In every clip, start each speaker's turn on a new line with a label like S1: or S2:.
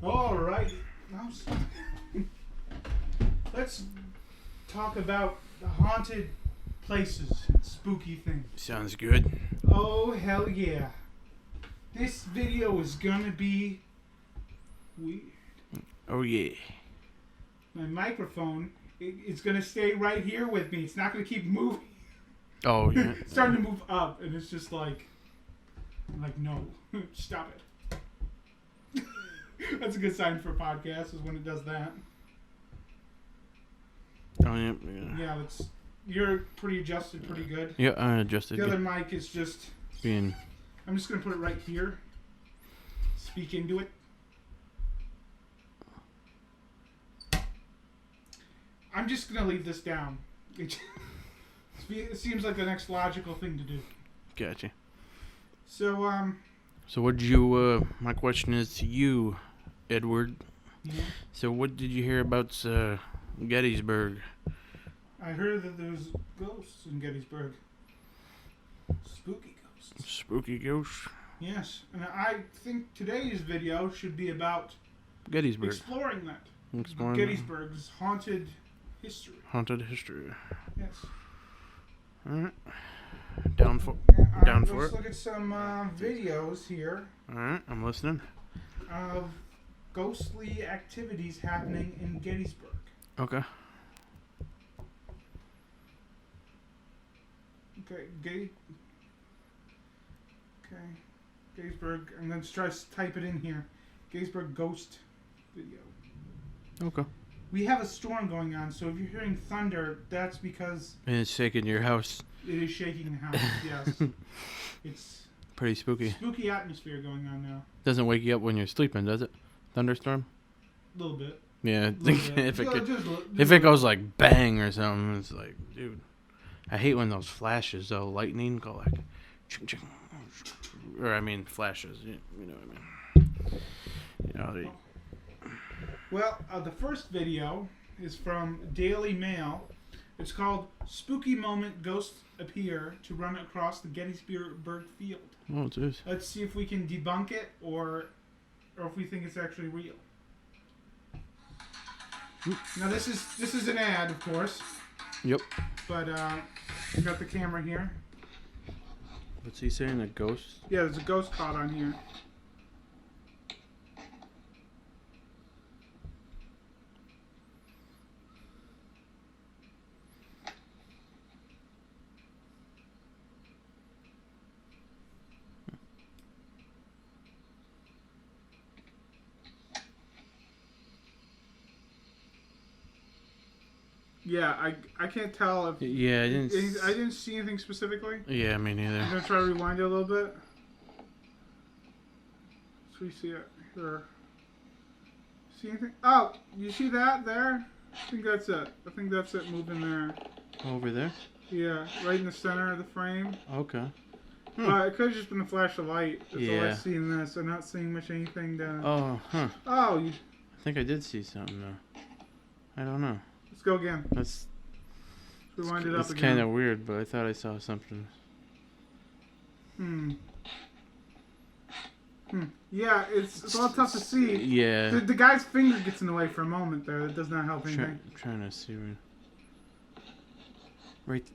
S1: All right. Let's talk about the haunted places, spooky things.
S2: Sounds good.
S1: Oh, hell yeah. This video is gonna be weird.
S2: Oh, yeah.
S1: My microphone, it's gonna stay right here with me. It's not gonna keep moving.
S2: Oh, yeah.
S1: It's starting to move up, and it's just like, I'm like, no, stop it. That's a good sign for a podcast, is when it does that.
S2: Oh, yeah.
S1: Yeah, you're pretty adjusted, pretty good.
S2: Yeah, I adjusted.
S1: The other mic is just
S2: being.
S1: I'm just gonna put it right here. Speak into it. I'm just gonna leave this down. It seems like the next logical thing to do.
S2: Gotcha.
S1: So
S2: So what did you? My question is to you, Edward.
S1: Yeah.
S2: So what did you hear about Gettysburg?
S1: I heard that there's ghosts in Gettysburg. Spooky ghosts.
S2: Spooky ghosts.
S1: Yes, and I think today's video should be about
S2: Gettysburg.
S1: exploring that.
S2: Exploring
S1: Gettysburg's haunted history.
S2: haunted history.
S1: Yes.
S2: All right. Down for
S1: Let's
S2: it.
S1: look at some videos here
S2: All right, I'm listening.
S1: of ghostly activities happening in Gettysburg.
S2: Okay.
S1: Okay, Gettysburg. I'm going to try to type it in here. Gettysburg ghost video.
S2: Okay.
S1: We have a storm going on, so if you're hearing thunder, that's because
S2: And it's shaking your house.
S1: it is shaking the house. Yes. It's
S2: Pretty spooky.
S1: spooky atmosphere going on now.
S2: Doesn't wake you up when you're sleeping, does it? Thunderstorm?
S1: A little bit.
S2: Yeah.
S1: Little bit.
S2: If it goes like bang or something, it's like, dude. I hate when those flashes, though. Lightning go like, ching, ching, or I mean flashes. You know what I mean? You know.
S1: Well, the first video is from Daily Mail. It's called "Spooky Moment: Ghosts Appear to Run Across the Gettysburg Field."
S2: Oh, jeez.
S1: Let's see if we can debunk it, or if we think it's actually real. Now this is an ad, of course.
S2: Yep.
S1: But I got the camera here.
S2: What's he saying? A ghost?
S1: Yeah, there's a ghost caught on here. Yeah, I can't tell if...
S2: Yeah,
S1: I didn't see anything specifically.
S2: Yeah, me
S1: I'm
S2: neither.
S1: going to try to rewind it a little bit. So we see it here. See anything? Oh, you see that there? I think that's it. I think that's it moving there.
S2: Over there?
S1: Yeah, right in the center of the frame.
S2: Okay.
S1: It could have just been a flash of light. That's all I
S2: Yeah.
S1: see in this. I'm not seeing much anything down.
S2: Oh, huh.
S1: Oh,
S2: I think I did see something, though. I don't know.
S1: let's go again.
S2: That's
S1: Rewind it up
S2: it's
S1: again.
S2: kind of weird, but I thought I saw something.
S1: Yeah, it's a lot tough to see.
S2: Yeah.
S1: The guy's finger gets in the way for a moment there. That does not help anything.
S2: Trying to see. Right.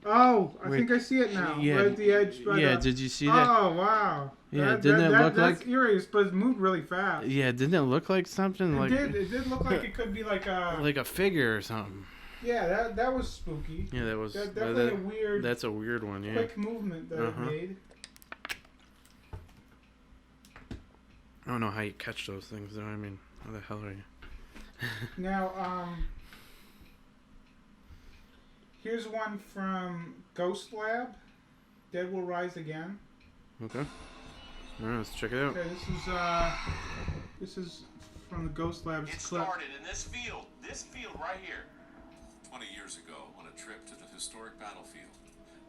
S1: Oh, I
S2: Right.
S1: think I see it now.
S2: Yeah.
S1: Right at the edge.
S2: Yeah. Did you see that?
S1: Oh, wow.
S2: Yeah. Didn't it look
S1: that's
S2: like?
S1: eerie, but it moved really fast.
S2: Yeah. Didn't it look like something like?
S1: It did look like it could be like a...
S2: Like a figure or something.
S1: Yeah, that was spooky.
S2: Yeah, that was.
S1: Definitely a weird...
S2: That's a weird one. Yeah.
S1: Quick movement that it made.
S2: I don't know how you catch those things, though. I mean, how the hell are you?
S1: Now, here's one from Ghost Lab. Dead Will Rise Again.
S2: Okay. All right, let's check it out.
S1: Okay, this is from the Ghost Lab.
S3: It started in this field right here.
S4: 20 years ago, on a trip to the historic battlefield,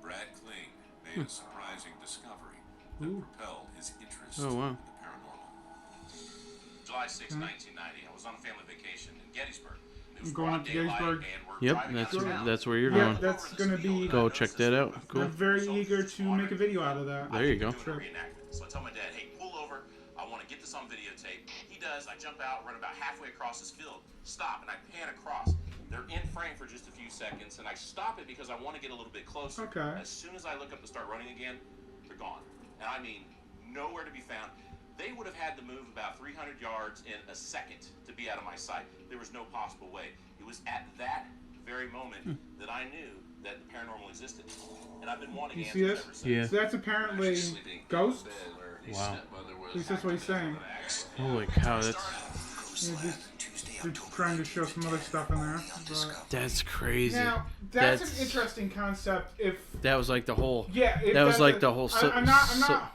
S4: Brad Kling made a surprising discovery that propelled his interest
S2: Oh, wow.
S4: in the paranormal.
S3: July 6, 1990. I was on family vacation in Gettysburg. It was
S1: I'm going up to
S3: broad daylight,
S1: Gettysburg.
S3: and we're
S2: Yep,
S3: driving out of town.
S2: that's where you're
S1: Yeah,
S2: going.
S1: that's gonna be.
S2: Go check that out. Cool.
S1: I'm very eager to make a video out of that.
S2: There you go.
S3: Doing a reenactment. So I tell my dad, hey, pull over. I want to get this on videotape. He does, I jump out, run about halfway across this field, stop, and I pan across. They're in frame for just a few seconds, and I stop it because I want to get a little bit closer.
S1: Okay.
S3: As soon as I look up to start running again, they're gone. And I mean, nowhere to be found. They would have had to move about 300 yards in a second to be out of my sight. There was no possible way. It was at that very moment that I knew that the paranormal existed. And I've been wanting
S1: You see
S3: answers
S1: this?
S3: ever since.
S2: Yeah.
S1: So that's apparently ghosts.
S2: Wow.
S1: At least that's what he's saying.
S2: Holy cow,
S1: They're trying to show some other stuff in there. But
S2: that's crazy.
S1: now, that's an interesting concept. If
S2: That was like the whole.
S1: yeah, if
S2: That was
S1: that's
S2: like the whole.
S1: I'm not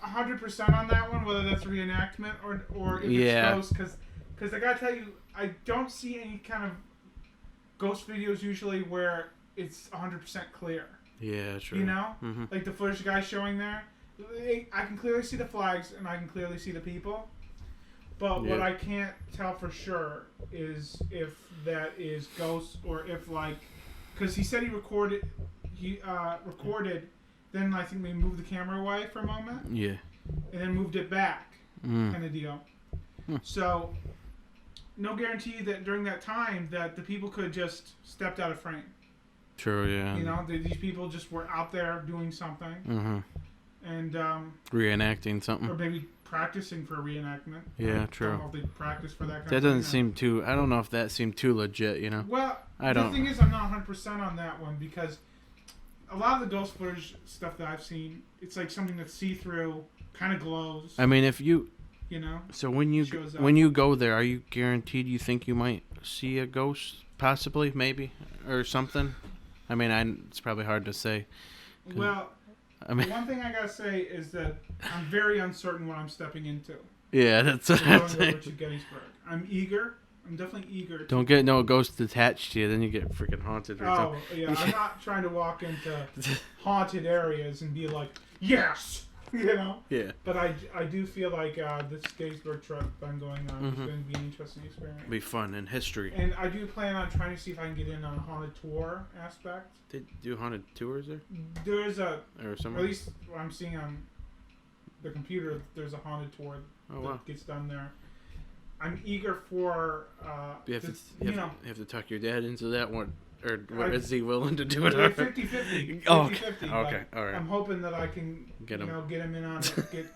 S1: 100% on that one, whether that's reenactment or if
S2: Yeah.
S1: it's ghost, because I gotta tell you, I don't see any kind of ghost videos usually where it's 100% clear.
S2: Yeah, true.
S1: You know,
S2: Mm-hmm.
S1: like the footage guy's showing there, I can clearly see the flags and I can clearly see the people. But what
S2: Yeah.
S1: I can't tell for sure is if that is ghosts or if because he said he recorded, then I think they moved the camera away for a moment
S2: Yeah.
S1: and then moved it back,
S2: Mm.
S1: kind of deal.
S2: Hmm.
S1: So no guarantee that during that time that the people could just stepped out of frame.
S2: True. Yeah.
S1: You know, these people just were out there doing something
S2: Mm-hmm.
S1: and
S2: Reenacting
S1: or
S2: something.
S1: maybe practicing for a reenactment.
S2: Yeah,
S1: I
S2: true.
S1: don't know if they practice for that kind
S2: That
S1: of
S2: doesn't
S1: thing.
S2: seem too. I don't know if that seemed too legit. You know.
S1: Well,
S2: I don't-
S1: the thing is, I'm not 100% on that one because a lot of the ghost footage stuff that I've seen, it's like something that's see-through, kind of glows.
S2: I mean, if you.
S1: You know.
S2: So when you
S1: Shows up.
S2: when you go there, are you guaranteed you think you might see a ghost? Possibly, maybe, or something. I mean, it's probably hard to say.
S1: Well,
S2: I mean,
S1: the one thing I gotta say is that I'm very uncertain what I'm stepping into.
S2: yeah, that's what
S1: Going
S2: I'm
S1: over
S2: saying.
S1: to Gettysburg. I'm eager. I'm definitely eager.
S2: Don't get no ghost attached to you, then you get freaking haunted or
S1: Oh,
S2: something.
S1: yeah. I'm not trying to walk into haunted areas and be like, yes! You know?
S2: Yeah,
S1: But I do feel like this Gettysburg trip I'm going on is going to be an interesting experience.
S2: be fun and history.
S1: And I do plan on trying to see if I can get in on a haunted tour aspect.
S2: They do haunted tours there,
S1: There's
S2: or
S1: at
S2: somewhere.
S1: least what I'm seeing on the computer, there's a haunted tour
S2: Oh
S1: that
S2: wow!
S1: gets done there. I'm eager for,
S2: You have,
S1: this,
S2: to, you, have, you have to tuck your dad into that one, or what, is he willing to do it?
S1: 50-50.
S2: Oh, okay.
S1: 50-50, but
S2: Okay, all right.
S1: I'm hoping that I can
S2: Get him.
S1: get him in on it,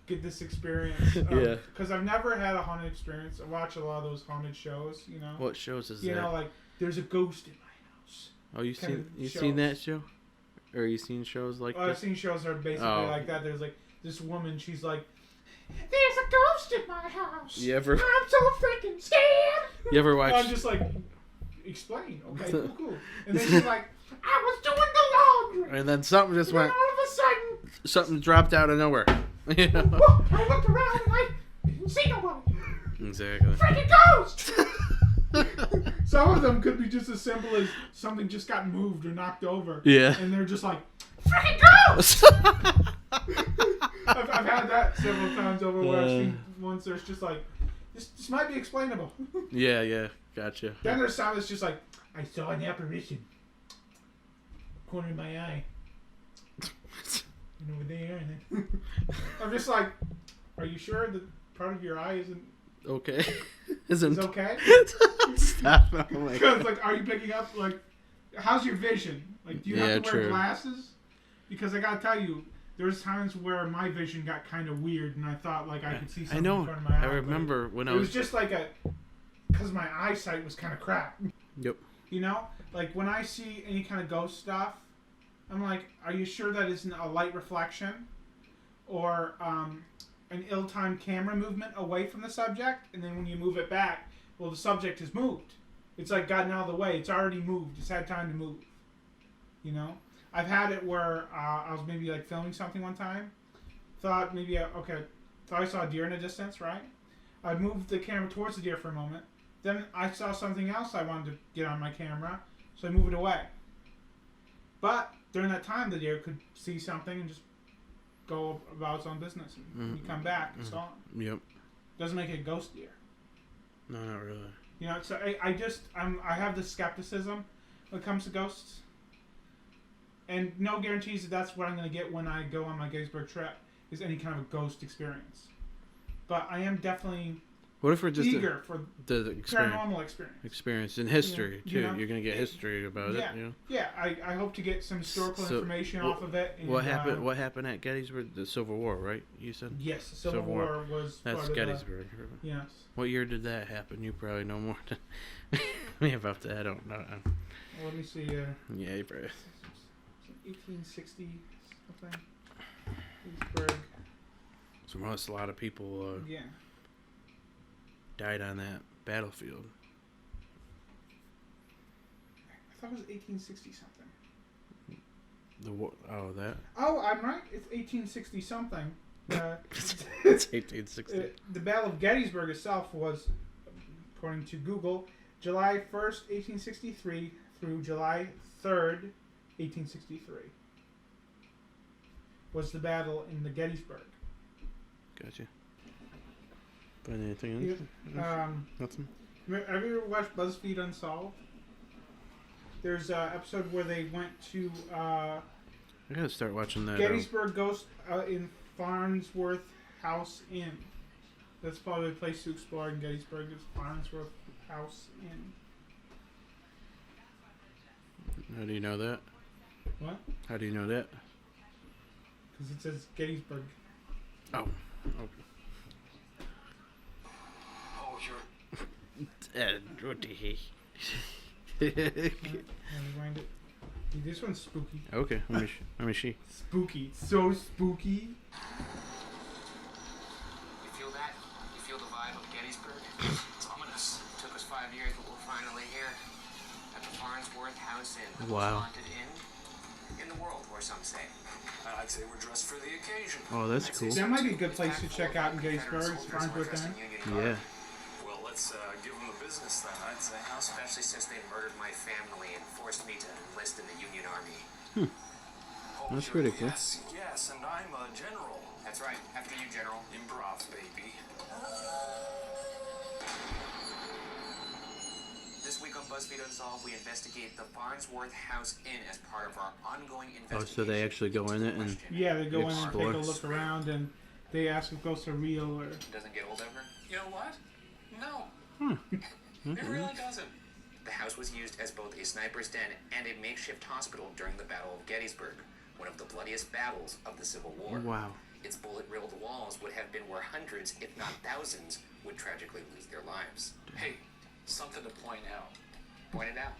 S1: get this experience.
S2: Yeah.
S1: Because I've never had a haunted experience. I watch a lot of those haunted shows, you know.
S2: What shows is
S1: You
S2: that?
S1: know, like, there's a ghost in my house.
S2: Oh, you
S1: kind
S2: seen
S1: of
S2: that show? Or you seen shows like
S1: I've
S2: this?
S1: seen shows that are basically
S2: Oh.
S1: like that. There's like this woman, she's like, there's a ghost in my house.
S2: You ever
S1: I'm so freaking scared.
S2: you ever watch?
S1: I'm just like, explain. Okay, cool. And then she's like, I was doing the laundry.
S2: And then something just
S1: And then
S2: went.
S1: all of a sudden,
S2: Something dropped out of nowhere. You know?
S1: whoa, I looked around and I didn't see nobody.
S2: Exactly.
S1: Freaking ghost! Some of them could be just as simple as something just got moved or knocked over.
S2: Yeah.
S1: And they're just like, freaking ghost! I've had that several times over where I've seen ones there's just like, this might be explainable.
S2: Yeah, gotcha.
S1: Then there's some that's just like, I saw an apparition. Corner of my eye. And over there. And then I'm just like, are you sure that part of your eye isn't
S2: Okay.
S1: is okay?
S2: Stop. Oh my
S1: Because,
S2: God.
S1: like, are you picking up, like, how's your vision? Like, do you have to wear
S2: true.
S1: glasses? Because I gotta tell you, there's times where my vision got kind of weird, and I thought, like, I could see something
S2: I know.
S1: in front of my eye.
S2: I remember when
S1: It
S2: I
S1: was
S2: was.
S1: just like because my eyesight was kind of crap.
S2: Yep.
S1: You know? Like, when I see any kind of ghost stuff, I'm like, are you sure that isn't a light reflection? Or, an ill-timed camera movement away from the subject, and then when you move it back, well, the subject has moved. It's like gotten out of the way. It's already moved. It's had time to move. You know? I've had it where I was maybe like filming something one time. Thought maybe, thought I saw a deer in the distance, right? I moved the camera towards the deer for a moment. Then I saw something else I wanted to get on my camera, so I moved it away. But during that time, the deer could see something and just go about its own business. And you come back, it's gone.
S2: Yep.
S1: Doesn't make it a ghost deer.
S2: No, not really.
S1: You know, so I have this skepticism when it comes to ghosts. And no guarantees that that's what I'm going to get when I go on my Gettysburg trip, is any kind of a ghost experience. But I am definitely
S2: What if we're just
S1: eager for
S2: the experience,
S1: paranormal experience.
S2: experience in history
S1: You
S2: too?
S1: know?
S2: You're gonna get history about
S1: Yeah.
S2: it. You know?
S1: Yeah, I hope to get some historical
S2: So,
S1: information
S2: wh-
S1: off of it. And,
S2: What happened? What happened at Gettysburg? The Civil War, right? You said.
S1: Yes, the Civil
S2: Civil War.
S1: War was
S2: That's
S1: part of
S2: Gettysburg.
S1: the, yes.
S2: What year did that happen? You probably know more than me about that. I don't know.
S1: Well, let me see.
S2: Yeah, you probably.
S1: 1860 something. Gettysburg.
S2: So most a lot of people
S1: Yeah.
S2: died on that battlefield.
S1: I thought it was 1860 something.
S2: The war. Oh, that.
S1: Oh, I'm right. It's 1860 something.
S2: It's 1860.
S1: The Battle of Gettysburg itself was, according to Google, July 1st, 1863 through July 3rd, 1863. Was the battle in the Gettysburg.
S2: Gotcha. Find anything else? Nothing.
S1: Have you ever watched BuzzFeed Unsolved? There's an episode where they went to
S2: I gotta start watching that.
S1: Gettysburg Ghost in Farnsworth House Inn. That's probably the place to explore in Gettysburg is Farnsworth House Inn.
S2: How do you know that?
S1: What?
S2: How do you know that?
S1: Because it says Gettysburg.
S2: Oh.
S4: Oh, you're
S2: What the heck?
S1: Let me find it. Dude, this one's spooky.
S2: Okay, let me see.
S1: Spooky. So spooky.
S5: You feel that? You feel the vibe of Gettysburg? It's ominous. It took us 5 years, but we're finally here. At the Farnsworth House Inn. The most
S2: Wow.
S5: haunted inn in the world, or some say.
S4: I'd say we're dressed for the occasion.
S2: Oh, that's cool.
S1: That might be a good place to check out in Gettysburg. Farnsworth Inn.
S2: Yeah.
S4: Well, let's give them the business then, I'd say.
S5: Especially since they murdered my family and forced me to enlist in the Union Army.
S4: Oh,
S2: That's
S4: sure,
S2: pretty cool.
S4: Yes, and I'm a general.
S5: That's right. After you, General.
S4: Improv, baby.
S5: This week on BuzzFeed Unsolved, we investigate the Farnsworth House Inn as part of our ongoing investigation.
S2: Oh, so they actually go in it and
S1: Yeah, they go in and
S2: Explore.
S1: take a look around and they ask if ghosts are real or.
S5: Doesn't get old ever?
S4: You know what? No.
S2: Hmm.
S4: It really doesn't.
S5: The house was used as both a sniper's den and a makeshift hospital during the Battle of Gettysburg, one of the bloodiest battles of the Civil War.
S2: wow.
S5: Its bullet-riddled walls would have been where hundreds, if not thousands, would tragically lose their lives.
S4: Hey, something to point out.
S5: Point it out.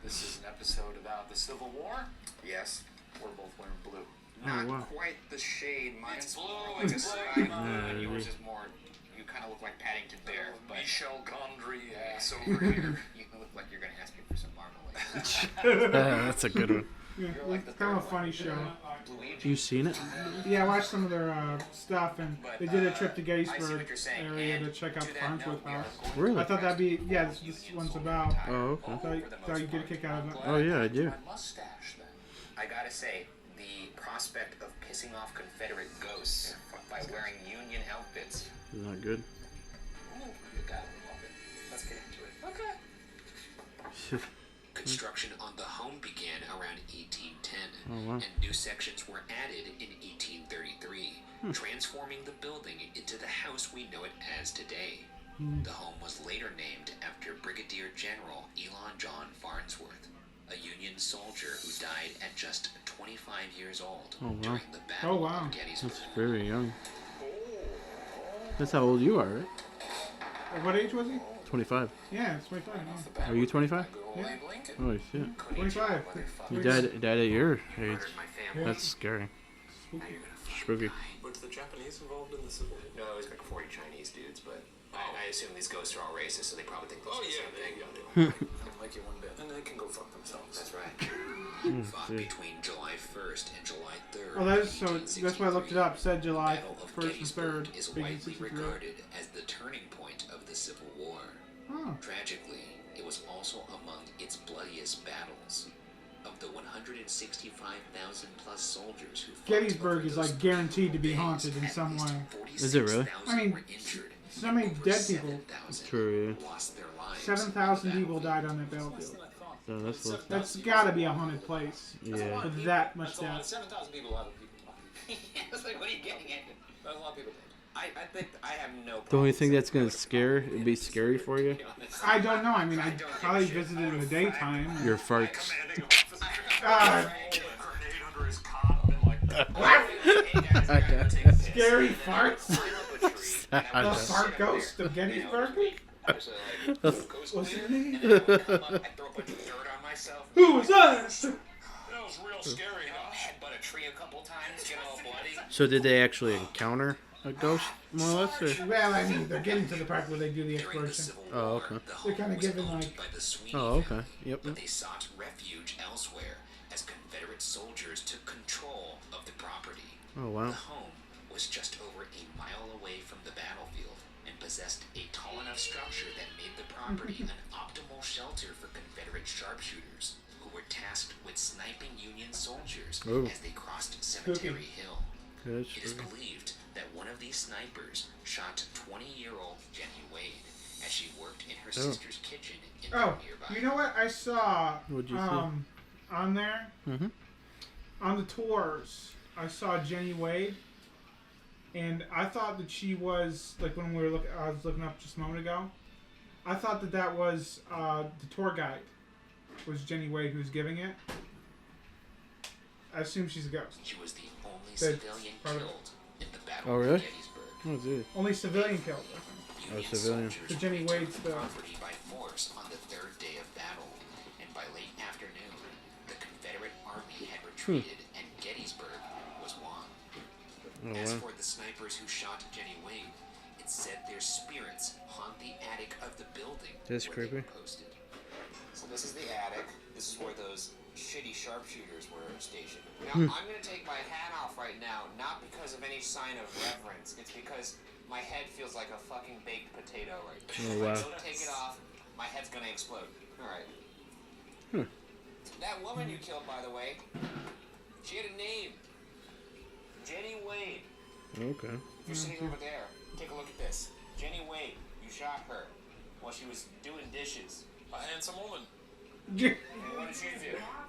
S4: This is an episode about the Civil War.
S5: Yes,
S4: We're both wearing blue.
S5: not
S2: wow.
S5: quite the shade. Mine's
S4: It's blue,
S5: more like a
S4: it's
S5: sky
S4: blue.
S5: blue, and
S2: Yeah,
S5: yours
S2: it
S5: is more. You kind of look like Paddington Bear, but
S4: Michel Gondry ass over here.
S5: you look like you're gonna ask me for some marmalade.
S2: That's a good one.
S1: Yeah,
S5: You're like
S1: it's
S5: the
S1: kind of a
S5: third
S1: funny
S5: one.
S1: show.
S5: Luigi.
S2: You seen it?
S1: Yeah, I watched some of their stuff and they did a trip to
S5: I see
S1: Gettysburg
S5: what you're saying.
S1: area to
S5: And
S1: check out
S5: to
S1: the
S5: that
S1: Farnsworth
S5: note, we are
S1: House.
S5: going to
S2: Really?
S1: I thought that'd be, yeah, this one's about.
S2: Oh, okay.
S1: Thought you'd get a kick out of it.
S2: Oh yeah, I do.
S4: My mustache then.
S5: I gotta say, the prospect of pissing off Confederate ghosts by wearing Union outfits.
S2: Isn't that good?
S5: Ooh, you gotta love it. Let's get into it. Okay. Construction on the home began around 1810,
S2: Oh, wow.
S5: and new sections were added in 1833, transforming the building into the house we know it as today. The home was later named after Brigadier General Elon John Farnsworth, a Union soldier who died at just 25 years old
S2: Oh, wow.
S5: during the Battle
S1: Oh, wow.
S5: of Gettysburg.
S2: That's very young. That's how old you are, right?
S1: What age was he?
S2: 25.
S1: Yeah, it's 25. Yeah.
S2: Are you 25?
S1: Yeah.
S4: Lincoln.
S2: Holy shit.
S1: 25.
S2: You died at your age.
S5: Murdered my family.
S2: That's scary.
S5: Now you're gonna fuck
S2: Spooky.
S4: Was the Japanese involved in the Civil War?
S5: No, it was like 40 Chinese dudes, but I assume these ghosts are all racist, so they probably think those
S4: Oh
S5: are the
S4: yeah,
S5: same thing.
S4: they don't like you one bit, and they can go fuck themselves.
S5: That's right. Fought
S2: dude.
S5: between July 1st and July 3rd.
S1: Oh, that is so. That's why I looked it up. It said
S5: The
S1: July
S5: Battle of
S1: 1st and
S5: Gettysburg
S1: 3rd.
S5: is widely
S1: 1863.
S5: regarded as the turning point of the Civil War.
S1: Oh.
S5: Tragically, it was also among its bloodiest battles. Of the 165,000 plus soldiers who fought
S1: Gettysburg
S5: over
S1: is
S5: those
S1: like guaranteed to be
S5: days,
S1: haunted in
S5: at
S1: some
S5: least
S1: way.
S2: Is it really?
S5: 46,000
S1: I mean,
S5: were injured,
S1: so many
S5: over
S1: dead people.
S5: 7,000
S2: True,
S5: lost their lives
S1: 7,000
S5: on the
S1: people
S5: battlefield.
S1: died on that battlefield.
S2: So that's what.
S1: That's gotta be a haunted place.
S2: Yeah.
S1: With that much death.
S4: 7,000 people, a lot of people.
S5: It's like, what are you getting at?
S4: That's a lot of people.
S5: I think I have no problem.
S2: Don't you think that's gonna it'd be scary for you?
S1: I don't know. I mean, I probably visited in the daytime.
S2: Your farts.
S1: Scary farts. The fart ghost of Gettysburg. What's your name? Who was that?
S3: That was real scary, huh?
S5: Headbutt a tree a couple times, get all bloody.
S2: So did they actually encounter a ghost, more or less? Or?
S1: Well, I mean, they're getting to the part where they do the
S5: During the
S1: explosion.
S5: Civil
S2: Oh,
S5: War,
S2: okay.
S5: the
S1: They're
S5: home
S1: kinda
S5: was
S1: giving,
S5: owned
S1: like-
S5: by the Sweeney
S2: Oh, okay.
S5: family,
S2: Yep.
S5: but they sought refuge elsewhere as Confederate soldiers took control of the property.
S2: Oh, wow.
S5: The home was just over a mile away from the battlefield and possessed a tall enough structure that made the property an optimal shelter for Confederate sharpshooters who were tasked with sniping Union soldiers
S2: Ooh.
S5: as they crossed Cemetery Hill.
S2: That's
S5: It is
S2: spooky.
S5: believed that one of these snipers shot 20-year-old Jenny Wade as she worked in her sister's kitchen in
S1: Oh,
S5: nearby.
S1: you know what? I saw
S2: What'd you see?
S1: on there
S2: Mm-hmm.
S1: on the tours. I saw Jenny Wade, and I thought that she was like when we were I was looking up just a moment ago. I thought that that was the tour guide was Jenny Wade who was giving it. I assume she's a ghost.
S5: She was the only
S1: That's
S5: civilian
S1: part of it.
S5: killed in the Battle
S2: Oh, really?
S5: of Gettysburg.
S2: Oh, dude.
S1: Only civilian killed. I think.
S5: Union
S2: civilian.
S5: soldiers
S1: So Jenny
S5: retook
S1: Wade's
S5: the
S1: the-
S5: property by force on the third day of battle, and by late afternoon, the Confederate army had retreated, and Gettysburg was won.
S2: Oh,
S5: As
S2: wow.
S5: for the snipers who shot Jenny Wade, it said their spirits haunt the attic of the building
S2: That's
S5: where they
S2: creepy.
S5: were posted. So this is the attic. This is where those shitty sharpshooters were stationed. Now, I'm going to take my hat off right now, not because of any sign of reverence. It's because my head feels like a fucking baked potato right now.
S2: Oh,
S5: If
S2: wow.
S5: I don't take it off, my head's going to explode. All right. That woman you killed, by the way, she had a name. Jenny Wade.
S2: Okay.
S5: You're sitting over there. Take a look at this. Jenny Wade, you shot her while she was doing dishes.
S3: A handsome woman.
S1: It's
S5: And what did she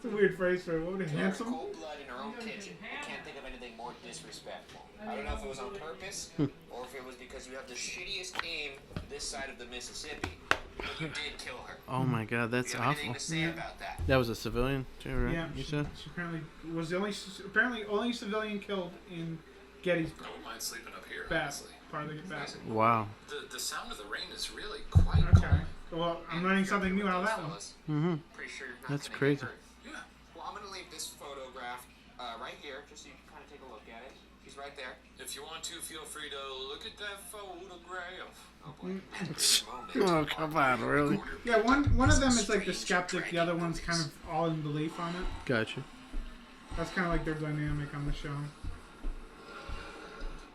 S5: do?
S1: a weird phrase for a woman.
S5: Killed her
S1: Handsome.
S5: cold blood in her own kitchen. I can't think of anything more disrespectful. I don't know if it was on purpose or if it was because you have the shittiest aim this side of the Mississippi. But you did kill her.
S2: Oh, my God.
S5: Do
S2: That's
S5: you have anything
S2: awful.
S5: to say about that?
S2: That was a civilian, too, right?
S1: Yeah,
S2: You said?
S1: she apparently was the only civilian killed in Gettysburg.
S4: I don't mind sleeping up here,
S1: Bad.
S4: honestly.
S1: Part of the bad.
S2: Wow.
S4: The sound of the rain is really quite
S1: Okay.
S4: calming.
S1: Well, I'm learning something new out of that one.
S2: Mm-hmm.
S5: Pretty sure you're not
S2: That's
S5: gonna
S2: crazy.
S5: get hurt.
S4: Yeah.
S5: Well, I'm gonna leave this photograph right here, just so you can kind of take a look at it. She's right there.
S4: If you want to, feel free to look at that photograph.
S5: Oh boy. At this moment,
S2: Oh, come on, really?
S1: Yeah, one of them is like the skeptic, the other one's kind of all in belief on it.
S2: Gotcha.
S1: That's kind of like their dynamic on the show.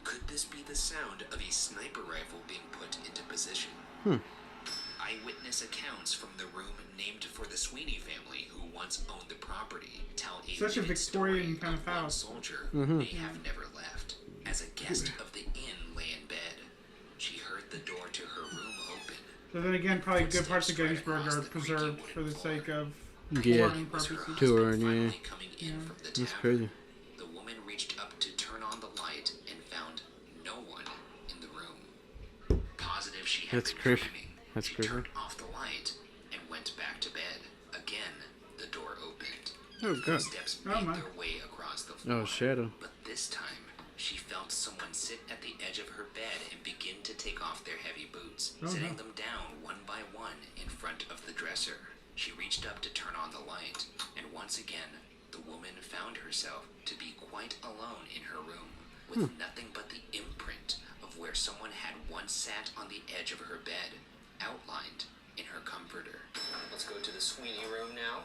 S5: Could this be the sound of a sniper rifle being put into position? Eyewitness accounts from the room named for the Sweeney family, who once owned the property, tell a
S1: Such a
S5: vivid
S1: Victorian
S5: story
S1: kind of
S5: one
S1: house.
S5: soldier may have never left. As a guest of the inn lay in bed, she heard the door to her room open.
S1: So then again, probably good parts of Gettysburg are preserved for the sake of
S2: Yeah.
S1: touring
S5: It was her
S1: purposes.
S2: Tour,
S5: husband
S2: yeah.
S5: finally coming in from the
S2: That's
S5: tavern.
S2: crazy.
S5: The woman reached up to turn on the light and found no one in the room. Positive she had
S2: That's
S5: been
S2: creepy.
S5: dreaming,
S2: That's
S5: she
S2: creepy.
S5: turned off the light and went back to bed. Again, the door opened.
S2: Oh, good.
S5: Steps
S1: Oh,
S5: made
S1: my.
S5: their way across the floor.
S2: Oh, shadow.
S5: But this time, she felt someone sit at the edge of her bed and begin to take off their heavy boots,
S1: Oh,
S5: setting
S1: no.
S5: them down one by one in front of the dresser. She reached up to turn on the light, and once again, the woman found herself to be quite alone in her room, with nothing but the imprint of where someone had once sat on the edge of her bed, outlined in her comforter. Let's go to the Sweeney room now.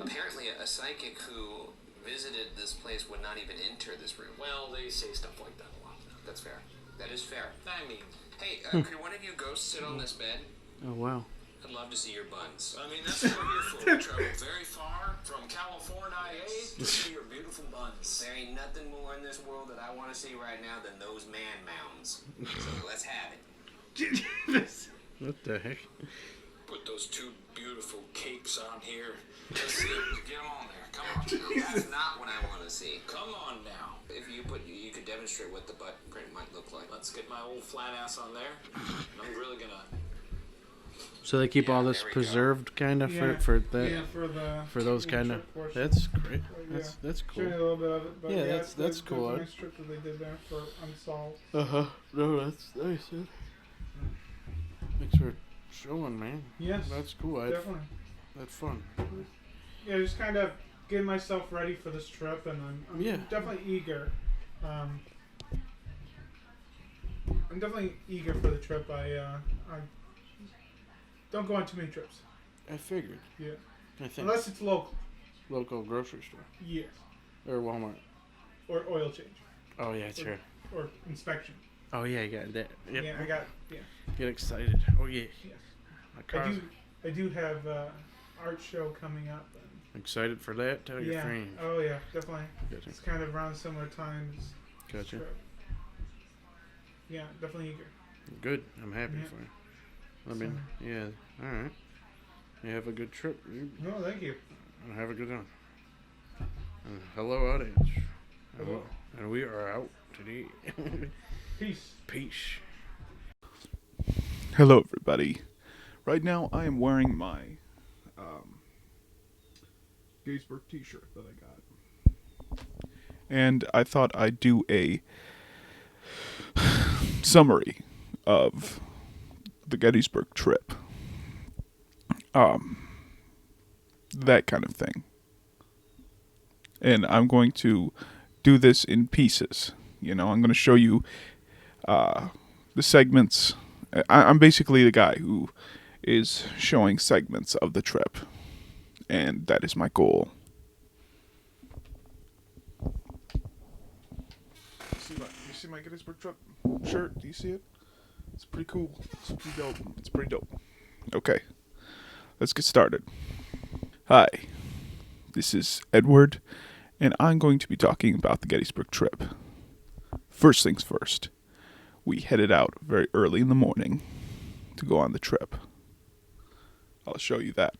S5: Apparently, a psychic who visited this place would not even enter this room.
S3: Well, they say stuff like that a lot.
S5: That's fair. That is fair.
S3: I mean,
S5: Hey, could one of you ghosts sit on this bed?
S2: Oh, wow.
S5: I'd love to see your buns.
S3: I mean that's what we're here for. We travel very far from California to see your beautiful buns.
S5: There ain't nothing more in this world that I want to see right now than those man mounds. So let's have it.
S2: What the heck?
S3: Put those two beautiful capes on here. Let's see. Get them on there. Come on.
S5: That's not what I want to see.
S3: Come on now.
S5: If you could demonstrate
S6: demonstrate what the butt print might look like. Let's get my old flat ass on there. And I'm really gonna.
S2: So they keep
S5: Yeah,
S2: all this
S5: there we go.
S2: preserved kind of
S1: Yeah.
S2: for that
S1: Yeah,
S2: for those kind of.
S1: trip portion.
S2: That's great.
S1: Yeah.
S2: That's
S1: Show you a
S2: cool.
S1: little bit of it, but
S2: Yeah,
S1: it's
S2: that's cool.
S1: There's a nice trip that they did there for Unsolved.
S2: No, that's nice. Dude. Thanks for showing, man.
S1: Yes,
S2: That's cool.
S1: definitely.
S2: That's fun.
S1: Yeah, just kind of getting myself ready for this trip, and I'm
S2: Yeah.
S1: definitely eager. I'm definitely eager for the trip. I don't go on too many trips.
S2: I figured.
S1: Yeah,
S2: I think
S1: unless it's local.
S2: local grocery store
S1: Yes,
S2: or Walmart.
S1: or oil change
S2: Oh yeah, sure.
S1: or inspection.
S2: Oh yeah, you got that. Yep.
S1: Yeah, I got. Yeah,
S2: Get excited. Oh yeah.
S1: yes.
S2: My car's
S1: I do have art show coming up. And
S2: excited for that. Tell your
S1: yeah.
S2: friends.
S1: Oh yeah, definitely.
S2: Gotcha.
S1: It's kind of around similar times.
S2: Gotcha.
S1: Yeah, definitely eager.
S2: Good. I'm happy
S1: Yeah.
S2: for you. I mean, yeah. All right. You have a good trip. You
S1: No, thank you.
S2: have a good one. And hello, audience.
S1: Hello.
S2: And we are out today.
S1: Peace.
S2: Peace.
S7: Hello, everybody. Right now, I am wearing my Gettysburg t-shirt that I got. And I thought I'd do a summary of the Gettysburg trip. That kind of thing. And I'm going to do this in pieces. You know, I'm going to show you the segments. I'm basically the guy who is showing segments of the trip, and that is my goal. You see my Gettysburg trip shirt? Do you see it? It's pretty cool. It's pretty dope. It's pretty dope. Okay, let's get started. Hi, this is Edward, and I'm going to be talking about the Gettysburg trip. First things first. We headed out very early in the morning to go on the trip. I'll show you that.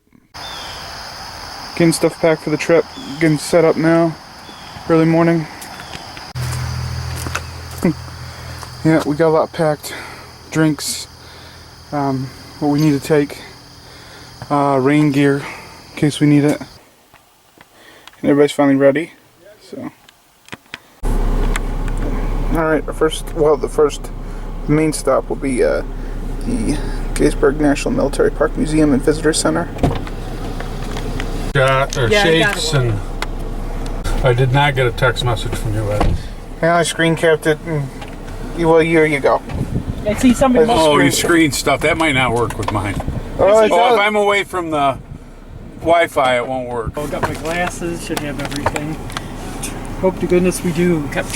S7: Getting stuff packed for the trip. Getting set up now. Early morning. Yeah, we got a lot packed. Drinks. What we need to take. Rain gear in case we need it. And everybody's finally ready. So. Alright, the first main stop will be the Gettysburg National Military Park Museum and Visitor Center.
S8: Shakes, and I did not get a text message from you, Ed.
S7: Yeah, I screen capped it, and here you go.
S9: I see somebody.
S8: Oh, you screen stuff. That might not work with mine.
S7: Oh,
S8: If I'm away from the Wi-Fi, it won't work.
S9: I got my glasses. Should have everything. Hope to goodness we do. Kept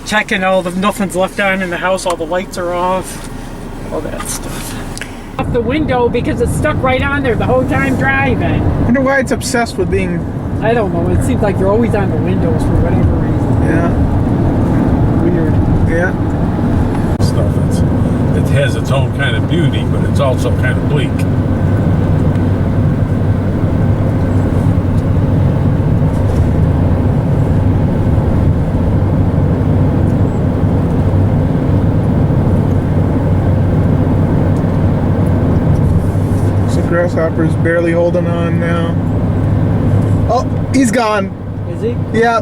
S9: checking nothing's left on in the house. All the lights are off. All that stuff. Off the window because it's stuck right on there the whole time driving.
S7: I wonder why it's obsessed with being...
S9: I don't know. It seems like you're always on the windows for whatever reason.
S7: Yeah.
S9: Weird.
S7: Yeah.
S8: Stuff. It has its own kind of beauty, but it's also kind of bleak.
S7: Grasshopper's barely holding on now. Oh, he's gone.
S9: Is he?
S7: Yeah.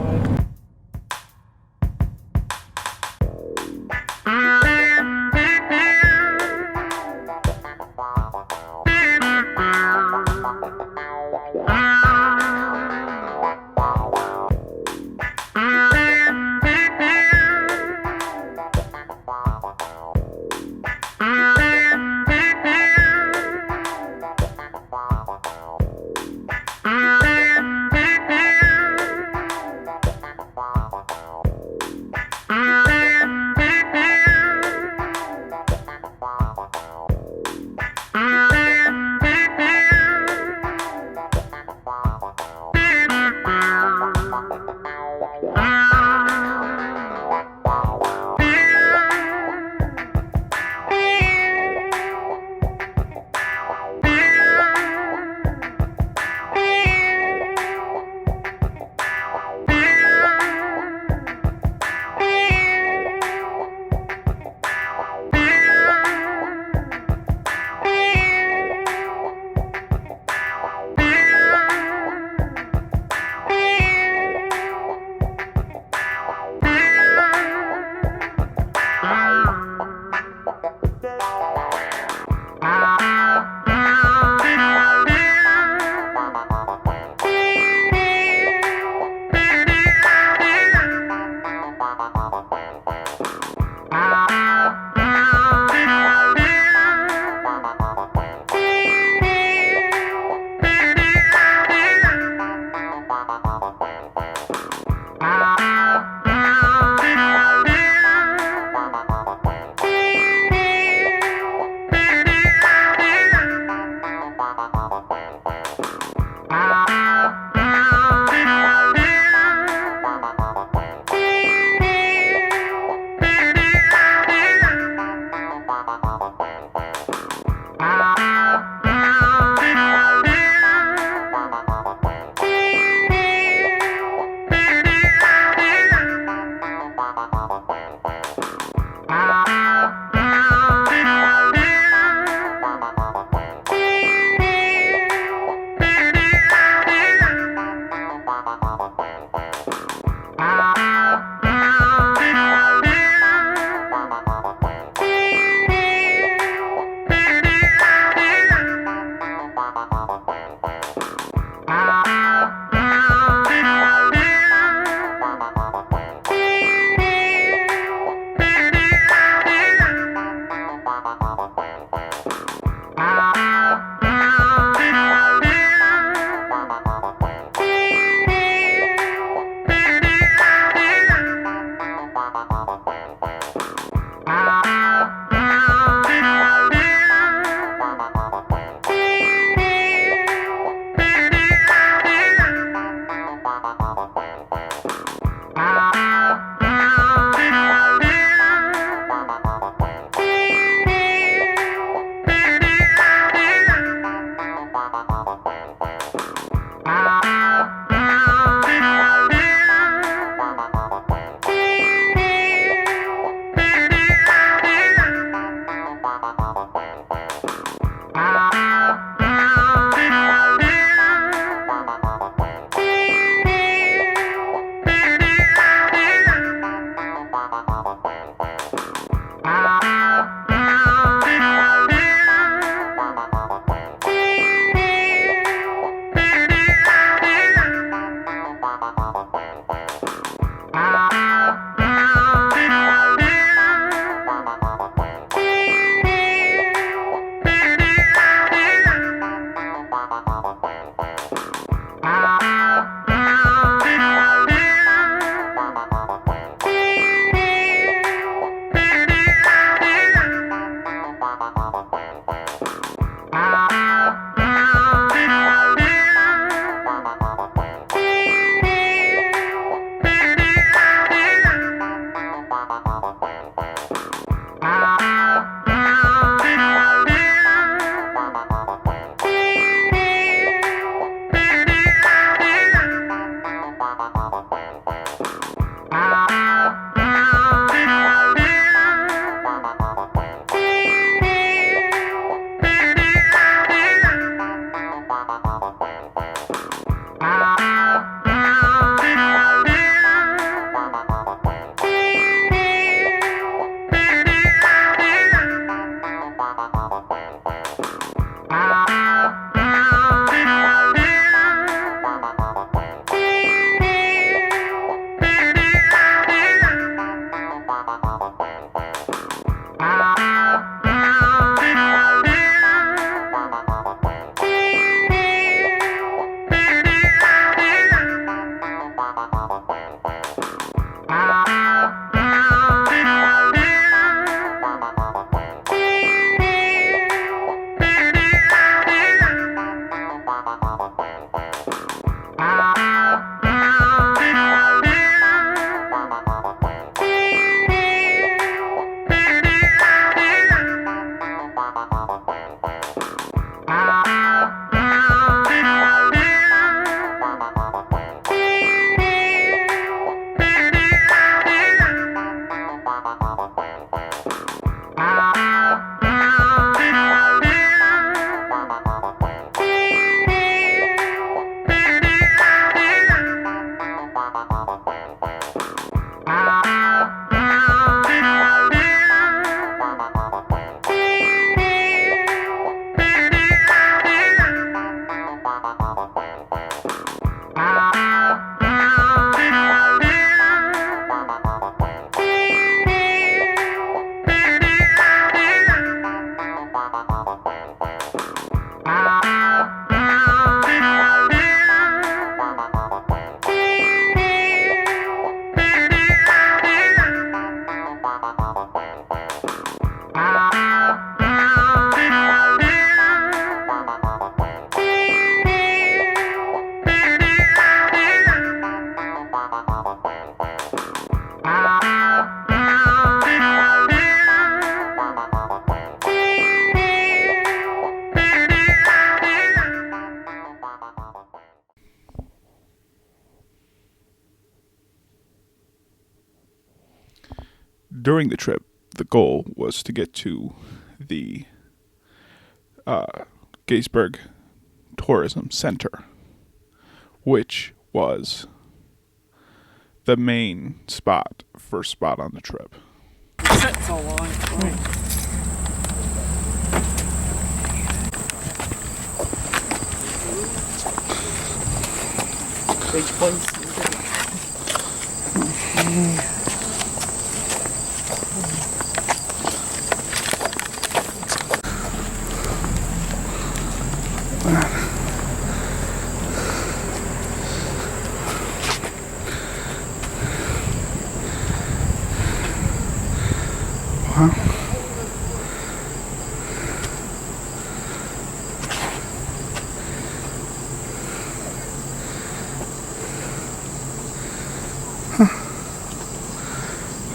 S7: During the trip, the goal was to get to the Gettysburg Tourism Center, which was the main spot, first spot on the trip.
S9: Sit so long. Big place.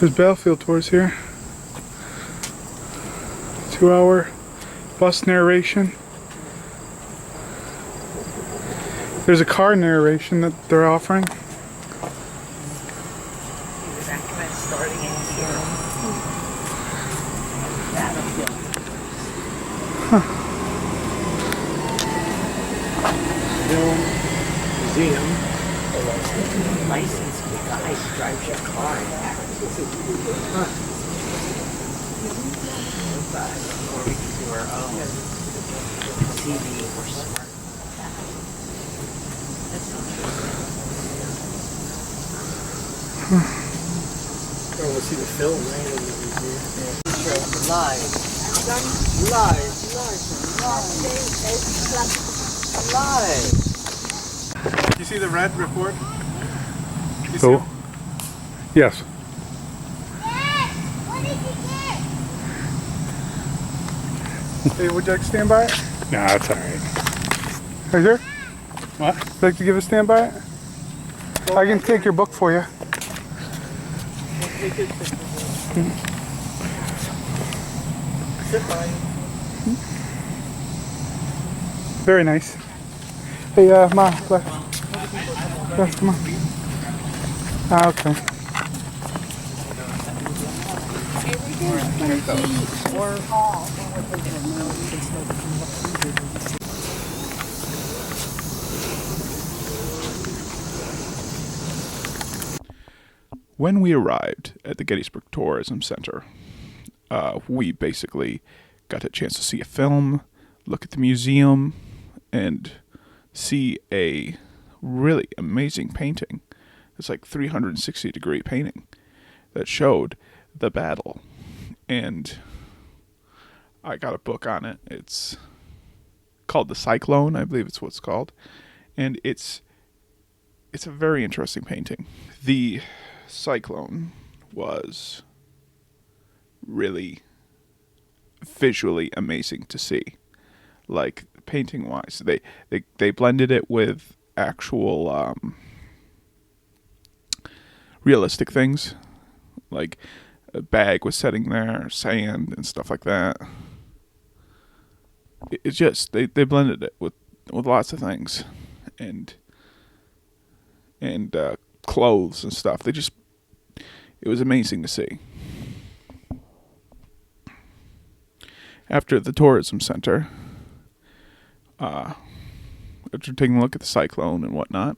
S7: There's battlefield tours here. 2-hour bus narration. There's a car narration that they're offering.
S9: Starting in here. Film, museum, license the guy who drives your car in there. Or we can do our own TV or smart. That's I want to see the film, right? Live.
S7: You see the red report?
S8: So? Yes.
S7: Hey, would you like to stand by it?
S8: Nah, that's alright.
S7: Are you sure?
S8: What?
S7: Would you like to give a stand by it? I can take your book for you. Very nice. Hey, Ma, left, come on. Ah, okay. When we arrived at the Gettysburg Tourism Center, we basically got a chance to see a film, look at the museum, and see a really amazing painting. It's like 360-degree painting that showed the battle. And I got a book on it. It's called The Cyclone, I believe it's what it's called. And it's a very interesting painting. The Cyclone was really visually amazing to see. Like, painting wise, they blended it with actual realistic things, like a bag was sitting there, sand and stuff like that. It's just they blended it with lots of things, and clothes and stuff. It was amazing to see. After the tourism center, after taking a look at the Cyclone and whatnot,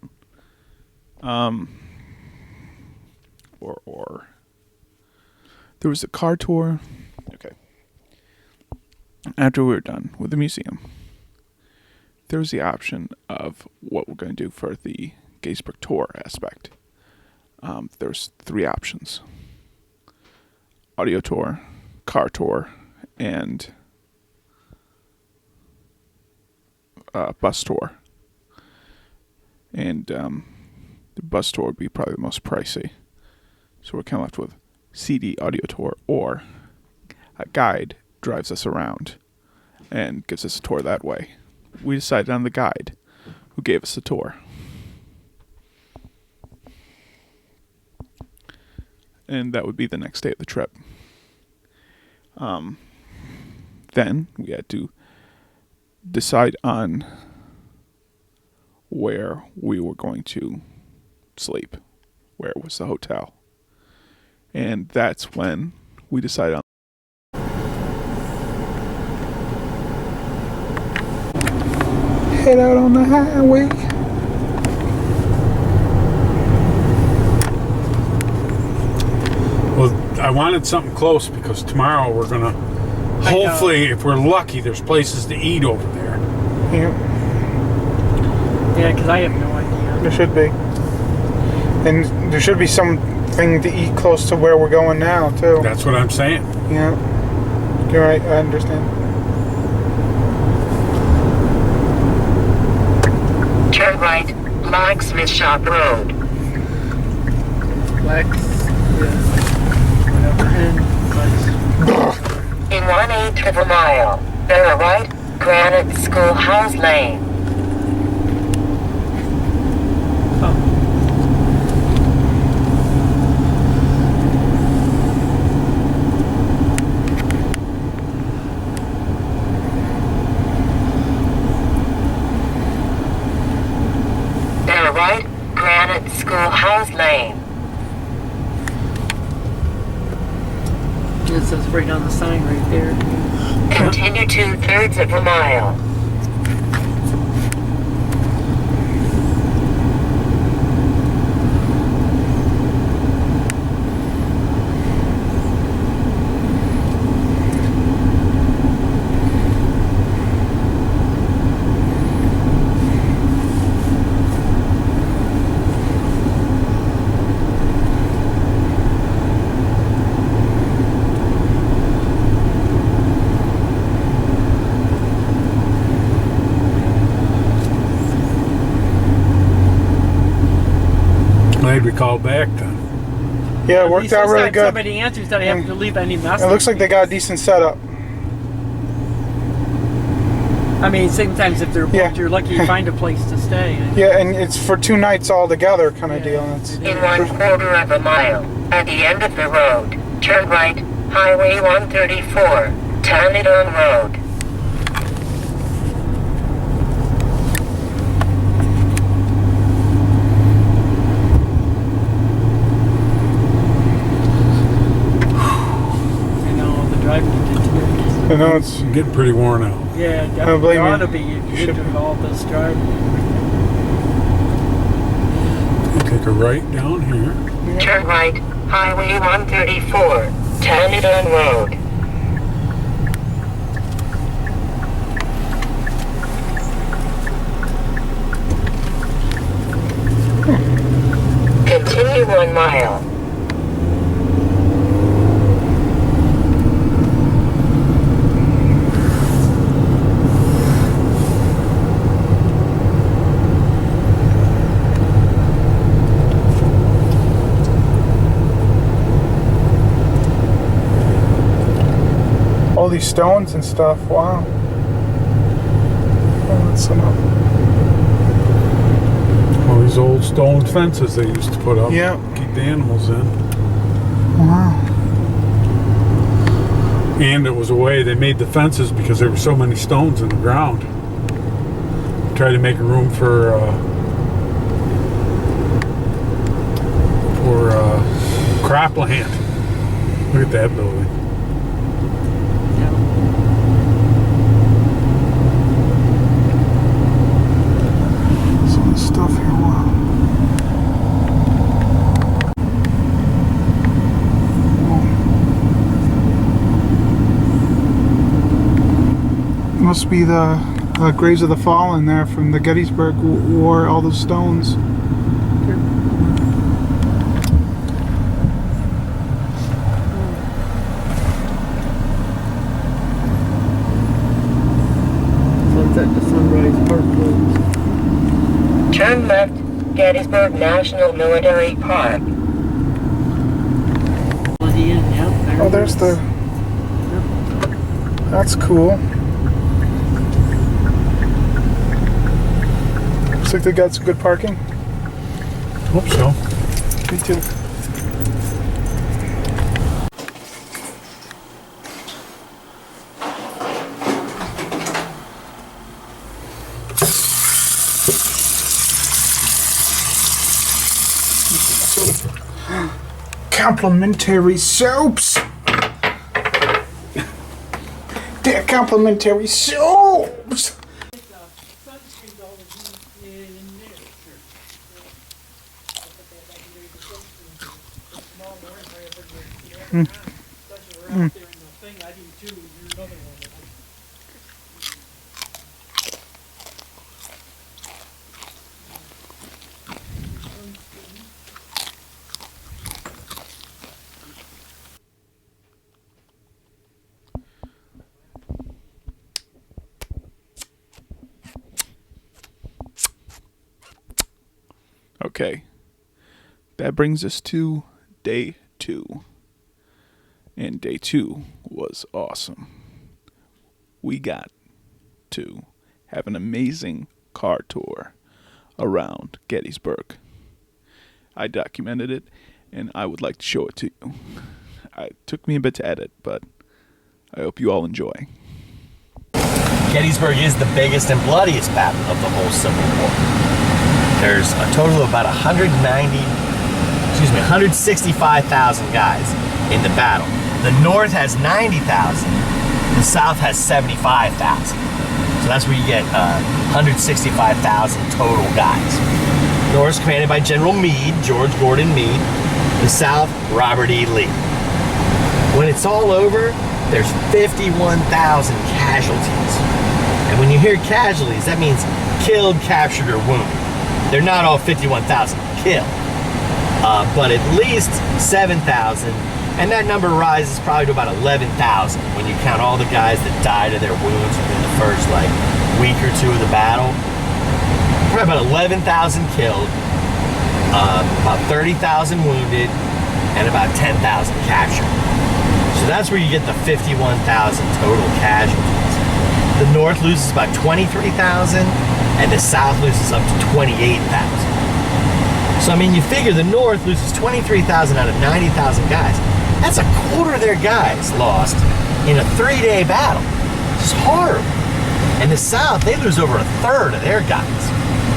S7: or there was a car tour. Okay. After we were done with the museum, there was the option of what we're going to do for the Gettysburg tour aspect. There's 3 options: audio tour, car tour, and bus tour. And the bus tour would be probably the most pricey. So we're kind of left with CD audio tour, or a guide drives us around and gives us a tour that way. We decided on the guide who gave us the tour. and that would be the next day of the trip. Then we had to decide on where we were going to sleep, where was the hotel. And that's when we decided on head out on the highway.
S8: Well, I wanted something close because tomorrow we're gonna. Hopefully, if we're lucky, there's places to eat over there.
S7: Yeah,
S9: Yeah, because I have no idea.
S1: There should be. And there should be something to eat close to where we're going now, too.
S8: That's what I'm saying.
S1: Yeah. You're right, I understand.
S10: Turn right, Blacksmith Shop Road.
S9: Lex, yeah. Whatever, and
S10: In 1/8 of a mile, bear right, Granite Schoolhouse Lane.
S9: oh.
S10: Bear right, Granite Schoolhouse Lane.
S9: It says right on the sign right there.
S10: Continue 2/3 of a mile.
S8: Glad we called back then.
S1: Yeah, it
S9: At
S1: worked
S9: least
S1: out
S9: this
S1: really
S9: time
S1: good.
S9: Somebody answers that I have to leave any message.
S1: It looks like they got a decent setup.
S9: I mean, sometimes if they're booked,
S1: Yeah.
S9: you're lucky you find a place to stay.
S1: Yeah, and it's for 2 nights all together kind of
S9: Yeah.
S1: deal. It's,
S10: In 1/4 of a mile, at the end of the road, turn right, Highway 134, Tanidon Road.
S9: You know, the driving you did today.
S1: I know it's.
S8: I'm getting pretty worn out.
S9: Yeah,
S1: don't
S9: definitely
S1: blame
S9: ought
S1: you.
S9: to be. You
S1: Should
S9: should
S1: be.
S9: do all this driving.
S8: Take a right down here.
S10: Turn right, Highway 134, Tanidon Road. Continue 1 mile.
S1: All these stones and stuff. Wow. Oh, that's some up.
S8: All these old stone fences they used to put up.
S1: Yeah.
S8: Keep the animals in.
S1: Wow.
S8: And it was a way they made the fences because there were so many stones in the ground. Tried to make room for cropland. Look at that building.
S1: Some of the stuff here. Wow. Must be the graves of the fallen there from the Gettysburg War. All those stones.
S9: So it's at the Sunrise Park Road.
S10: Turn left, Gettysburg National Military Park.
S9: Bloody Inn, yep. There
S1: Oh,
S9: it
S1: there's
S9: is.
S1: the. That's cool. Looks like they got some good parking.
S8: Hope so.
S1: Me too. Complimentary soaps. They're complimentary soaps.
S7: Okay, that brings us to day 2. And day 2 was awesome. We got to have an amazing car tour around Gettysburg. I documented it, and I would like to show it to you. It took me a bit to edit, but I hope you all enjoy.
S11: Gettysburg is the biggest and bloodiest battle of the whole Civil War. There's a total of about 165,000 guys in the battle. The North has 90,000, the South has 75,000. So that's where you get 165,000 total guys. The North is commanded by General Meade, George Gordon Meade. The South, Robert E. Lee. When it's all over, there's 51,000 casualties. And when you hear casualties, that means killed, captured, or wounded. They're not all 51,000 killed, but at least 7,000, and that number rises probably to about 11,000 when you count all the guys that died of their wounds within the first week or two of the battle. Probably about 11,000 killed, about 30,000 wounded, and about 10,000 captured. So that's where you get the 51,000 total casualties. The North loses about 23,000, and the South loses up to 28,000. So I mean, you figure the North loses 23,000 out of 90,000 guys. That's a quarter of their guys lost in a 3-day battle. It's horrible. And the South, they lose over a third of their guys.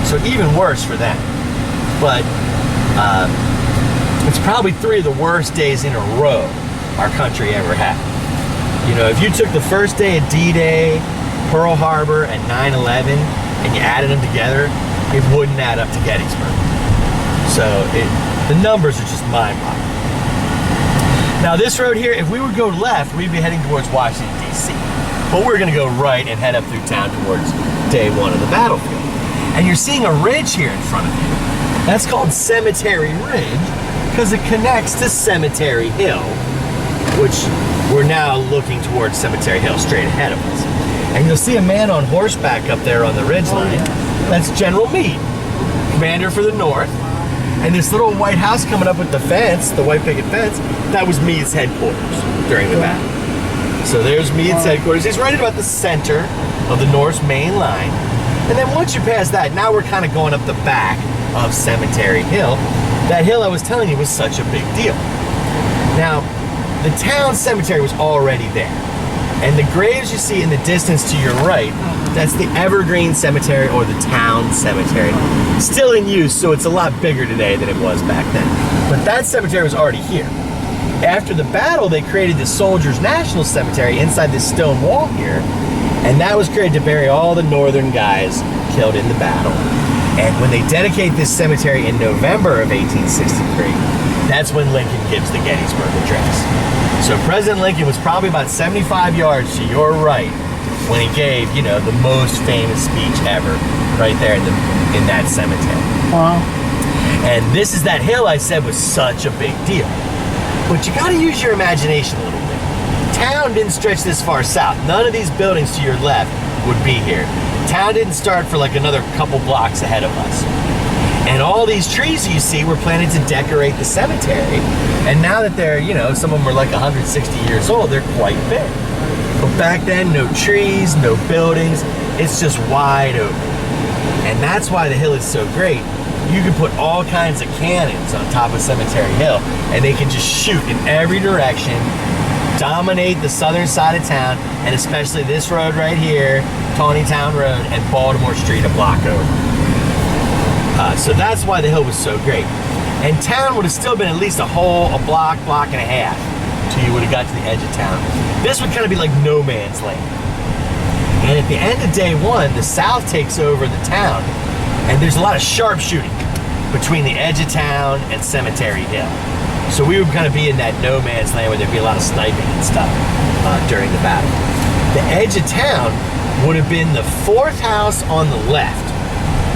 S11: So even worse for them. But it's probably 3 of the worst days in a row our country ever had. You know, if you took the first day of D-Day, Pearl Harbor, and 9/11, and you added them together, it wouldn't add up to Gettysburg. So the numbers are just mind-boggling. Now this road here, if we would go left, we'd be heading towards Washington, D.C. But we're gonna go right and head up through town towards day 1 of the battlefield. And you're seeing a ridge here in front of you. That's called Cemetery Ridge because it connects to Cemetery Hill, which we're now looking towards Cemetery Hill straight ahead of us. And you'll see a man on horseback up there on the ridgeline. That's General Meade, commander for the North. And this little white house coming up with the fence, the white picket fence, that was Meade's headquarters during the battle. So there's Meade's headquarters. He's right about the center of the North's main line. And then once you pass that, now we're kind of going up the back of Cemetery Hill. That hill I was telling you was such a big deal. Now, the town cemetery was already there. And the graves you see in the distance to your right, that's the Evergreen Cemetery or the town cemetery. Still in use, so it's a lot bigger today than it was back then. But that cemetery was already here. After the battle, they created the Soldiers National Cemetery inside this stone wall here, and that was created to bury all the Northern guys killed in the battle. And when they dedicate this cemetery in November of 1863, that's when Lincoln gives the Gettysburg Address. So President Lincoln was probably about 75 yards to your right when he gave, you know, the most famous speech ever right there in that cemetery.
S1: Wow.
S11: And this is that hill I said was such a big deal. But you gotta use your imagination a little bit. Town didn't stretch this far south. None of these buildings to your left would be here. Town didn't start for like another couple blocks ahead of us. And all these trees you see were planted to decorate the cemetery. And now that they're, you know, some of them are like 160 years old, they're quite big. But back then, no trees, no buildings, it's just wide open. And that's why the hill is so great. You can put all kinds of cannons on top of Cemetery Hill, and they can just shoot in every direction, dominate the southern side of town, and especially this road right here, Tawnytown Road, and Baltimore Street a block over. So that's why the hill was so great. And town would have still been at least a block and a half till you would have got to the edge of town. This would kind of be like no man's land. And at the end of day one, the South takes over the town, and there's a lot of sharpshooting between the edge of town and Cemetery Hill. So we would kind of be in that no man's land where there'd be a lot of sniping and stuff during the battle. The edge of town would have been the fourth house on the left.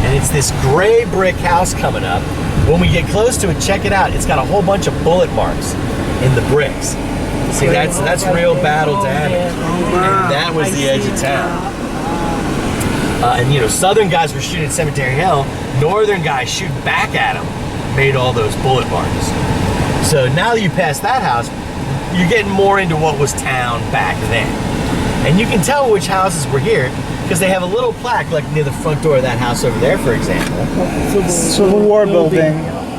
S11: And it's this gray brick house coming up. When we get close to it, check it out. It's got a whole bunch of bullet marks in the bricks. See, that's real battle damage. And that was the edge of town. And you know, southern guys were shooting at Cemetery Hill. Northern guys shooting back at them made all those bullet marks. So now that you pass that house, you're getting more into what was town back then. And you can tell which houses were here because they have a little plaque like near the front door of that house over there, for example.
S1: Civil War building.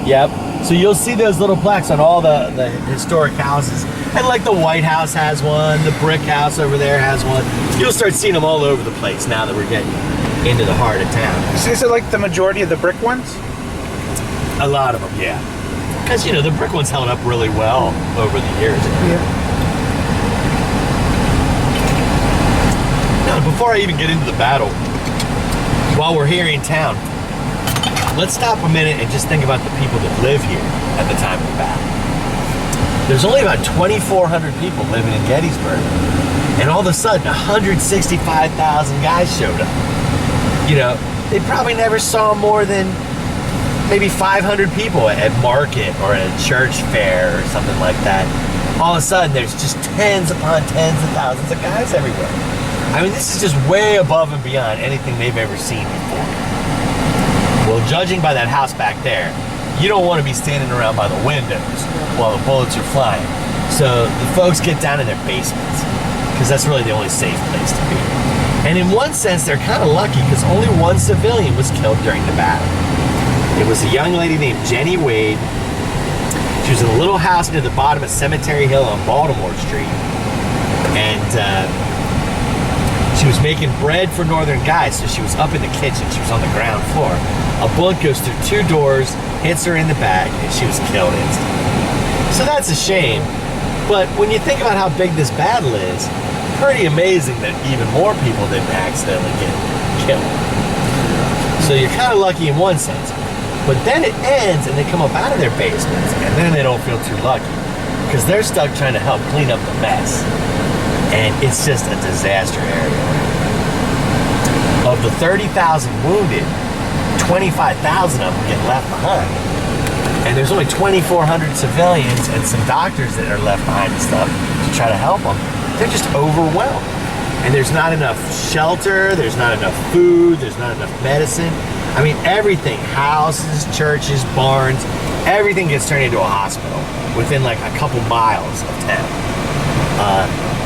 S11: Yep. So you'll see those little plaques on all the historic houses. And like the White House has one, the brick house over there has one. You'll start seeing them all over the place now that we're getting into the heart of town.
S1: Is it like the majority of the brick ones?
S11: A lot of them, yeah. Because, you know, the brick ones held up really well over the years.
S1: Yeah.
S11: Now, before I even get into the battle, while we're here in town, let's stop a minute and just think about the people that live here at the time of the battle. There's only about 2,400 people living in Gettysburg, and all of a sudden 165,000 guys showed up. You know, they probably never saw more than maybe 500 people at market or at a church fair or something like that. All of a sudden there's just tens upon tens of thousands of guys everywhere. I mean, this is just way above and beyond anything they've ever seen before. Well, judging by that house back there, you don't want to be standing around by the windows while the bullets are flying. So the folks get down in their basements because that's really the only safe place to be. And in one sense, they're kind of lucky because only one civilian was killed during the battle. It was a young lady named Jenny Wade. She was in a little house near the bottom of Cemetery Hill on Baltimore Street. And she was making bread for Northern guys, so she was up in the kitchen. She was on the ground floor. A bullet goes through 2 doors, hits her in the back, and she was killed instantly. So that's a shame. But when you think about how big this battle is, pretty amazing that even more people didn't accidentally get killed. So you're kind of lucky in one sense. But then it ends and they come up out of their basements and then they don't feel too lucky because they're stuck trying to help clean up the mess. And it's just a disaster area. Of the 30,000 wounded, 25,000 of them get left behind. And there's only 2,400 civilians and some doctors that are left behind and stuff to try to help them. They're just overwhelmed. And there's not enough shelter, there's not enough food, there's not enough medicine. I mean, everything, houses, churches, barns, everything gets turned into a hospital within like a couple miles of town.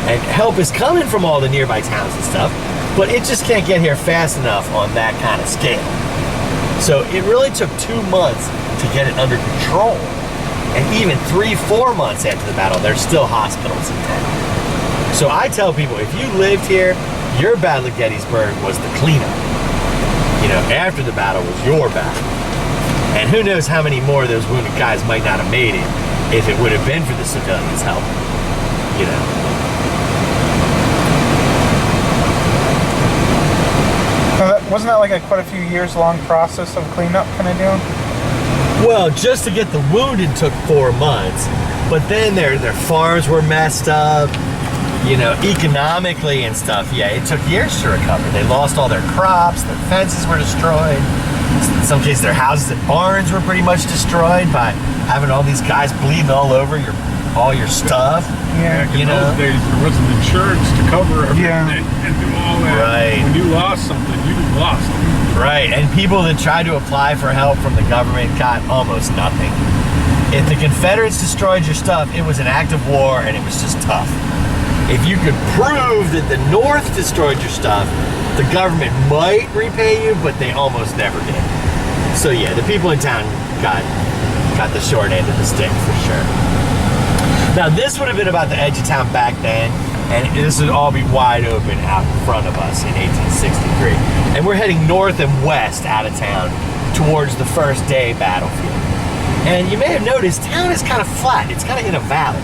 S11: And help is coming from all the nearby towns and stuff, but it just can't get here fast enough on that kind of scale. So it really took 2 months to get it under control. And even 3-4 months after the battle, there's still hospitals in town. So I tell people, if you lived here, your battle of Gettysburg was the cleanup. You know, after the battle was your battle. And who knows how many more of those wounded guys might not have made it if it would have been for the civilians' help. You know.
S1: Wasn't that like quite a few years long process of cleanup kind of deal?
S11: Well, just to get the wounded took 4 months, but then their farms were messed up. You know, economically and stuff, yeah, it took years to recover. They lost all their crops, their fences were destroyed. In some cases, their houses and barns were pretty much destroyed by having all these guys bleeding all over all your stuff.
S8: Yeah,
S11: you
S8: in
S11: know,
S8: those days there wasn't insurance to cover everything and do all that.
S11: Right.
S8: When you lost something, you lost it.
S11: Right, and people that tried to apply for help from the government got almost nothing. If the Confederates destroyed your stuff, it was an act of war and it was just tough. If you could prove that the North destroyed your stuff, the government might repay you, but they almost never did. So yeah, the people in town got the short end of the stick for sure. Now this would have been about the edge of town back then, and this would all be wide open out in front of us in 1863. And we're heading north and west out of town towards the first day battlefield. And you may have noticed town is kind of flat. It's kind of in a valley.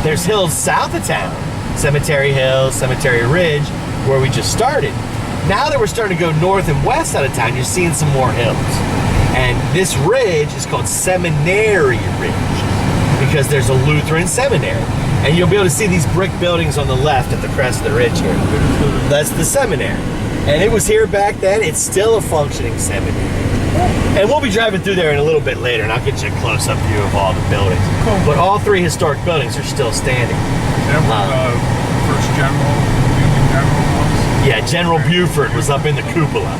S11: There's hills south of town, Cemetery Hill, Cemetery Ridge, where we just started. Now that we're starting to go north and west out of town, you're seeing some more hills. And this ridge is called Seminary Ridge because there's a Lutheran seminary. And you'll be able to see these brick buildings on the left at the crest of the ridge here. That's the seminary. And it was here back then. It's still a functioning seminary. And we'll be driving through there in a little bit later, and I'll get you a close-up view of all the buildings. But all three historic buildings are still standing.
S8: First General, Union General was?
S11: Yeah, General Buford was up in the cupola.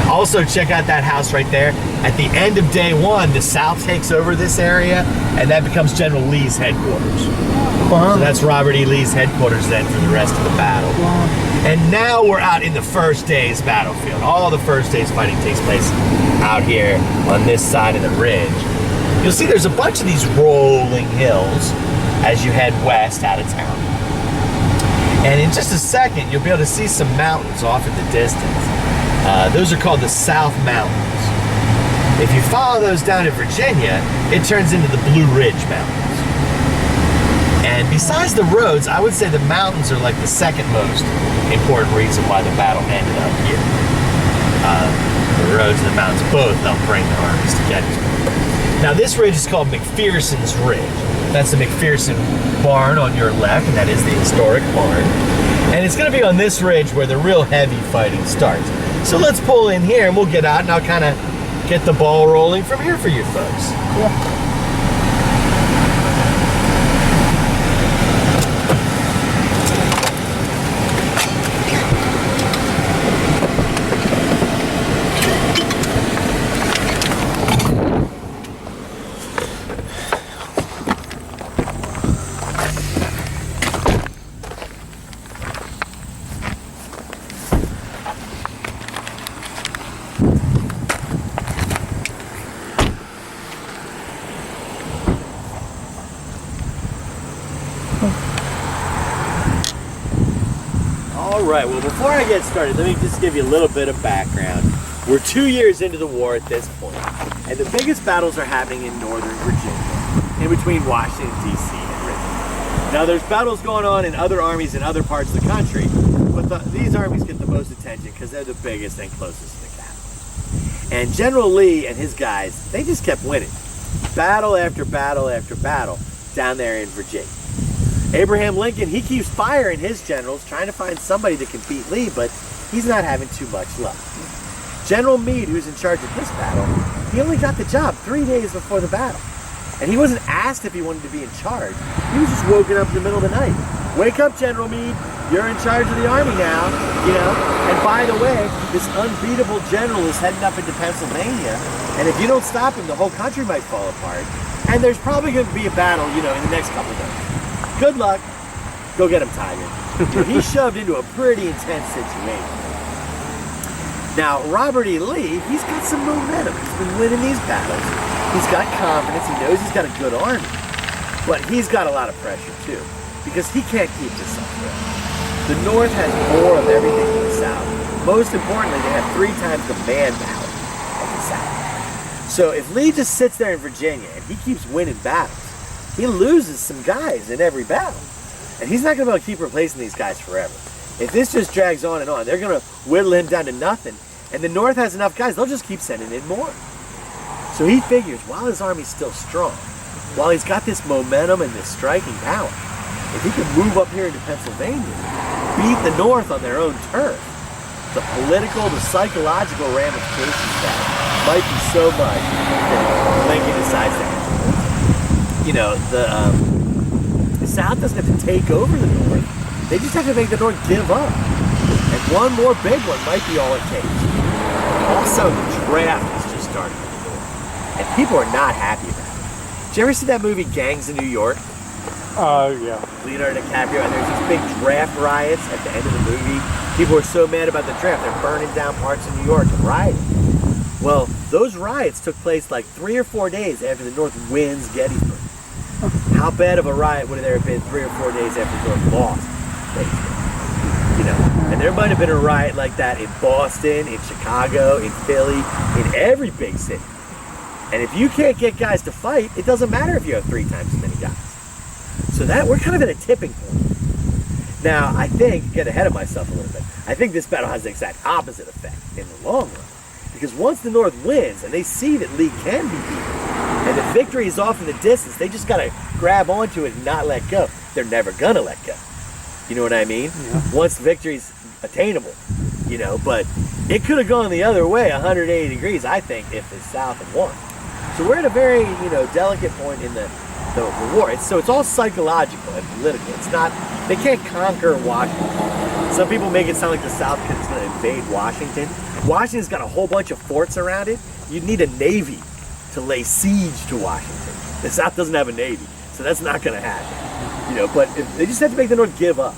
S11: Also, check out that house right there. At the end of day one, the South takes over this area, and that becomes General Lee's headquarters.
S9: Wow.
S11: So that's Robert E. Lee's headquarters then for the rest of the battle.
S9: Wow.
S11: And now we're out in the first day's battlefield. All the first day's fighting takes place out here on this side of the ridge. You'll see there's a bunch of these rolling hills as you head west out of town. And in just a second, you'll be able to see some mountains off in the distance. Those are called the South Mountains. If you follow those down to Virginia, it turns into the Blue Ridge Mountains. And besides the roads, I would say the mountains are like the second most important reason why the battle ended up here. The roads and the mountains both help bring the armies to Gettysburg. Now this ridge is called McPherson's Ridge. That's the McPherson barn on your left, and that is the historic barn. And it's going to be on this ridge where the real heavy fighting starts. So let's pull in here and we'll get out and I'll kind of get the ball rolling from here for you folks.
S9: Cool.
S11: Alright, well before I get started, let me just give you a little bit of background. We're 2 years into the war at this point, and the biggest battles are happening in northern Virginia, in between Washington, D.C. and Richmond. Now there's battles going on in other armies in other parts of the country, but these armies get the most attention because they're the biggest and closest to the capital. And General Lee and his guys, they just kept winning. Battle after battle after battle down there in Virginia. Abraham Lincoln, he keeps firing his generals, trying to find somebody that can beat Lee, but he's not having too much luck. General Meade, who's in charge of this battle, he only got the job 3 days before the battle. And he wasn't asked if he wanted to be in charge. He was just woken up in the middle of the night. Wake up, General Meade. You're in charge of the army now, you know. And by the way, this unbeatable general is heading up into Pennsylvania. And if you don't stop him, the whole country might fall apart. And there's probably going to be a battle, you know, in the next couple of days. Good luck. Go get him, Tiger. You know, he's shoved into a pretty intense situation. Now, Robert E. Lee, he's got some momentum. He's been winning these battles. He's got confidence. He knows he's got a good army. But he's got a lot of pressure, too, because he can't keep this up forever. The North has more of everything than the South. Most importantly, they have 3 times the manpower of the South. So if Lee just sits there in Virginia and he keeps winning battles, he loses some guys in every battle. And he's not going to be able to keep replacing these guys forever. If this just drags on and on, they're going to whittle him down to nothing. And the North has enough guys, they'll just keep sending in more. So he figures, while his army's still strong, while he's got this momentum and this striking power, if he can move up here into Pennsylvania, beat the North on their own turf, the political, the psychological ramifications of that might be so much that Lincoln decides that. You know, the South doesn't have to take over the North. They just have to make the North give up. And one more big one might be all it takes. Also, the draft has just started in the North. And people are not happy about it. Did you ever see that movie Gangs in New York?
S8: Yeah.
S11: Leonardo DiCaprio, and there's these big draft riots at the end of the movie. People are so mad about the draft, they're burning down parts of New York and rioting. Well, those riots took place like 3 or 4 days after the North wins Gettysburg. How bad of a riot would there have been 3 or 4 days after the North lost Gettysburg? You know, and there might have been a riot like that in Boston, in Chicago, in Philly, in every big city. And if you can't get guys to fight, it doesn't matter if you have 3 times as many guys. So that we're kind of at a tipping point. Now, I think, get ahead of myself a little bit, I think this battle has the exact opposite effect in the long run. Because once the North wins and they see that Lee can be beaten, and the victory is off in the distance, they just got to grab onto it and not let go. They're never going to let go. You know what I mean? Yeah. Once victory's attainable, you know, but it could have gone the other way 180 degrees, I think, if the South had won. So we're at a very, you know, delicate point in the war. So it's all psychological and political. It's not, they can't conquer Washington. Some people make it sound like the South is going to invade Washington. Washington's got a whole bunch of forts around it. You'd need a navy to lay siege to Washington. The South doesn't have a navy, so that's not going to happen. You know, but they just have to make the North give up.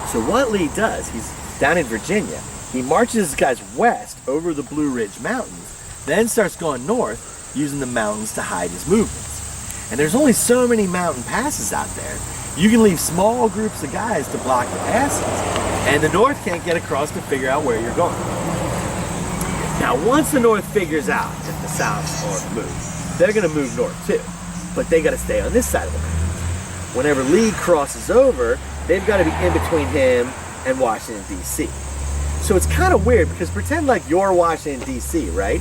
S11: So what Lee does, he's down in Virginia. He marches his guys west over the Blue Ridge Mountains, then starts going north using the mountains to hide his movements. And there's only so many mountain passes out there. You can leave small groups of guys to block the passes, and the North can't get across to figure out where you're going. Now, once the North figures out that the South's on the move, they're going to move north too, but they got to stay on this side of the mountains. Whenever Lee crosses over, they've got to be in between him and Washington, D.C. So it's kind of weird, because pretend like you're Washington, D.C., right?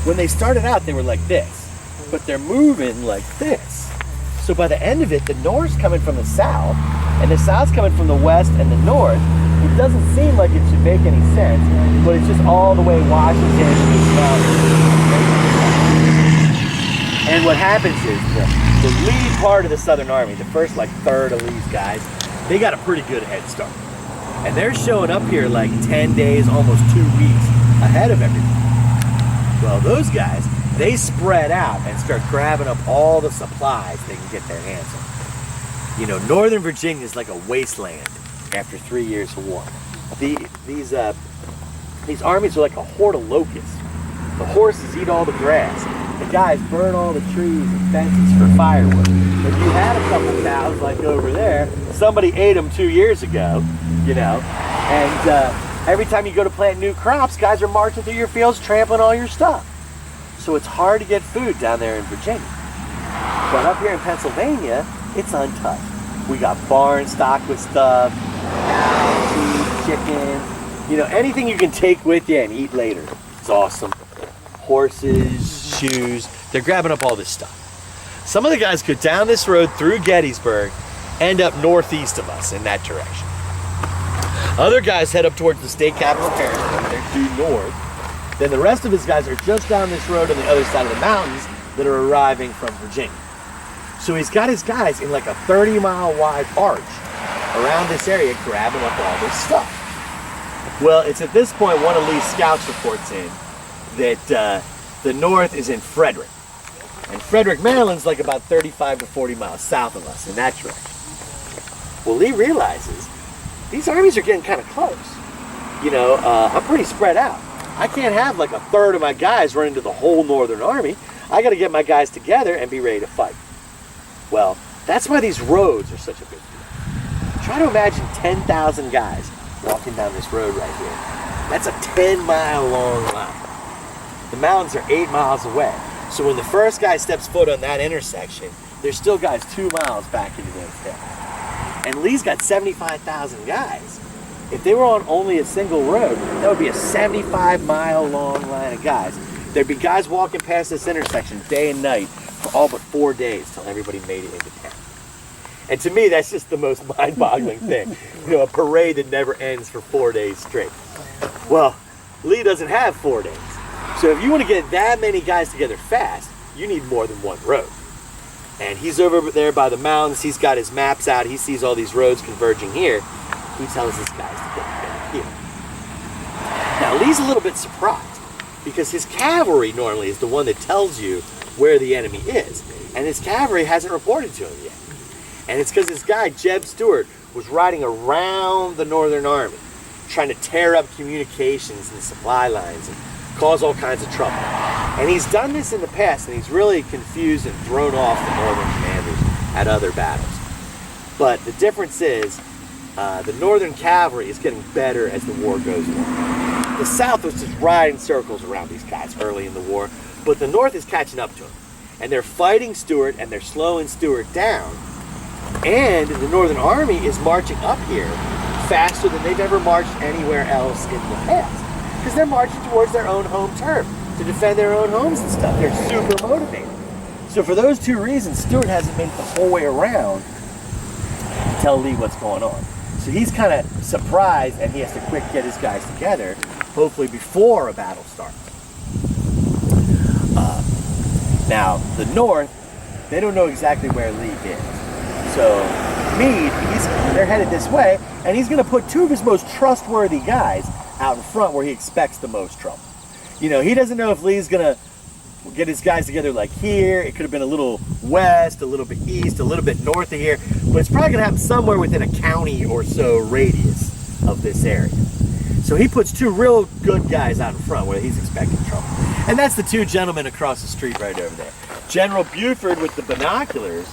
S11: When they started out, they were like this, but they're moving like this. So by the end of it, the North's coming from the south, and the South's coming from the west and the north. It doesn't seem like it should make any sense, but it's just all the way Washington is And what happens is the lead part of the Southern Army, the first like third of Lee's guys, they got a pretty good head start. And they're showing up here like 10 days, almost 2 weeks ahead of everybody. Well, those guys, they spread out and start grabbing up all the supplies they can get their hands on. You know, Northern Virginia is like a wasteland after 3 years of war. These armies are like a horde of locusts. The horses eat all the grass. The guys burn all the trees and fences for firewood. If you had a couple cows like over there, somebody ate them 2 years ago, you know, and every time you go to plant new crops, guys are marching through your fields, trampling all your stuff. So it's hard to get food down there in Virginia. But up here in Pennsylvania, it's untouched. We got barns stocked with stuff, cows, sheep, chickens, you know, anything you can take with you and eat later. It's awesome. Horses, shoes, they're grabbing up all this stuff. Some of the guys go down this road through Gettysburg, end up northeast of us in that direction. Other guys head up towards the state capital, Harrisburg. They're due north. Then the rest of his guys are just down this road on the other side of the mountains that are arriving from Virginia. So he's got his guys in like a 30-mile wide arch around this area grabbing up all this stuff. Well, it's at this point one of Lee's scouts reports in that the North is in Frederick. And Frederick, Maryland's like about 35 to 40 miles south of us in that direction. Well, Lee realizes these armies are getting kind of close. You know, I'm pretty spread out. I can't have like a third of my guys run into the whole Northern Army. I got to get my guys together and be ready to fight. Well, that's why these roads are such a big deal. Try to imagine 10,000 guys walking down this road right here. That's a 10-mile long line. The mountains are 8 miles away. So when the first guy steps foot on that intersection, there's still guys 2 miles back into those hills. And Lee's got 75,000 guys. If they were on only a single road, that would be a 75-mile long line of guys. There'd be guys walking past this intersection day and night for all but 4 days till everybody made it into town. And to me, that's just the most mind-boggling thing. You know, a parade that never ends for 4 days straight. Well, Lee doesn't have 4 days. So if you want to get that many guys together fast, you need more than one road. And he's over there by the mountains. He's got his maps out. He sees all these roads converging here. He tells his guys to get together here. Now, Lee's a little bit surprised because his cavalry normally is the one that tells you where the enemy is. And his cavalry hasn't reported to him yet. And it's because his guy, Jeb Stuart, was riding around the Northern Army, trying to tear up communications and supply lines and cause all kinds of trouble. And he's done this in the past, and he's really confused and thrown off the Northern commanders at other battles. But the difference is, the Northern cavalry is getting better as the war goes on. The South was just riding circles around these guys early in the war, but the North is catching up to them. And they're fighting Stuart, and they're slowing Stuart down. And the Northern Army is marching up here faster than they've ever marched anywhere else in the past. Because they're marching towards their own home turf to defend their own homes and stuff. They're super motivated. So for those two reasons, Stuart hasn't made it the whole way around to tell Lee what's going on. So he's kind of surprised, and he has to quick get his guys together, hopefully before a battle starts. Now, the North, they don't know exactly where Lee is. So Meade, they're headed this way, and he's going to put two of his most trustworthy guys out in front where he expects the most trouble. You know, he doesn't know if Lee's going to get his guys together like here. It could have been a little west, a little bit east, a little bit north of here, but it's probably going to happen somewhere within a county or so radius of this area. So he puts two real good guys out in front where he's expecting trouble. And that's the two gentlemen across the street right over there. General Buford with the binoculars,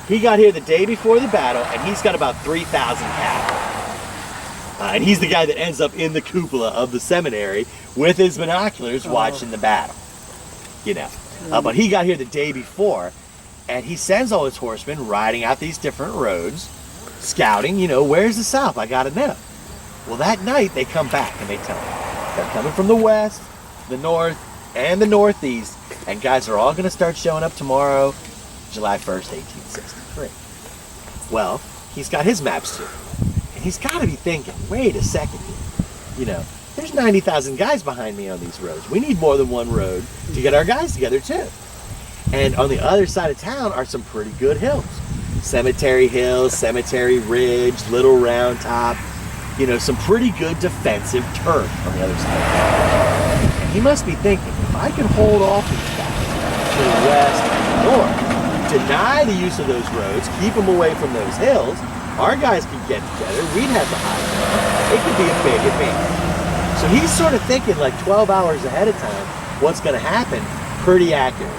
S11: he got here the day before the battle, and he's got about 3,000 cavalry. And he's the guy that ends up in the cupola of the seminary with his binoculars watching the battle. You know, but he got here the day before, and he sends all his horsemen riding out these different roads, scouting, you know, where's the south? I gotta know. Well, that night they come back and they tell him they're coming from the west, the north, and the northeast, and guys are all going to start showing up tomorrow, July 1st, 1863. Well, he's got his maps too, and he's got to be thinking, wait a second here, you know, there's 90,000 guys behind me on these roads. We need more than one road to get our guys together too. And on the other side of town are some pretty good hills. Cemetery Hill, Cemetery Ridge, Little Round Top, you know, some pretty good defensive turf on the other side of town. And he must be thinking, if I can hold off these guys to the west and north, deny the use of those roads, keep them away from those hills, our guys could get together, we'd have the high ground. It could be a big advantage. So he's sort of thinking like 12 hours ahead of time what's going to happen pretty accurately.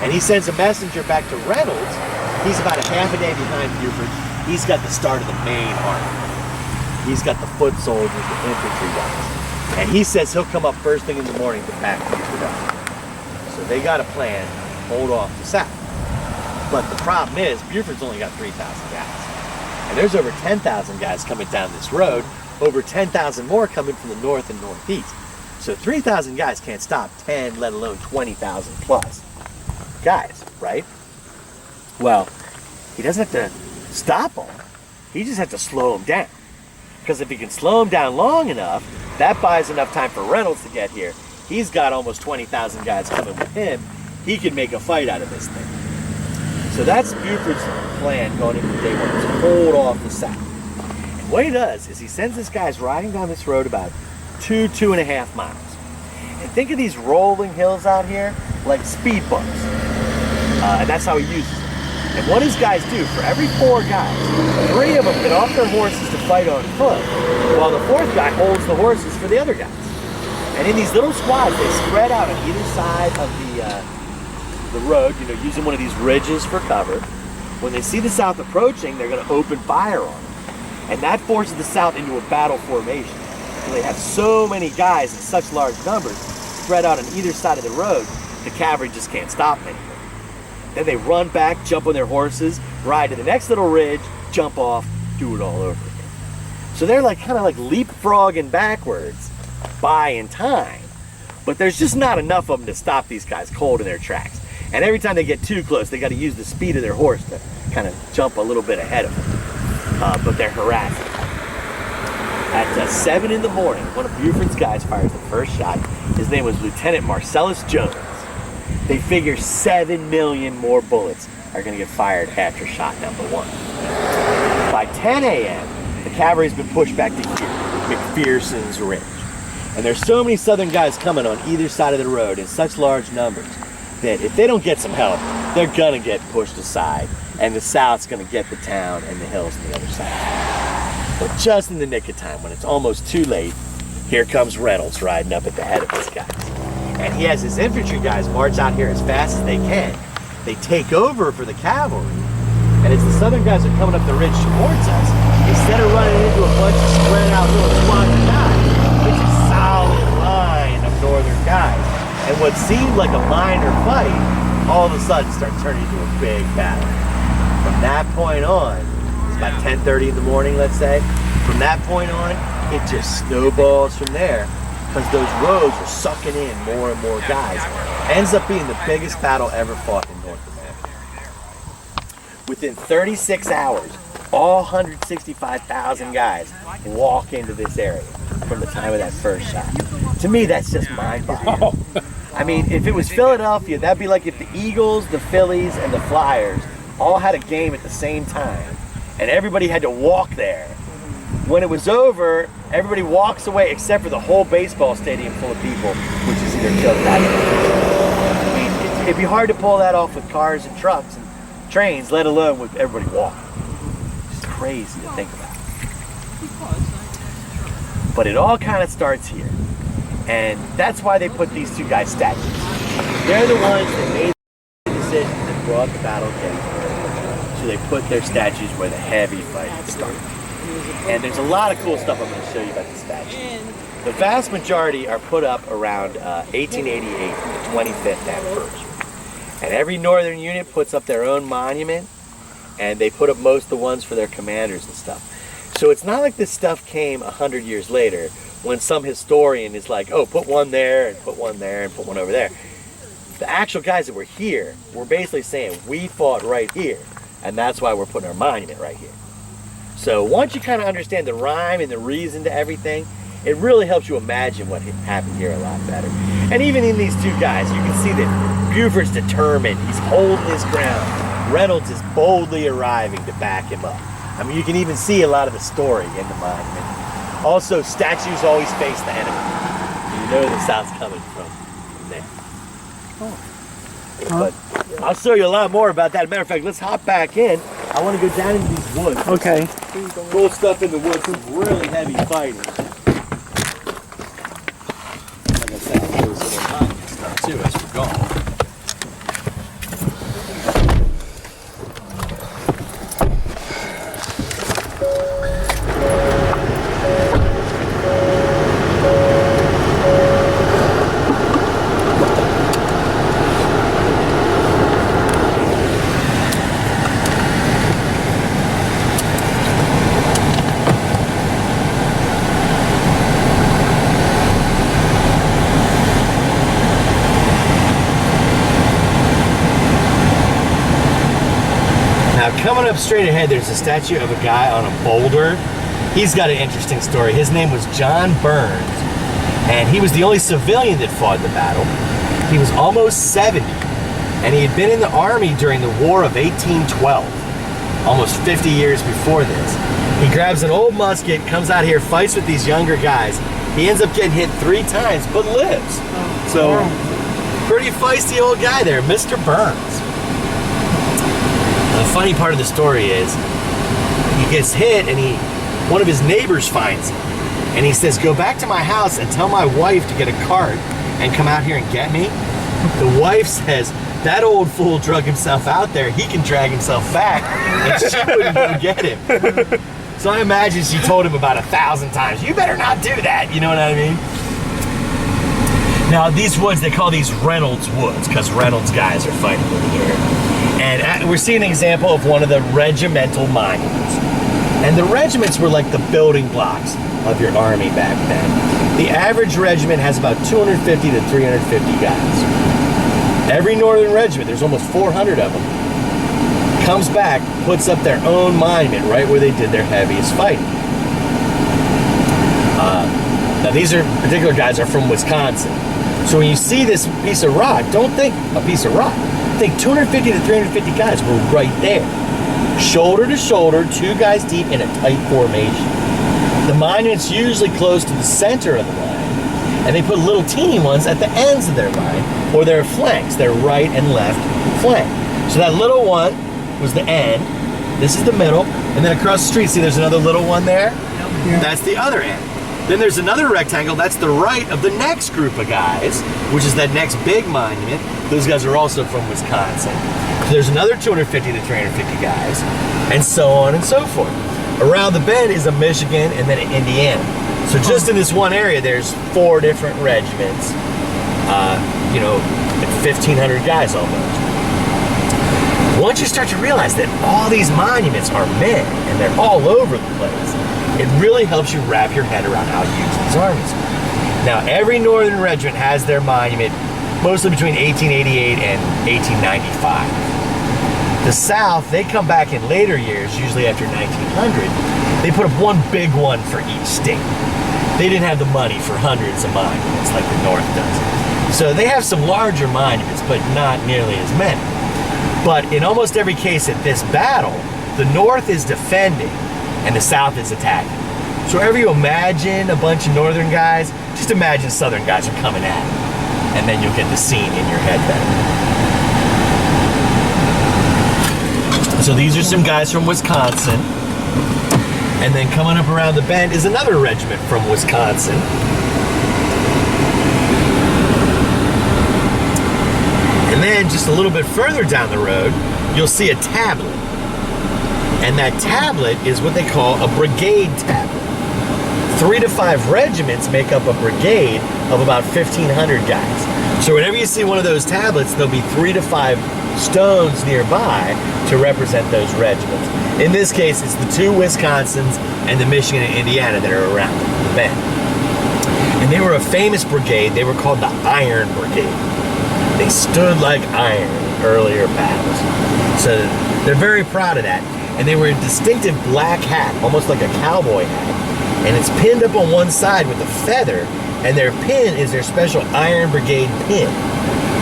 S11: And he sends a messenger back to Reynolds. He's about a half a day behind Buford. He's got the start of the main army. He's got the foot soldiers, the infantry guys. And he says he'll come up first thing in the morning to back Buford up. So they got a plan, hold off the south. But the problem is, Buford's only got 3,000 guys. And there's over 10,000 guys coming down this road, over 10,000 more coming from the north and northeast. So 3,000 guys can't stop 10, let alone 20,000 plus guys, right? Well, he doesn't have to stop them. He just has to slow them down. Because if he can slow them down long enough, that buys enough time for Reynolds to get here. He's got almost 20,000 guys coming with him. He can make a fight out of this thing. So that's Buford's plan going into day one, to hold off the south. And what he does is he sends his guys riding down this road about 2.5 miles. And think of these rolling hills out here like speed bumps. And that's how he uses them. And what his guys do, for every 4 guys, 3 of them get off their horses to fight on foot, while the 4th guy holds the horses for the other guys. And in these little squads, they spread out on either side of the road, you know, using one of these ridges for cover. When they see the South approaching, they're going to open fire on them. And that forces the South into a battle formation. So they have so many guys in such large numbers spread out on either side of the road, the cavalry just can't stop them anymore. Then they run back, jump on their horses, ride to the next little ridge, jump off, do it all over again. So they're like kind of like leapfrogging backwards, buying time. But there's just not enough of them to stop these guys cold in their tracks. And every time they get too close, they got to use the speed of their horse to kind of jump a little bit ahead of them. But they're harassing. At 7 in the morning, one of Buford's guys fires the first shot. His name was Lieutenant Marcellus Jones. They figure 7 million more bullets are going to get fired after shot number 1. By 10 a.m., the cavalry's been pushed back to here, McPherson's Ridge. And there's so many Southern guys coming on either side of the road in such large numbers that if they don't get some help, they're going to get pushed aside, and the South's going to get the town and the hills on the other side. But just in the nick of time, when it's almost too late, here comes Reynolds riding up at the head of his guys. And he has his infantry guys march out here as fast as they can. They take over for the cavalry. And as the Southern guys are coming up the ridge towards us, instead of running into a bunch of spread out little squads of guys, it's a solid line of Northern guys And what seemed like a minor fight, all of a sudden started turning into a big battle. From that point on, it's about 10:30 in the morning, let's say. From that point on, it just snowballs from there because those roads are sucking in more and more guys. Ends up being the biggest battle ever fought in North America. Within 36 hours, all 165,000 guys walk into this area from the time of that first shot. To me, that's just mind-boggling. I mean, if it was Philadelphia, that'd be like if the Eagles, the Phillies, and the Flyers all had a game at the same time, and everybody had to walk there. When it was over, everybody walks away except for the whole baseball stadium full of people, which is either killed or died. I mean, it'd be hard to pull that off with cars and trucks and trains, let alone with everybody walking. It's crazy to think about. But it all kind of starts here. And that's why they put these two guys' statues. They're the ones that made the decision that brought the battle of Gettysburg. So they put their statues where the heavy fighting started. And there's a lot of cool stuff I'm going to show you about the statues. The vast majority are put up around 1888, the 25th anniversary. And every northern unit puts up their own monument, and they put up most of the ones for their commanders and stuff. So it's not like this stuff came 100 years later when some historian is like, oh, put one there and put one there and put one over there. The actual guys that were here were basically saying, we fought right here, and that's why we're putting our monument right here. So once you kind of understand the rhyme and the reason to everything, it really helps you imagine what happened here a lot better. And even in these two guys, you can see that Buford's determined. He's holding his ground. Reynolds is boldly arriving to back him up. I mean, you can even see a lot of the story in the monument. Also, statues always face the enemy. You know the South's coming from there. Oh. But I'll show you a lot more about that. As a matter of fact, let's hop back in. I want to go down into these woods.
S9: Okay.
S11: Cool stuff in the woods, some really heavy fighting. Like I said, I'll show you some of the monument stuff too as we're going. Coming up straight ahead, there's a statue of a guy on a boulder. He's got an interesting story. His name was John Burns, and he was the only civilian that fought the battle. He was almost 70, and he had been in the army during the War of 1812, almost 50 years before this. He grabs an old musket, comes out here, fights with these younger guys. He ends up getting hit 3 times, but lives. So, pretty feisty old guy there, Mr. Burns. The funny part of the story is he gets hit and one of his neighbors finds him and he says, go back to my house and tell my wife to get a cart and come out here and get me. The wife says, that old fool drug himself out there, he can drag himself back, and she wouldn't go get him. So I imagine she told him about 1,000 times, you better not do that, you know what I mean? Now these woods, they call these Reynolds woods because Reynolds guys are fighting over here. And we're seeing an example of one of the regimental monuments. And the regiments were like the building blocks of your army back then. The average regiment has about 250 to 350 guys. Every northern regiment, there's almost 400 of them, comes back, puts up their own monument right where they did their heaviest fighting. Now these particular guys are from Wisconsin. So when you see this piece of rock, don't think a piece of rock. Think 250 to 350 guys were right there. Shoulder to shoulder, 2 guys deep in a tight formation. The monument's usually close to the center of the line, and they put little teeny ones at the ends of their line, or their flanks, their right and left flank. So that little one was the end, this is the middle, and then across the street, see there's another little one there? Yeah. That's the other end. Then there's another rectangle, that's the right of the next group of guys, which is that next big monument. Those guys are also from Wisconsin. So there's another 250 to 350 guys, and so on and so forth. Around the bend is a Michigan and then an Indiana. So just in this one area, there's 4 different regiments. you know, 1,500 guys almost. Once you start to realize that all these monuments are men and they're all over the place, it really helps you wrap your head around how huge these armies are. Now, every Northern regiment has their monument mostly between 1888 and 1895. The South, they come back in later years, usually after 1900, they put up one big one for each state. They didn't have the money for hundreds of monuments like the North does. So they have some larger monuments, but not nearly as many. But in almost every case at this battle, the North is defending and the South is attacking. So wherever you imagine a bunch of Northern guys, just imagine Southern guys are coming at it. And then you'll get the scene in your head better. So these are some guys from Wisconsin. And then coming up around the bend is another regiment from Wisconsin. And then just a little bit further down the road, you'll see a tablet. And that tablet is what they call a brigade tablet. 3 to 5 regiments make up a brigade of about 1,500 guys. So whenever you see one of those tablets, there'll be 3 to 5 stones nearby to represent those regiments. In this case, it's the 2 Wisconsins and the Michigan and Indiana that are around the bend. And they were a famous brigade. They were called the Iron Brigade. They stood like iron in earlier battles. So they're very proud of that. And they were a distinctive black hat, almost like a cowboy hat. And it's pinned up on one side with a feather, and their pin is their special Iron Brigade pin.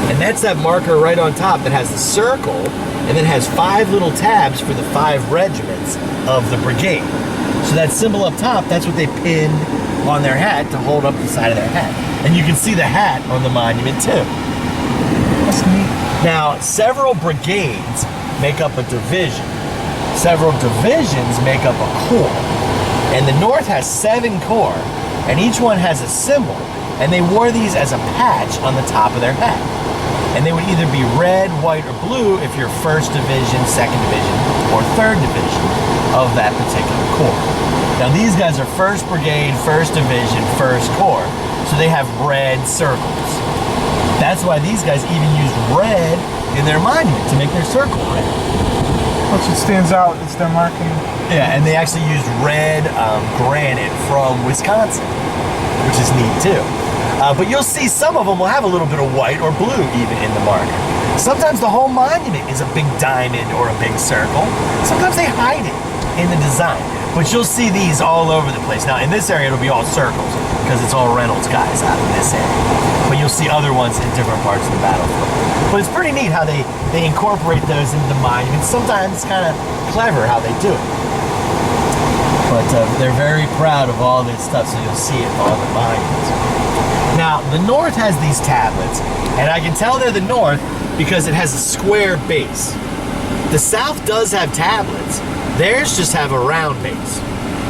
S11: And that's that marker right on top that has the circle, and then has 5 little tabs for the 5 regiments of the brigade. So that symbol up top, that's what they pinned on their hat to hold up the side of their hat. And you can see the hat on the monument too. That's neat. Now, several brigades make up a division. Several divisions make up a corps. And the North has 7 corps, and each one has a symbol, and they wore these as a patch on the top of their hat. And they would either be red, white, or blue if you're 1st Division, 2nd Division, or 3rd Division of that particular corps. Now these guys are 1st Brigade, 1st Division, 1st Corps, so they have red circles. That's why these guys even used red in their monument to make their circle red.
S1: That's what stands out. It's their marking.
S11: Yeah, and they actually used red granite from Wisconsin, which is neat too. But you'll see some of them will have a little bit of white or blue even in the marker. Sometimes the whole monument is a big diamond or a big circle. Sometimes they hide it in the design. But you'll see these all over the place. Now in this area it'll be all circles because it's all Reynolds guys out in this area. But you'll see other ones in different parts of the battlefield. But it's pretty neat how they incorporate those into the monuments. Sometimes it's kind of clever how they do it. But they're very proud of all this stuff, so you'll see it on the monuments. Now, the North has these tablets, and I can tell they're the North because it has a square base. The South does have tablets. Theirs just have a round base.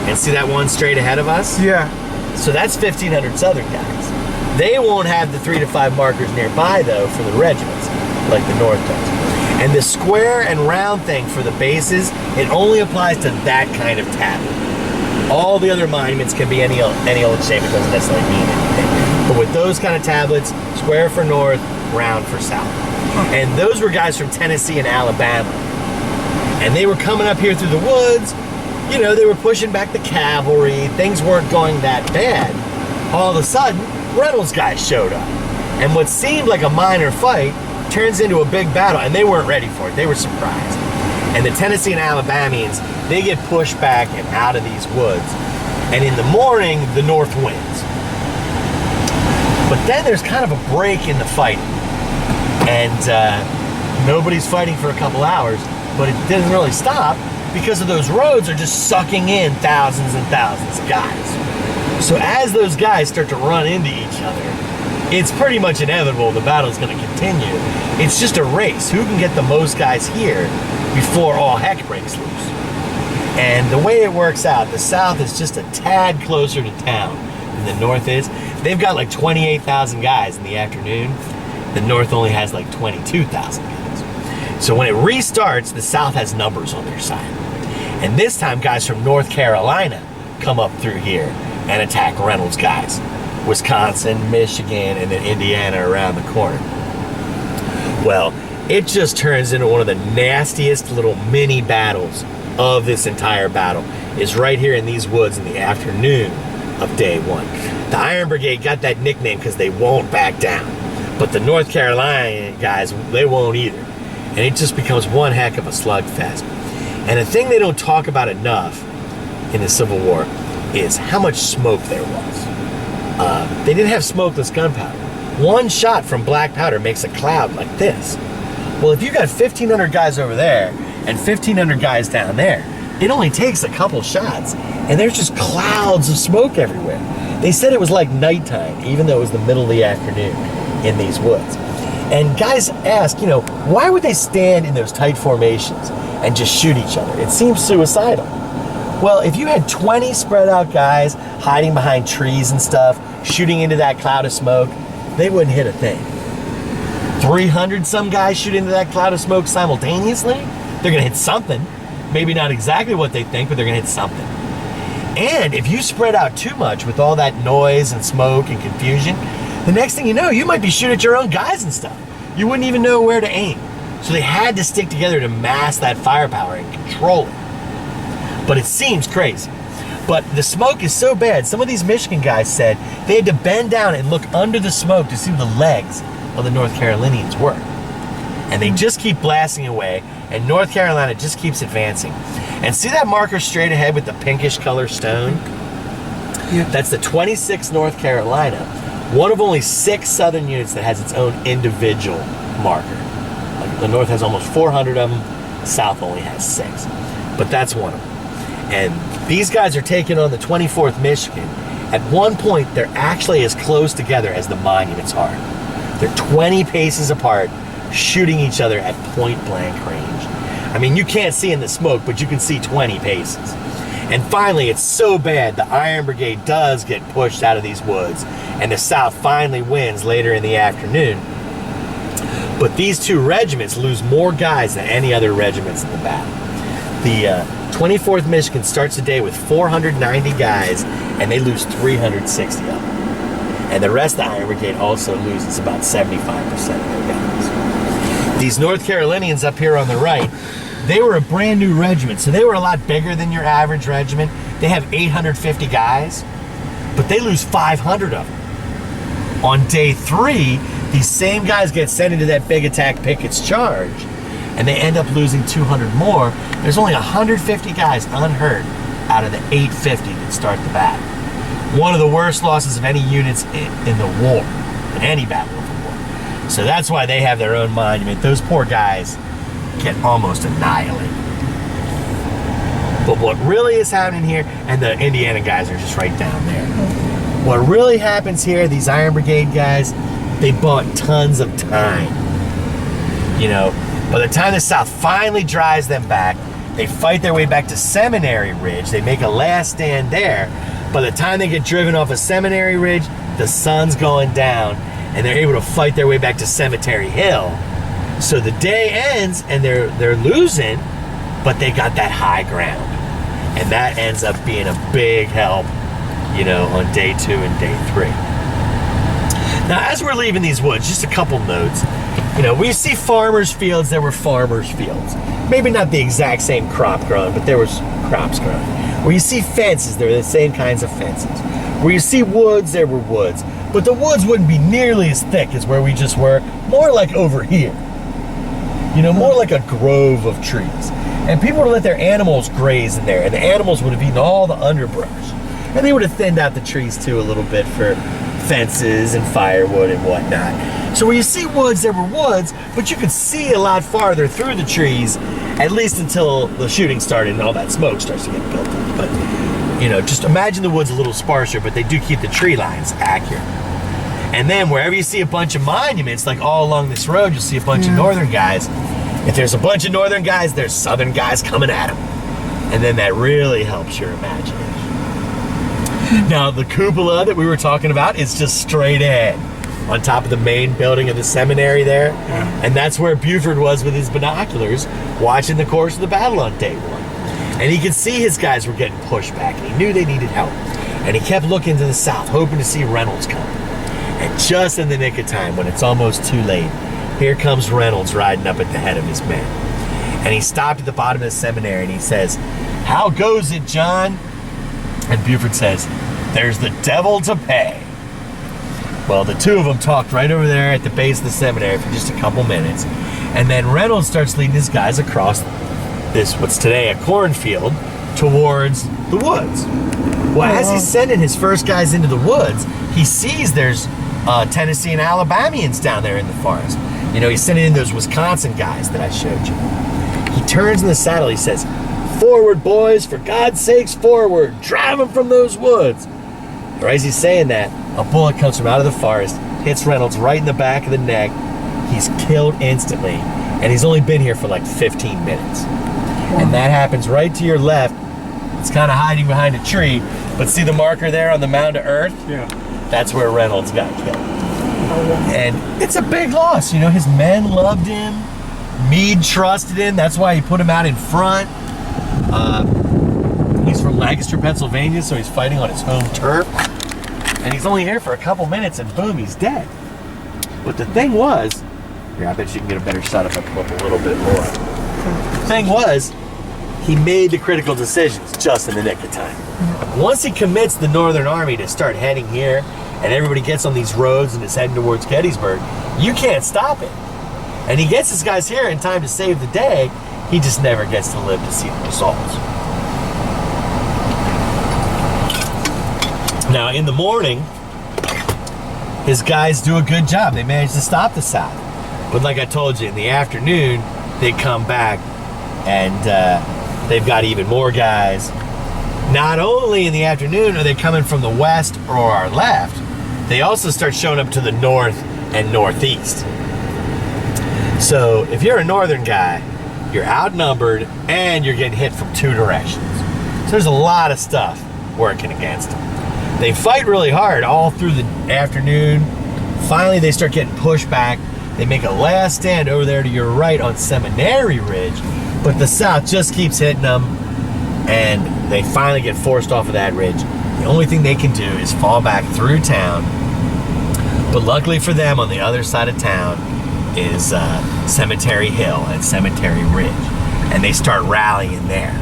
S11: And see that one straight ahead of us?
S1: Yeah.
S11: So that's 1,500 Southern guys. They won't have the 3 to 5 markers nearby, though, for the regiments, like the North does. And the square and round thing for the bases, it only applies to that kind of tablet. All the other monuments can be any old shape. It doesn't necessarily mean anything. But with those kind of tablets, square for North, round for South. And those were guys from Tennessee and Alabama. And they were coming up here through the woods. You know, they were pushing back the cavalry. Things weren't going that bad. All of a sudden, Reynolds guys showed up. And what seemed like a minor fight turns into a big battle. And they weren't ready for it. They were surprised. And the Tennessee and Alabamians, they get pushed back and out of these woods. And in the morning, the North wins. But then there's kind of a break in the fighting. And nobody's fighting for a couple hours, but it didn't really stop because of those roads are just sucking in thousands and thousands of guys. So as those guys start to run into each other, it's pretty much inevitable the battle's going to continue. It's just a race. Who can get the most guys here before all heck breaks loose? And the way it works out, the South is just a tad closer to town than the North is. They've got like 28,000 guys in the afternoon. The North only has like 22,000 guys. So when it restarts, the South has numbers on their side. And this time, guys from North Carolina come up through here and attack Reynolds guys. Wisconsin, Michigan, and then Indiana around the corner. Well, it just turns into one of the nastiest little mini battles of this entire battle. Is right here in these woods in the afternoon of day one. The Iron Brigade got that nickname because they won't back down. But the North Carolina guys, they won't either. And it just becomes one heck of a slugfest. And the thing they don't talk about enough in the Civil War is how much smoke there was. They didn't have smokeless gunpowder. One shot from black powder makes a cloud like this. Well, if you got 1,500 guys over there and 1,500 guys down there, it only takes a couple shots and there's just clouds of smoke everywhere. They said it was like nighttime, even though it was the middle of the afternoon in these woods. And guys ask, you know, why would they stand in those tight formations and just shoot each other? It seems suicidal. Well, if you had 20 spread out guys hiding behind trees and stuff, shooting into that cloud of smoke, they wouldn't hit a thing. 300 some guys shoot into that cloud of smoke simultaneously, they're gonna hit something. Maybe not exactly what they think, but they're gonna hit something. And if you spread out too much with all that noise and smoke and confusion, the next thing you know, you might be shooting at your own guys and stuff. You wouldn't even know where to aim. So they had to stick together to mass that firepower and control it. But it seems crazy. But the smoke is so bad, some of these Michigan guys said they had to bend down and look under the smoke to see where the legs of the North Carolinians were. And they just keep blasting away, and North Carolina just keeps advancing. And see that marker straight ahead with the pinkish color stone? Yeah. That's the 26th North Carolina, one of only 6 Southern units that has its own individual marker. Like the North has almost 400 of them, the South only has 6. But that's one of them. And these guys are taking on the 24th Michigan. At one point, they're actually as close together as the monuments are. They're 20 paces apart, shooting each other at point blank range. I mean, you can't see in the smoke, but you can see 20 paces. And finally, it's so bad, the Iron Brigade does get pushed out of these woods, and the South finally wins later in the afternoon. But these two regiments lose more guys than any other regiments in the battle. The 24th Michigan starts the day with 490 guys, and they lose 360 of them. And the rest of the Iron Brigade also loses about 75% of their guys. These North Carolinians up here on the right, they were a brand new regiment, so they were a lot bigger than your average regiment. They have 850 guys, but they lose 500 of them. On day 3, these same guys get sent into that big attack Pickett's charge, and they end up losing 200 more. There's only 150 guys unhurt out of the 850 that start the battle. One of the worst losses of any units in the war, in any battle of the war. So that's why they have their own monument. Those poor guys get almost annihilated. But what really is happening here, and the Indiana guys are just right down there. What really happens here, these Iron Brigade guys, they bought tons of time. You know, by the time the South finally drives them back, they fight their way back to Seminary Ridge. They make a last stand there. By the time they get driven off of Seminary Ridge, the sun's going down, and they're able to fight their way back to Cemetery Hill. So the day ends, and they're losing, but they got that high ground. And that ends up being a big help, you know, on day 2 and day 3. Now, as we're leaving these woods, just a couple notes. You know, we see farmers' fields, there were farmers' fields. Maybe not the exact same crop grown, but there was crops grown. Where you see fences, they're the same kinds of fences. Where you see woods, there were woods. But the woods wouldn't be nearly as thick as where we just were, more like over here. You know, more like a grove of trees. And people would let their animals graze in there, and the animals would have eaten all the underbrush. And they would have thinned out the trees too a little bit for fences and firewood and whatnot. So where you see woods, there were woods, but you could see a lot farther through the trees, at least until the shooting started and all that smoke starts to get built up. But, you know, just imagine the woods a little sparser, but they do keep the tree lines accurate. And then wherever you see a bunch of monuments, like all along this road, you'll see a bunch of northern guys. If there's a bunch of northern guys, there's southern guys coming at them. And then that really helps your imagination. Now, the cupola that we were talking about is just straight ahead on top of the main building of the seminary there. And that's where Buford was with his binoculars watching the course of the battle on day 1. And he could see his guys were getting pushed back, and he knew they needed help. And he kept looking to the south, hoping to see Reynolds come. And just in the nick of time, when it's almost too late, here comes Reynolds riding up at the head of his men. And he stopped at the bottom of the seminary and he says, "How goes it, John?" And Buford says, "There's the devil to pay." Well, the two of them talked right over there at the base of the seminary for just a couple minutes. And then Reynolds starts leading his guys across this, what's today a cornfield, towards the woods. Well, as he's sending his first guys into the woods, he sees there's Tennessee and Alabamians down there in the forest. You know, he's sending in those Wisconsin guys that I showed you. He turns in the saddle, he says, "Forward, boys, for God's sakes, forward, drive them from those woods." Or as he's saying that, a bullet comes from out of the forest, hits Reynolds right in the back of the neck. He's killed instantly, and he's only been here for like 15 minutes. And that happens right to your left. It's kind of hiding behind a tree, but see the marker there on the mound of earth?
S8: Yeah.
S11: That's where Reynolds got killed. And it's a big loss. You know, his men loved him. Meade trusted him. That's why he put him out in front. He's from Lancaster, Pennsylvania, so he's fighting on his home turf. And he's only here for a couple minutes, and boom, he's dead. But the thing was, here, I bet you can get a better shot if I come up a little bit more. The thing was, he made the critical decisions just in the nick of time. Once he commits the Northern Army to start heading here, and everybody gets on these roads and is heading towards Gettysburg, you can't stop it. And he gets his guys here in time to save the day. He just never gets to live to see the results. Now, in the morning, his guys do a good job. They manage to stop the South. But like I told you, in the afternoon, they come back and they've got even more guys. Not only in the afternoon are they coming from the west or our left, they also start showing up to the north and northeast. So if you're a northern guy, you're outnumbered and you're getting hit from two directions. So there's a lot of stuff working against them. They fight really hard all through the afternoon. Finally, they start getting pushed back. They make a last stand over there to your right on Seminary Ridge, but the South just keeps hitting them, and they finally get forced off of that ridge. The only thing they can do is fall back through town, but luckily for them, on the other side of town is Cemetery Hill and Cemetery Ridge, and they start rallying there.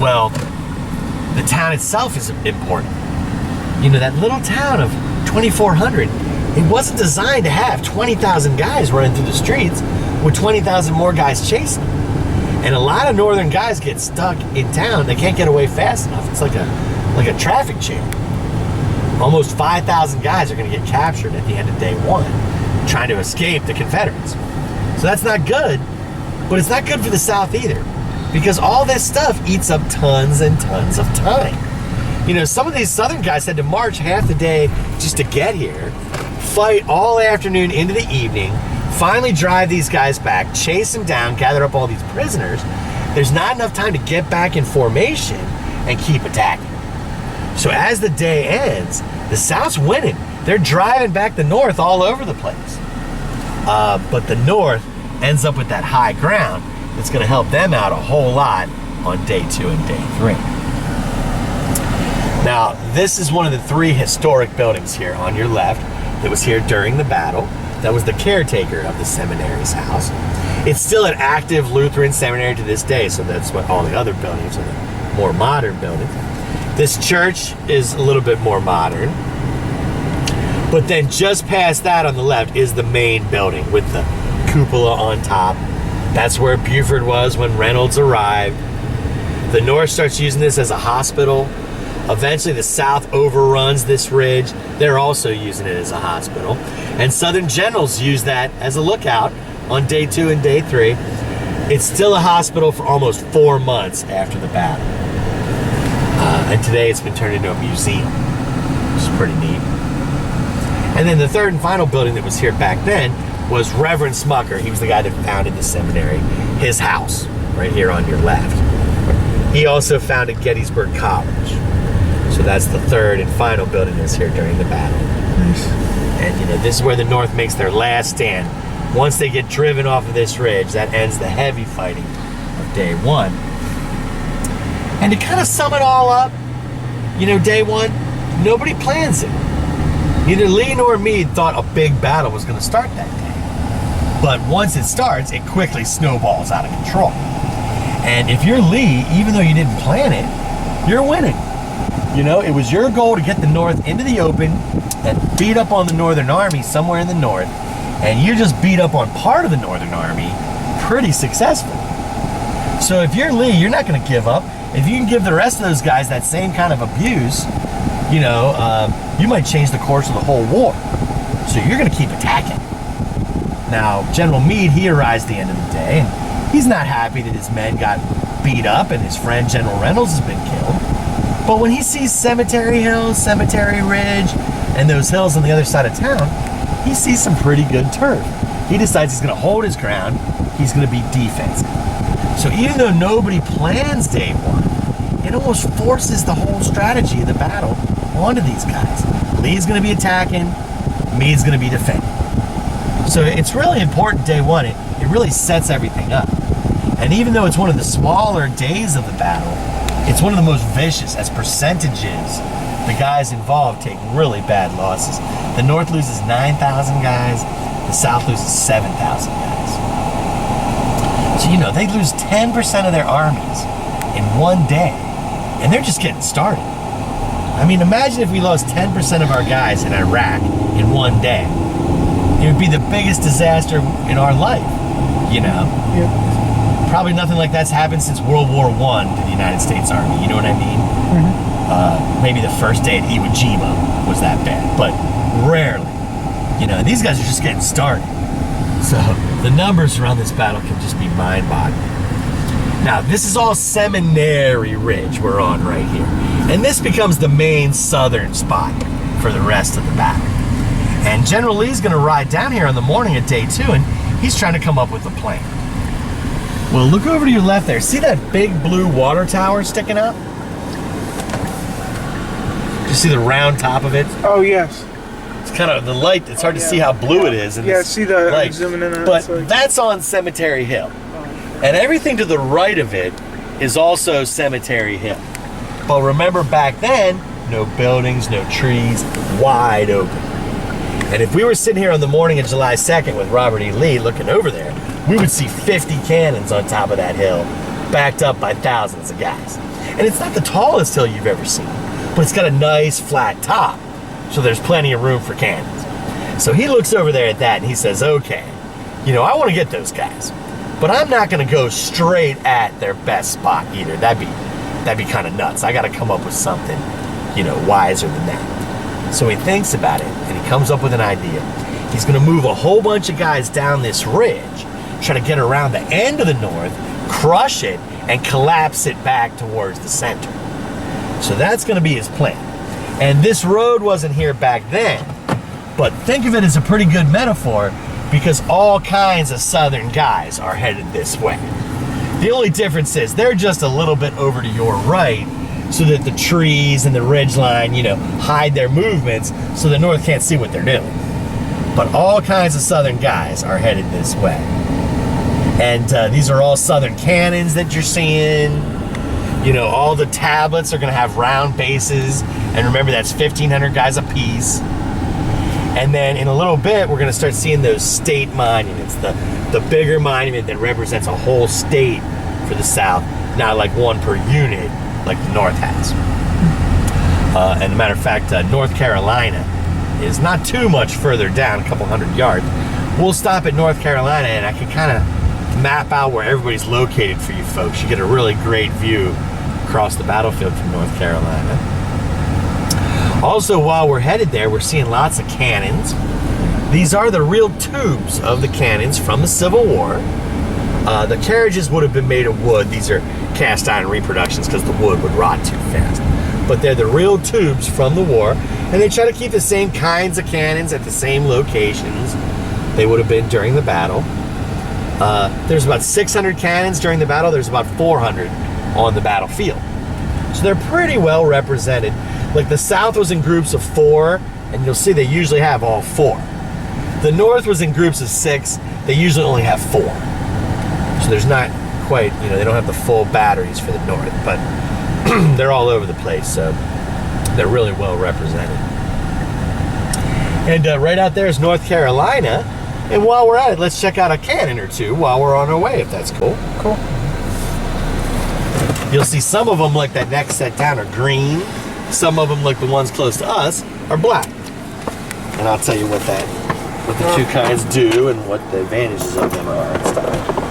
S11: Well, the town itself is important. You know, that little town of 2,400, it wasn't designed to have 20,000 guys running through the streets with 20,000 more guys chasing them. And a lot of northern guys get stuck in town. They can't get away fast enough. It's like a traffic jam. Almost 5,000 guys are going to get captured at the end of day one, trying to escape the Confederates. So that's not good, but it's not good for the South either, because all this stuff eats up tons and tons of time. You know, some of these Southern guys had to march half the day just to get here, fight all afternoon into the evening, finally drive these guys back, chase them down, gather up all these prisoners. There's not enough time to get back in formation and keep attacking. So as the day ends, the South's winning. They're driving back the North all over the place. But the North ends up with that high ground that's going to help them out a whole lot on day 2 and day 3. Now, this is one of the 3 historic buildings here on your left that was here during the battle. That was the caretaker of the seminary's house. It's still an active Lutheran seminary to this day, so that's what all the other buildings are, the more modern buildings. This church is a little bit more modern. But then just past that on the left is the main building with the cupola on top. That's where Buford was when Reynolds arrived. The North starts using this as a hospital. Eventually the South overruns this ridge. They're also using it as a hospital. And Southern generals use that as a lookout on day 2 and day 3. It's still a hospital for almost 4 months after the battle. And today it's been turned into a museum, which is pretty neat. And then the third and final building that was here back then was Reverend Smucker. He was the guy that founded the seminary. His house, right here on your left. He also founded Gettysburg College. So that's the third and final building that's here during the battle.
S1: Nice.
S11: And you know, this is where the North makes their last stand. Once they get driven off of this ridge, that ends the heavy fighting of day 1. And to kind of sum it all up, you know, day 1, nobody plans it. Neither Lee nor Meade thought a big battle was going to start that day. But once it starts, it quickly snowballs out of control. And if you're Lee, even though you didn't plan it, you're winning. You know, it was your goal to get the North into the open and beat up on the Northern Army somewhere in the North. And you just beat up on part of the Northern Army pretty successfully. So if you're Lee, you're not going to give up. If you can give the rest of those guys that same kind of abuse, you know, you might change the course of the whole war. So you're going to keep attacking. Now, General Meade, he arrives at the end of the day, and he's not happy that his men got beat up and his friend General Reynolds has been killed. But when he sees Cemetery Hill, Cemetery Ridge, and those hills on the other side of town, he sees some pretty good turf. He decides he's going to hold his ground. He's going to be defensive. So even though nobody plans day one, it almost forces the whole strategy of the battle onto these guys. Lee's going to be attacking, Meade's going to be defending. So it's really important day one. It really sets everything up. And even though it's one of the smaller days of the battle, it's one of the most vicious as percentages. The guys involved take really bad losses. The North loses 9,000 guys, the South loses 7,000 guys. So, you know, they lose 10% of their armies in one day, and they're just getting started. I mean, imagine if we lost 10% of our guys in Iraq in one day. It would be the biggest disaster in our life, you know?
S1: Yeah.
S11: Probably nothing like that's happened since World War I to the United States Army, you know what I mean?
S1: Mm-hmm.
S11: Maybe the first day at Iwo Jima was that bad, but rarely. You know, these guys are just getting started. So the numbers around this battle can just be mind-boggling. Now, this is all Seminary Ridge we're on right here. And this becomes the main southern spot for the rest of the battle. And General Lee's gonna ride down here in the morning of day 2, and he's trying to come up with a plan. Well, look over to your left there. See that big blue water tower sticking up? You see the round top of it?
S1: Oh, yes.
S11: It's kind of the light. It's hard to see how blue it is.
S1: Yeah, see the
S11: light.
S1: zooming in on it.
S11: But that's on Cemetery Hill. And everything to the right of it is also Cemetery Hill. But remember back then, no buildings, no trees, wide open. And if we were sitting here on the morning of July 2nd with Robert E. Lee looking over there, we would see 50 cannons on top of that hill, backed up by thousands of guys. And it's not the tallest hill you've ever seen, but it's got a nice flat top, so there's plenty of room for cannons. So he looks over there at that and he says, okay, you know, I want to get those guys, but I'm not going to go straight at their best spot either. That'd be kind of nuts. I got to come up with something, you know, wiser than that. So he thinks about it and he comes up with an idea. He's going to move a whole bunch of guys down this ridge, try to get around the end of the North, crush it, and collapse it back towards the center. So that's going to be his plan. And this road wasn't here back then, but think of it as a pretty good metaphor because all kinds of Southern guys are headed this way. The only difference is they're just a little bit over to your right so that the trees and the ridge line, you know, hide their movements so the North can't see what they're doing. But all kinds of Southern guys are headed this way. And these are all Southern cannons that you're seeing. You know, all the tablets are going to have round bases. And remember, that's 1,500 guys apiece. And then in a little bit, we're going to start seeing those state monuments. The bigger monument that represents a whole state for the South, not like one per unit like the North has. And as a matter of fact, North Carolina is not too much further down, a couple hundred yards. We'll stop at North Carolina and I can kind of map out where everybody's located for you folks. You get a really great view across the battlefield from North Carolina. Also, while we're headed there, we're seeing lots of cannons. These are the real tubes of the cannons from the Civil War. The carriages would have been made of wood. These are cast iron reproductions because the wood would rot too fast. But they're the real tubes from the war, and they try to keep the same kinds of cannons at the same locations they would have been during the battle. There's about 600 cannons during the battle. There's about 400 on the battlefield. So they're pretty well represented. Like the South was in groups of 4, and you'll see they usually have all 4. The North was in groups of 6. They usually only have 4. So there's not quite, you know, they don't have the full batteries for the North, but they're all over the place, so they're really well represented. And right out there is North Carolina. And while we're at it, let's check out a cannon or two while we're on our way, if that's cool.
S9: Cool.
S11: You'll see some of them, like that next set down, are green. Some of them, like the ones close to us, are black. And I'll tell you what the two kinds do and what the advantages of them are and stuff.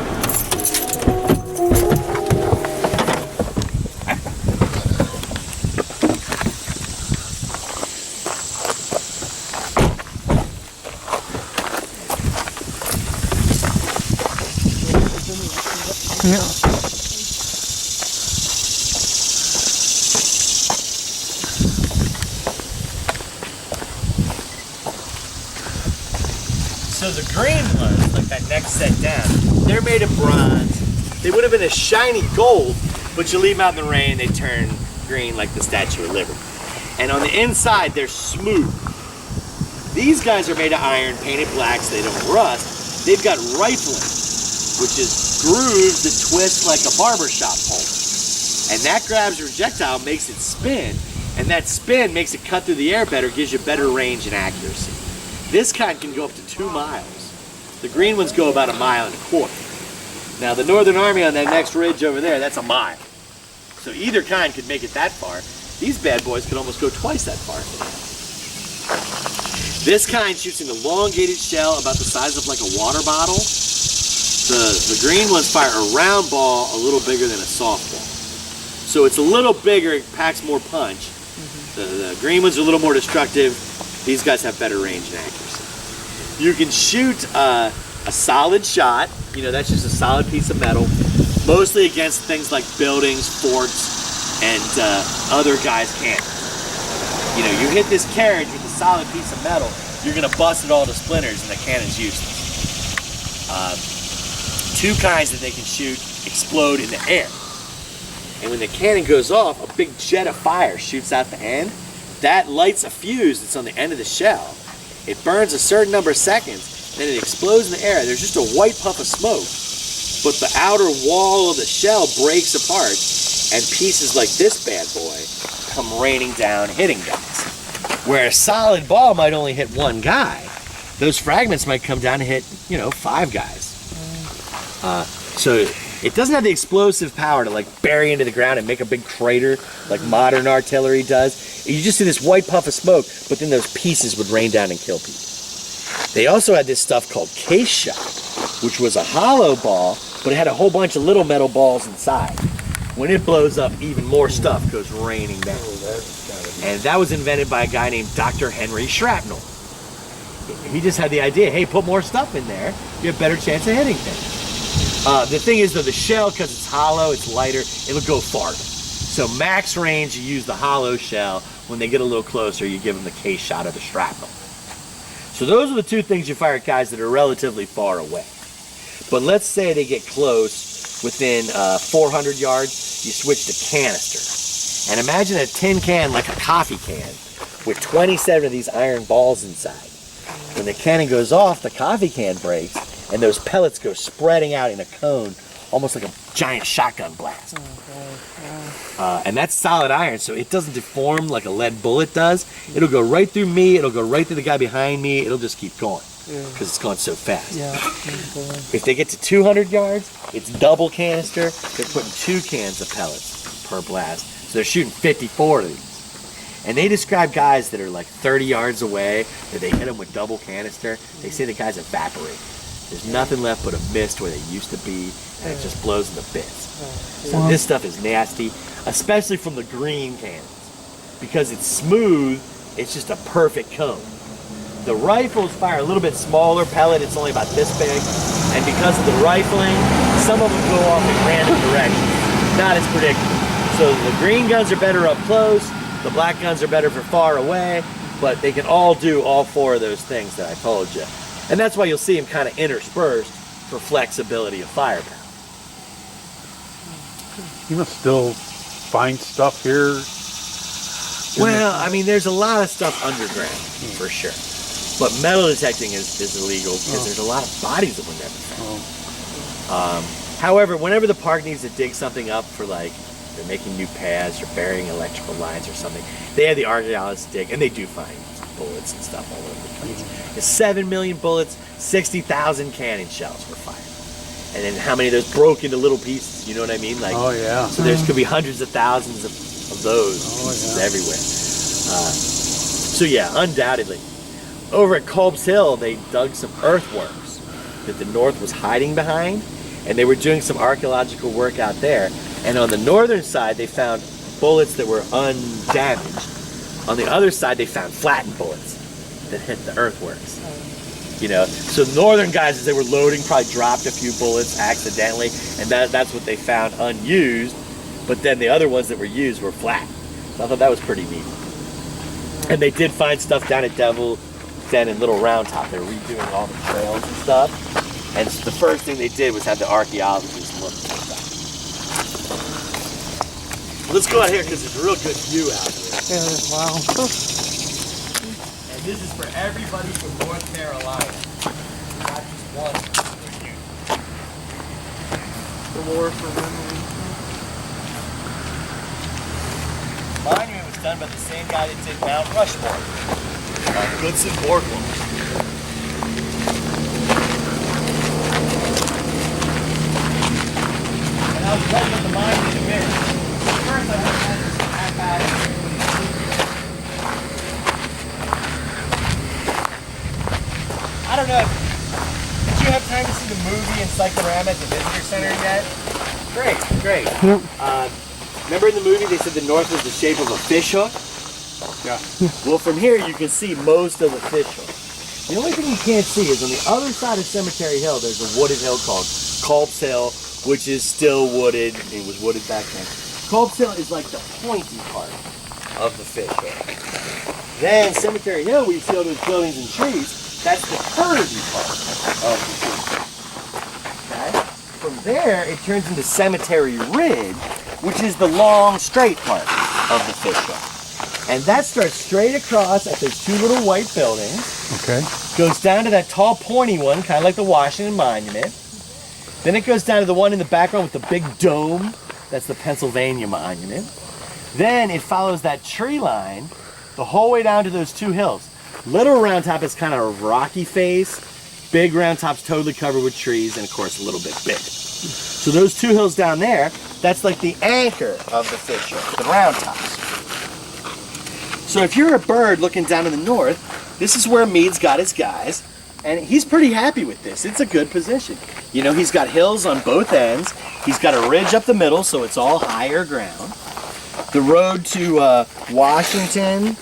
S9: Yeah.
S11: So the green ones, like that next set down, they're made of bronze. They would have been a shiny gold, but you leave them out in the rain, they turn green like the Statue of Liberty. And on the inside, they're smooth. These guys are made of iron, painted black so they don't rust. They've got rifling, which is grooves that twist like a barbershop pole. And that grabs your projectile, makes it spin, and that spin makes it cut through the air better, gives you better range and accuracy. This kind can go up to 2 miles. The green ones go about 1.25 miles. Now the Northern Army on that next ridge over there, that's 1 mile. So either kind could make it that far. These bad boys could almost go twice that far. This kind shoots an elongated shell about the size of like a water bottle. The green ones fire a round ball a little bigger than a softball. So it's a little bigger, it packs more punch. The green ones are a little more destructive. These guys have better range and accuracy. You can shoot a solid shot, you know, that's just a solid piece of metal, mostly against things like buildings, forts, and other guys' cannons. You know, you hit this carriage with a solid piece of metal, you're gonna bust it all to splinters and the cannon's useless. Two kinds that they can shoot explode in the air. And when the cannon goes off, a big jet of fire shoots out the end. That lights a fuse that's on the end of the shell. It burns a certain number of seconds, then it explodes in the air. There's just a white puff of smoke, but the outer wall of the shell breaks apart, and pieces like this bad boy come raining down, hitting guys. Where a solid ball might only hit one guy, those fragments might come down and hit, you know, 5 guys. So it doesn't have the explosive power to like bury into the ground and make a big crater like modern artillery does. You just see this white puff of smoke, but then those pieces would rain down and kill people. They also had this stuff called case shot, which was a hollow ball, but it had a whole bunch of little metal balls inside. When it blows up, even more stuff goes raining down. And that was invented by a guy named Dr. Henry Shrapnel. He just had the idea, hey, put more stuff in there, you have a better chance of hitting things. The thing is though, the shell, because it's hollow, it's lighter, it'll go farther. So max range, you use the hollow shell. When they get a little closer, you give them the case shot or the shrapnel. So those are the two things you fire at guys that are relatively far away. But let's say they get close, within 400 yards, you switch to canister. And imagine a tin can like a coffee can with 27 of these iron balls inside. When the cannon goes off, the coffee can breaks, and those pellets go spreading out in a cone, almost like a giant shotgun blast. And that's solid iron, so it doesn't deform like a lead bullet does. It'll go right through me, it'll go right through the guy behind me, it'll just keep going, because it's going so fast.
S9: Yeah.
S11: If they get to 200 yards, it's double canister. They're putting 2 cans of pellets per blast, so they're shooting 54 of these. And they describe guys that are like 30 yards away, that they hit them with double canister, they say the guys evaporate. There's nothing left but a mist where they used to be, and it just blows into bits. So this stuff is nasty, especially from the green cannons. Because it's smooth, it's just a perfect cone. The rifles fire a little bit smaller pellet, it's only about this big, and because of the rifling, some of them go off in random directions. Not as predictable. So the green guns are better up close, the black guns are better for far away, but they can all do all 4 of those things that I told you. And that's why you'll see them kind of interspersed for flexibility of firepower.
S8: You must still find stuff here.
S11: Well, I mean, there's a lot of stuff underground, for sure. But metal detecting is illegal because there's a lot of bodies that were never found. However, whenever the park needs to dig something up for like, they're making new paths or burying electrical lines or something, they have the archaeologists dig, and they do find bullets and stuff all over the place. There's 7 million bullets, 60,000 cannon shells were fired. And then how many of those broke into little pieces, you know what I mean? Like,
S8: Oh, yeah.
S11: so there's could be hundreds of thousands of those pieces everywhere. So yeah, undoubtedly. Over at Culp's Hill, they dug some earthworks that the North was hiding behind, and they were doing some archaeological work out there. And on the northern side, they found bullets that were undamaged. On the other side, they found flattened bullets that hit the earthworks. You know, so the northern guys, as they were loading, probably dropped a few bullets accidentally, and that's what they found unused. But then the other ones that were used were flat. So I thought that was pretty neat. And they did find stuff down at Devil Den and Little Round Top. They were redoing all the trails and stuff. And the first thing they did was have the archaeologists look at stuff. Let's go out here because there's a real good view out here.
S9: Yeah, wow.
S11: And this is for everybody from North Carolina. Not just one for you.
S1: The war for women.
S11: Monument was done by the same guy that did Mount Rushmore. Goodson Borglum. And I'll tell you about the monument in a minute. First, I want to mention some mathematics. I don't know. Did you have time to see the movie in Cyclorama at the Visitor Center yet? Great, great. Remember in the movie they said the North was the shape of a fish hook?
S8: Yeah.
S11: Well, from here you can see most of the fish hook. The only thing you can't see is on the other side of Cemetery Hill, there's a wooded hill called Culp's Hill, which is still wooded. It was wooded back then. Culp's Hill is like the pointy part of the fish hook. Then Cemetery Hill, where you see all those buildings and trees, that's the curvy part of the fish hook. Okay? From there, it turns into Cemetery Ridge, which is the long, straight part of the fish hook. And that starts straight across at those two little white buildings.
S8: Okay.
S11: Goes down to that tall, pointy one, kind of like the Washington Monument. Then it goes down to the one in the background with the big dome. That's the Pennsylvania Monument. Then it follows that tree line the whole way down to those two hills. Little Round Top is kind of a rocky face. Big Round Top's totally covered with trees and, of course, a little bit bigger. So those two hills down there, that's like the anchor of the fish hook, the Round Tops. So if you're a bird looking down in the north, this is where Meade's got his guys, and he's pretty happy with this. It's a good position. You know, he's got hills on both ends. He's got a ridge up the middle, so it's all higher ground. The road to Washington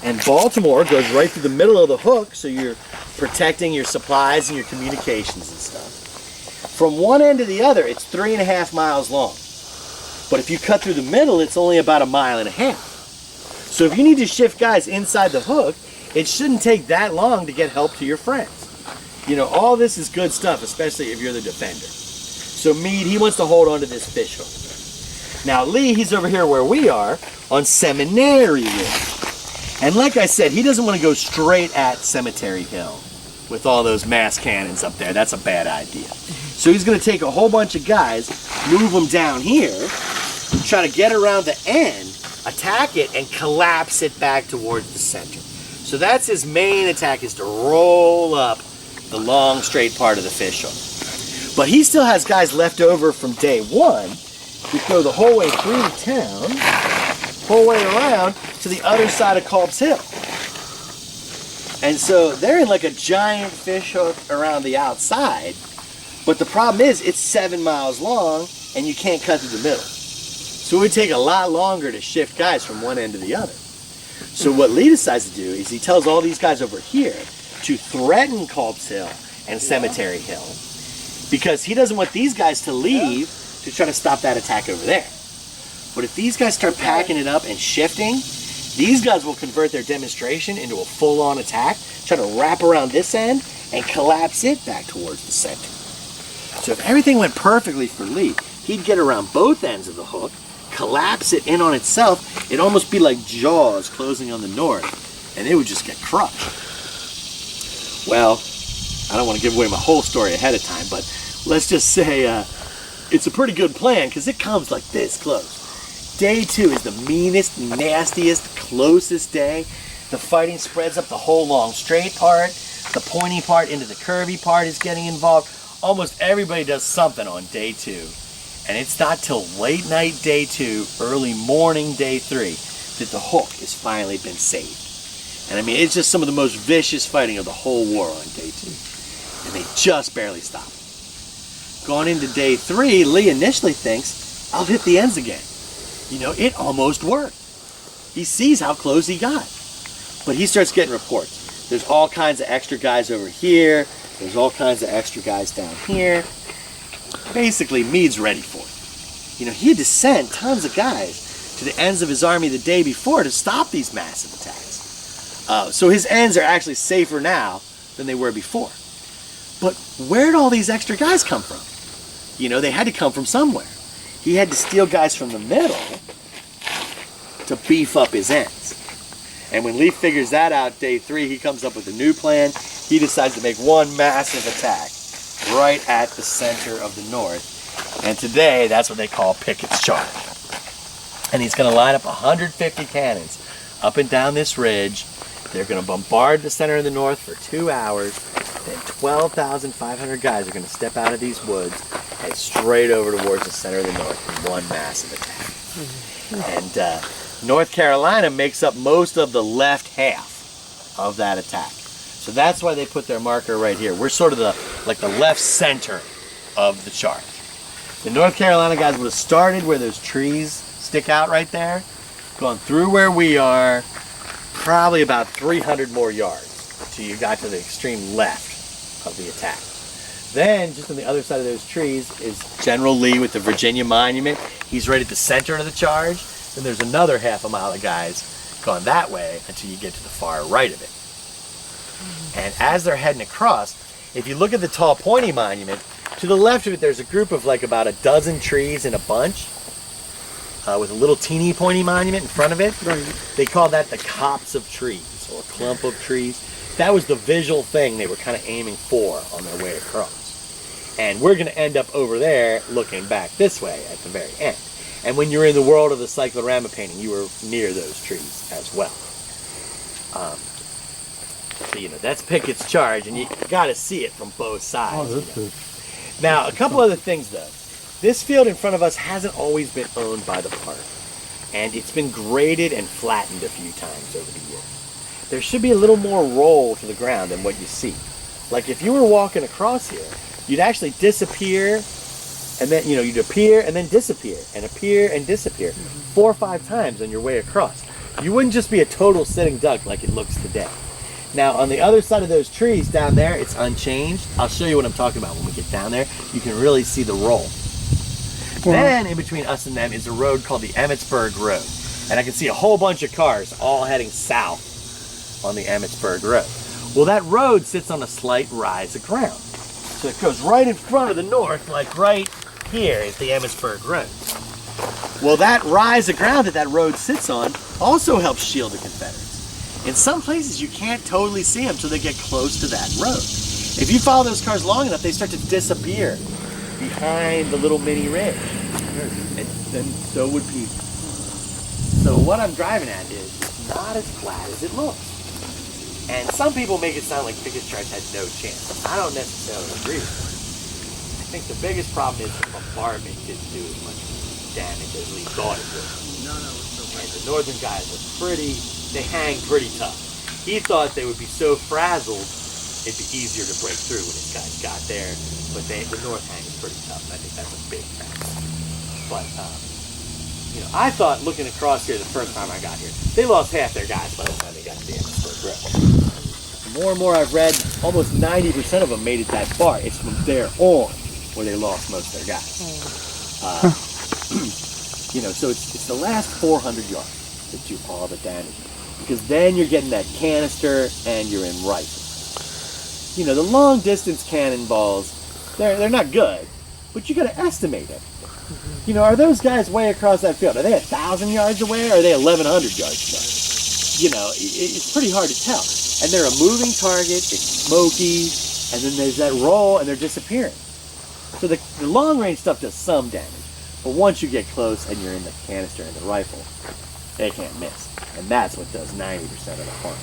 S11: and Baltimore goes right through the middle of the hook, so you're protecting your supplies and your communications and stuff. From one end to the other, it's 3.5 miles long. But if you cut through the middle, it's only about 1.5 miles. So if you need to shift guys inside the hook, it shouldn't take that long to get help to your friends. You know, all this is good stuff, especially if you're the defender. So Meade, he wants to hold on to this fish hook. Now Lee, he's over here where we are on Seminary Ridge. And like I said, he doesn't want to go straight at Cemetery Hill with all those mass cannons up there. That's a bad idea. So he's going to take a whole bunch of guys, move them down here, try to get around the end, attack it, and collapse it back towards the center. So that's his main attack, is to roll up the long, straight part of the fish hook. But he still has guys left over from day one who go the whole way through the town, whole way around to the other side of Culp's Hill. And so they're in like a giant fish hook around the outside, but the problem is it's 7 miles long and you can't cut through the middle. So it would take a lot longer to shift guys from one end to the other. So what Lee decides to do is he tells all these guys over here to threaten Culp's Hill and Cemetery Hill, because he doesn't want these guys to leave to try to stop that attack over there. But if these guys start packing it up and shifting, these guys will convert their demonstration into a full-on attack, try to wrap around this end and collapse it back towards the center. So if everything went perfectly for Lee, he'd get around both ends of the hook, collapse it in on itself. It'd almost be like Jaws closing on the north, and it would just get crushed. Well, I don't want to give away my whole story ahead of time, but let's just say it's a pretty good plan because it comes like this close. Day 2 is the meanest, nastiest, closest day. The fighting spreads up the whole long straight part. The pointy part into the curvy part is getting involved. Almost everybody does something on day 2. And it's not till late night day 2, early morning day 3, that the hook has finally been saved. And I mean, it's just some of the most vicious fighting of the whole war on day 2. And they just barely stop. Going into day 3, Lee initially thinks, I'll hit the ends again. You know, it almost worked. He sees how close he got. But he starts getting reports. There's all kinds of extra guys over here. There's all kinds of extra guys down here. Basically, Meade's ready for it. You know, he had to send tons of guys to the ends of his army the day before to stop these massive attacks. So his ends are actually safer now than they were before. But where did all these extra guys come from? You know, they had to come from somewhere. He had to steal guys from the middle to beef up his ends. And when Lee figures that out day 3, he comes up with a new plan. He decides to make one massive attack right at the center of the North. And today, that's what they call Pickett's charge. And he's going to line up 150 cannons up and down this ridge. They're going to bombard the center of the North for 2 hours. Then 12,500 guys are going to step out of these woods and straight over towards the center of the North in one massive attack. And North Carolina makes up most of the left half of that attack. So that's why they put their marker right here. We're sort of the left center of the charge. The North Carolina guys would have started where those trees stick out right there, gone through where we are, probably about 300 more yards until you got to the extreme left of the attack. Then, just on the other side of those trees is General Lee with the Virginia Monument. He's right at the center of the charge. Then there's another half a mile of guys going that way until you get to the far right of it. And as they're heading across, if you look at the tall pointy monument, to the left of it there's a group of like about a dozen trees in a bunch with a little teeny pointy monument in front of it. Right. They call that the copse of trees or clump of trees. That was the visual thing they were kind of aiming for on their way across. And we're going to end up over there looking back this way at the very end. And when you're in the world of the cyclorama painting, you were near those trees as well. So, you know, that's Pickett's charge, and you got to see it from both sides.
S8: Oh, that's it.
S11: Now, a couple other things, though. This field in front of us hasn't always been owned by the park, and it's been graded and flattened a few times over the years. There should be a little more roll to the ground than what you see. Like if you were walking across here, you'd actually disappear, and then, you know, you'd appear and then disappear, and appear and disappear 4 or 5 times on your way across. You wouldn't just be a total sitting duck like it looks today. Now, on the other side of those trees down there, it's unchanged. I'll show you what I'm talking about when we get down there. You can really see the roll. Then, in between us and them, is a road called the Emmitsburg Road. And I can see a whole bunch of cars all heading south on the Emmitsburg Road. Well, that road sits on a slight rise of ground. So it goes right in front of the North, like right here is the Emmitsburg Road. Well, that rise of ground that that road sits on also helps shield the Confederates. In some places, you can't totally see them until they get close to that road. If you follow those cars long enough, they start to disappear behind the little mini ridge. And then so would people. So what I'm driving at is not as flat as it looks. And some people make it sound like Pickett's charge had no chance. I don't necessarily agree with that. I think the biggest problem is the bombardment didn't do as much damage as we thought it would. And the northern guys are they hang pretty tough. He thought they would be so frazzled, it'd be easier to break through when his guys got there. But the north hang is pretty tough, and I think that's a big factor. But, you know, I thought looking across here the first time I got here, they lost half their guys by the time they got to the Gettysburg Road. The more and more I've read, almost 90% of them made it that far. It's from there on where they lost most of their guys. You know, so it's the last 400 yards that do all the damage. Because then you're getting that canister and you're in rifles. You know, the long distance cannonballs, they're not good, but you got to estimate it. You know, are those guys way across that field? Are they 1,000 yards away, or are they 1,100 yards away? You know, it's pretty hard to tell. And they're a moving target, it's smoky, and then there's that roll, and they're disappearing. So the long range stuff does some damage, but once you get close and you're in the canister and the rifle, they can't miss. And that's what does 90% of the harm.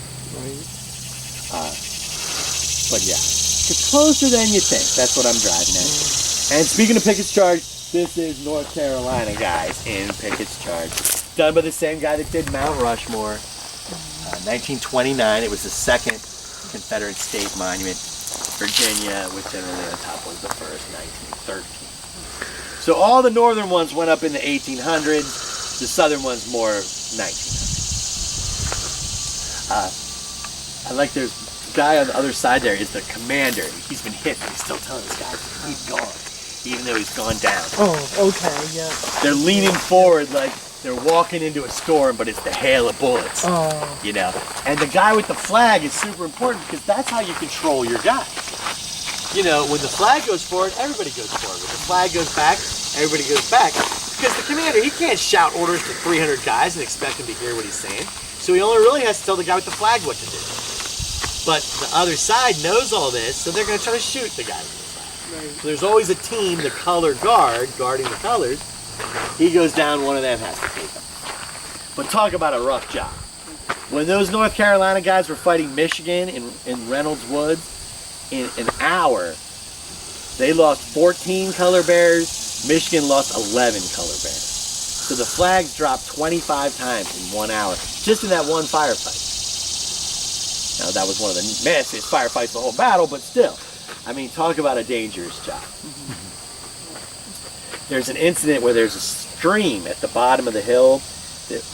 S11: But yeah, it's closer than you think. That's what I'm driving at. And speaking of Pickett's Charge, this is North Carolina, guys, in Pickett's Charge. Done by the same guy that did Mount Rushmore. 1929, it was the second Confederate state monument. Virginia, which generally on top was the first, 1913. So all the northern ones went up in the 1800s, the southern ones more 1900s. I like there's a guy on the other side there is the commander. He's been hit, but he's still telling this guy he's gone, even though he's gone down.
S9: Oh, okay, yeah.
S11: They're leaning forward like they're walking into a storm, but it's the hail of bullets.
S9: Oh.
S11: You know? And the guy with the flag is super important because that's how you control your guy. You know, when the flag goes forward, everybody goes forward. When the flag goes back, everybody goes back. Because the commander, he can't shout orders to 300 guys and expect them to hear what he's saying. So he only really has to tell the guy with the flag what to do. But the other side knows all this, so they're going to try to shoot the guy with the flag. Right. So there's always a team, the color guard, guarding the colors. He goes down, one of them has to take him. But talk about a rough job. When those North Carolina guys were fighting Michigan in Reynolds Woods, in an hour, they lost 14 color bearers, Michigan lost 11 color bearers. So the flags dropped 25 times in 1 hour, just in that one firefight. Now that was one of the messiest firefights of the whole battle, but still, I mean, talk about a dangerous job. There's an incident where there's a stream at the bottom of the hill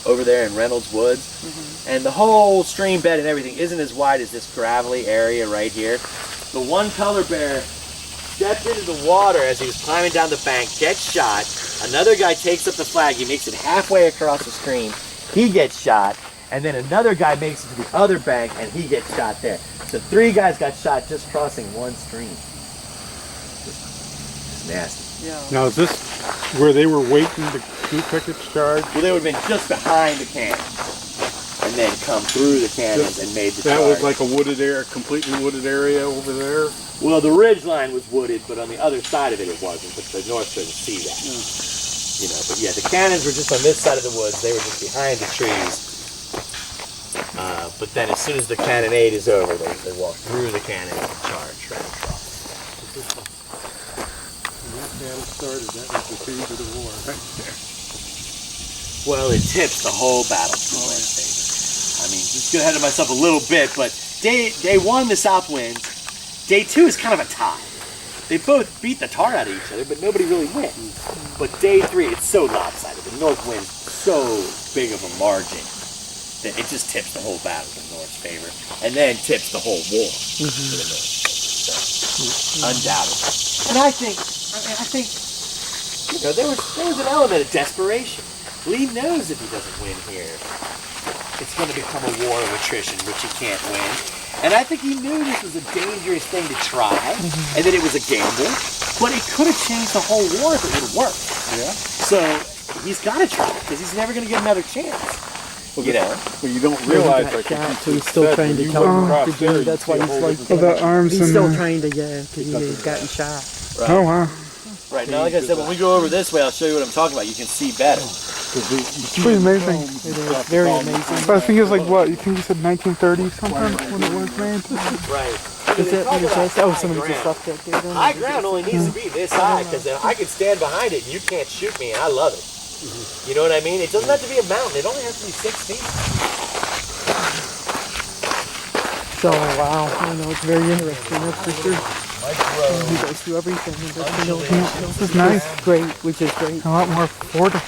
S11: over there in Reynolds Woods, and the whole stream bed and everything isn't as wide as this gravelly area right here. The one color bearer stepped into the water as he was climbing down the bank, gets shot. Another guy takes up the flag, he makes it halfway across the stream, he gets shot, and then another guy makes it to the other bank and he gets shot there. So 3 guys got shot just crossing one stream. Just nasty.
S9: Yeah.
S8: Now, is this where they were waiting to do Pickett's Charge?
S11: Well, they would have been just behind the cannons and then come through the cannons and made the charge.
S8: That was like a wooded area, completely wooded area over there?
S11: Well, the ridge line was wooded, but on the other side of it, it wasn't, but the North couldn't see that. You know, but yeah, the cannons were just on this side of the woods. They were just behind the trees. But then as soon as the cannonade is over, they walk through the cannon and charge right across.
S8: That started, that was the phase of the war right there.
S11: Well, it tips the whole battle to the west favor. I mean, just get ahead of myself a little bit, but day 1, the South wins. Day 2 is kind of a tie. They both beat the tar out of each other, but nobody really wins. But day 3, it's so lopsided. The North wins so big of a margin that it just tips the whole battle in the North's favor, and then tips the whole war to the North's favor. So, undoubtedly. And I think, you know, there was an element of desperation. Lee knows if he doesn't win here, it's going to become a war of attrition, which he can't win. And I think he knew this was a dangerous thing to try, and that it was a gamble, but it could have changed the whole war if it would have worked.
S8: Yeah.
S11: So he's got to try, because he's never going to get another chance. You know?
S8: Well, you don't realize, like,
S9: so he's still trying to tell him to do. That's why he's like,
S1: the arms
S9: he's
S1: and
S9: still trying to, because he's gotten shot.
S11: Right.
S1: Oh wow.
S11: Right, now like I said, when we go over this way, I'll show you what I'm talking about. You can see better.
S1: It's pretty amazing.
S9: It is very amazing.
S1: But I think it's like what? You think you said 1930 something when it was made?
S11: Right.
S9: Is that what it says? Oh, somebody just left that there.
S11: High ground only needs to be this high, because I can stand behind it and you can't shoot me, and I love it. You know what I mean? It doesn't have to be a mountain. It only has to be 6 feet.
S9: So, wow. I know, it's very interesting, that's for sure. You guys do everything.
S1: This is nice.
S9: Great, which is great.
S1: A lot more affordable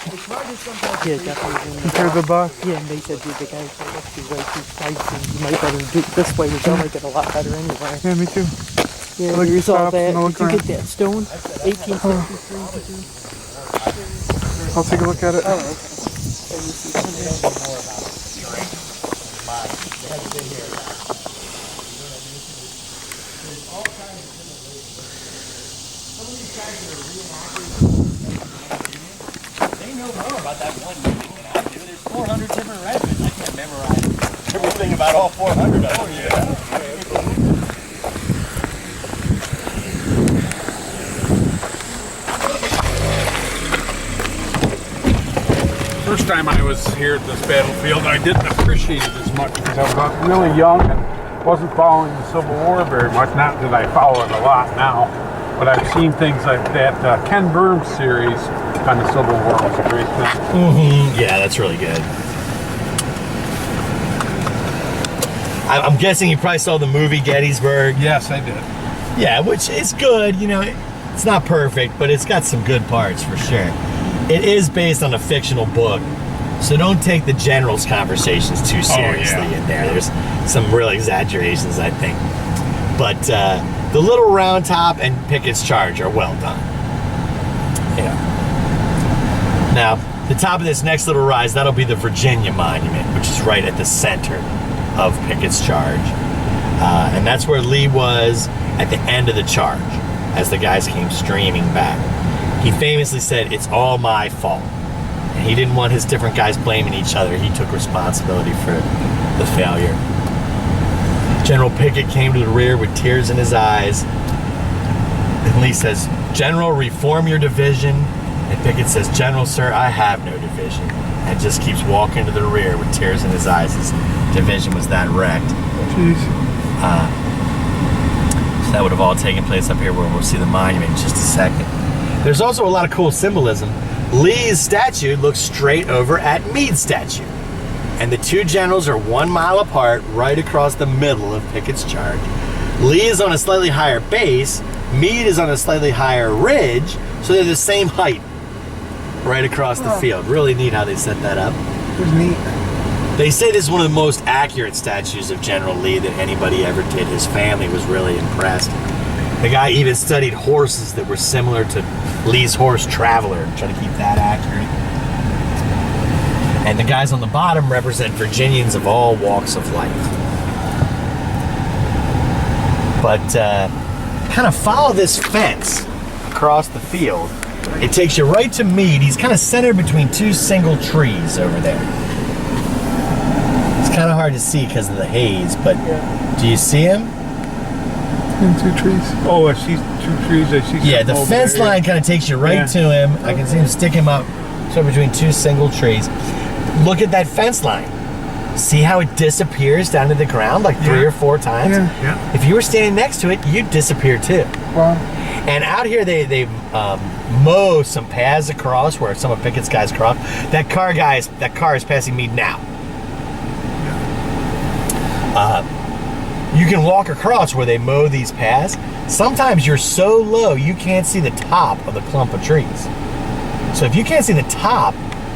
S9: Yeah, definitely.
S1: compared to the bus.
S9: Yeah, and they said, dude, the guys said, let's do way too pricey. You might better do it this way, which I like it a lot better anyway.
S1: Yeah, me too.
S9: Yeah,
S1: like
S9: here's all
S1: stops
S9: that.
S1: and
S9: You
S1: look
S9: can
S1: around.
S9: get that stone, 1863.
S1: I'll take a look at it.
S9: Oh, okay. So you see
S11: They know more about that one movie than I do. There's 400 different regiments. I can't memorize everything about all 400 of them. Oh, yeah.
S8: first time I was here at this battlefield, I didn't appreciate it as much because I was really young and wasn't following the Civil War very much. Not that I follow it a lot now, but I've seen things like that. Ken Burns series on the Civil War was a great thing.
S11: Yeah, that's really good. I'm guessing you probably saw the movie Gettysburg.
S8: Yes, I did.
S11: Yeah, which is good. You know, it's not perfect, but it's got some good parts for sure. It is based on a fictional book, so don't take the general's conversations too seriously in there. There's some real exaggerations, I think. But the Little Round Top and Pickett's Charge are well done. Yeah. Now, the top of this next little rise, that'll be the Virginia Monument, which is right at the center of Pickett's Charge. And that's where Lee was at the end of the charge, as the guys came streaming back. He famously said, "It's all my fault." And he didn't want his different guys blaming each other. He took responsibility for the failure. General Pickett came to the rear with tears in his eyes. And Lee says, "General, reform your division." And Pickett says, "General, sir, I have no division." And just keeps walking to the rear with tears in his eyes. His division was that wrecked.
S7: Jeez.
S11: So that would have all taken place up here where we'll see the monument in just a second. There's also a lot of cool symbolism. Lee's statue looks straight over at Meade's statue. And the two generals are 1 mile apart, right across the middle of Pickett's Charge. Lee is on a slightly higher base, Meade is on a slightly higher ridge, so they're the same height right across the field. Really neat how they set that up.
S7: It was neat.
S11: They say this is one of the most accurate statues of General Lee that anybody ever did. His family was really impressed. The guy even studied horses that were similar to Lee's horse Traveler, trying to keep that accurate. And the guys on the bottom represent Virginians of all walks of life. But kind of follow this fence across the field. It takes you right to Meade. He's kind of centered between two single trees over there. It's kind of hard to see because of the haze, but do you see him?
S7: In 2 trees. Oh, I see 2 trees. I see.
S11: Yeah, the fence line kind of takes you right to him. I can see him stick him up so between 2 single trees. Look at that fence line. See how it disappears down to the ground like 3 or 4 times?
S7: Yeah.
S11: If you were standing next to it, you'd disappear too.
S7: Wow.
S11: And out here, they mow some paths across where some of Pickett's guys cross. That car is passing me now. You can walk across where they mow these paths. Sometimes you're so low you can't see the top of the clump of trees. So if you can't see the top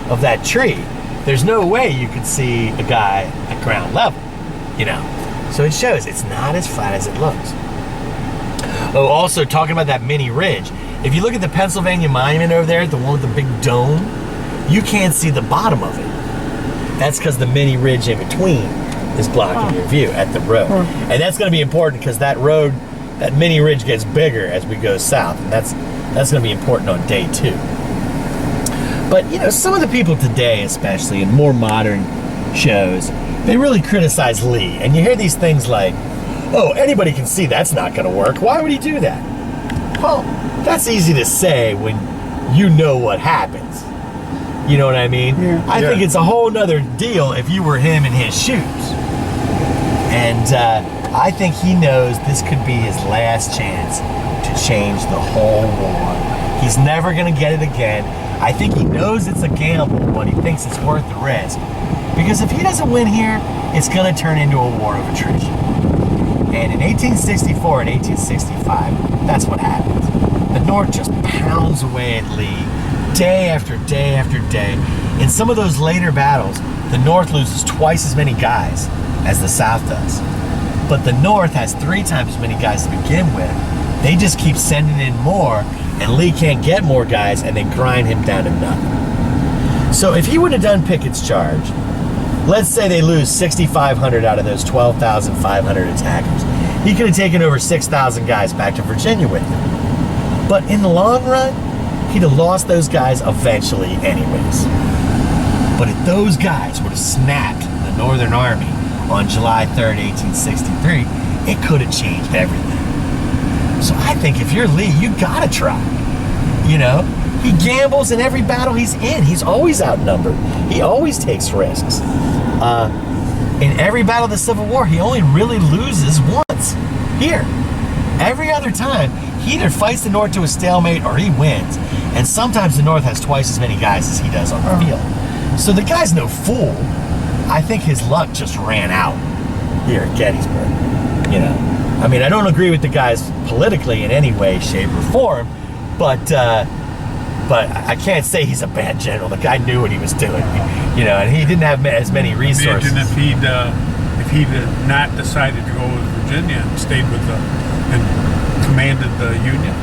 S11: of that tree, there's no way you could see a guy at ground level, you know. So it shows it's not as flat as it looks. Oh, also talking about that mini ridge, if you look at the Pennsylvania Monument over there, the one with the big dome, you can't see the bottom of it. That's because the mini ridge in between is blocking your view at the road. And that's going to be important because that road, that mini ridge gets bigger as we go south, and that's going to be important on day 2. But, you know, some of the people today, especially in more modern shows, they really criticize Lee. And you hear these things like, "Oh, anybody can see that's not going to work. Why would he do that?" Well, that's easy to say when you know what happens. You know what I mean?
S7: Yeah.
S11: I think it's a whole nother deal if you were him in his shoes. And I think he knows this could be his last chance to change the whole war. He's never going to get it again. I think he knows it's a gamble, but he thinks it's worth the risk. Because if he doesn't win here, it's going to turn into a war of attrition. And in 1864 and 1865, that's what happens. The North just pounds away at Lee day after day after day. In some of those later battles, the North loses twice as many guys as the South does. But the North has 3 times as many guys to begin with. They just keep sending in more, and Lee can't get more guys, and they grind him down to nothing. So if he would have done Pickett's Charge, let's say they lose 6,500 out of those 12,500 attackers. He could have taken over 6,000 guys back to Virginia with him. But in the long run, he'd have lost those guys eventually anyways. But if those guys would have snapped the Northern Army on July 3rd, 1863, it could have changed everything. So I think if you're Lee, you gotta try. You know, He gambles in every battle he's in. He's always outnumbered. He always takes risks. In every battle of the Civil War, he only really loses once. Here. Every other time, he either fights the North to a stalemate or he wins. And sometimes the North has twice as many guys as he does on the field. So the guy's no fool. I think his luck just ran out here at Gettysburg. You know, I mean, I don't agree with the guys politically in any way, shape, or form, but I can't say he's a bad general. The guy knew what he was doing, you know, and he didn't have as many resources.
S8: Imagine if he'd not decided to go with Virginia and stayed with and commanded the Union.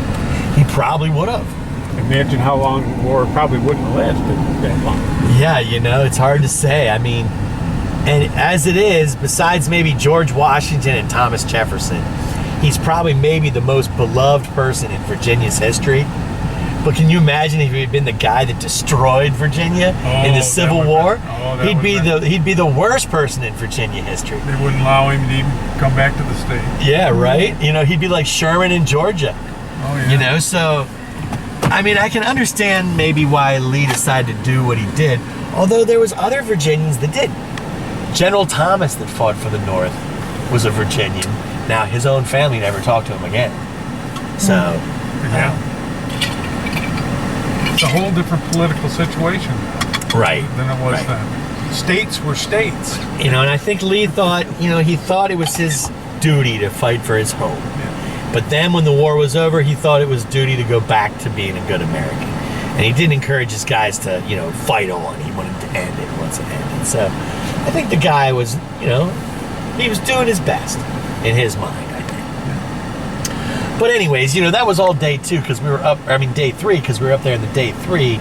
S11: He probably would have.
S8: Imagine how long the war probably wouldn't have lasted that long.
S11: Yeah, you know, it's hard to say. I mean, and as it is, besides maybe George Washington and Thomas Jefferson, he's probably maybe the most beloved person in Virginia's history. But can you imagine if he'd been the guy that destroyed Virginia in the Civil War? He'd be the worst person in Virginia history.
S8: They wouldn't allow him to even come back to the state.
S11: Yeah, right? You know, he'd be like Sherman in Georgia.
S8: Oh, yeah.
S11: You know, so, I mean, I can understand maybe why Lee decided to do what he did, although there was other Virginians that didn't. General Thomas that fought for the North was a Virginian. Now, his own family never talked to him again. So,
S8: yeah. It's a whole different political situation
S11: right,
S8: than it was then. States were states.
S11: You know, and I think Lee thought, you know, he thought it was his duty to fight for his home.
S8: Yeah.
S11: But then when the war was over, he thought it was duty to go back to being a good American. And he didn't encourage his guys to, you know, fight on. He wanted to end it once it ended. So I think the guy was, you know, he was doing his best in his mind, I think. Yeah. But anyways, you know, that was all day 2 because we were up, I mean day 3 because we were up there in the day 3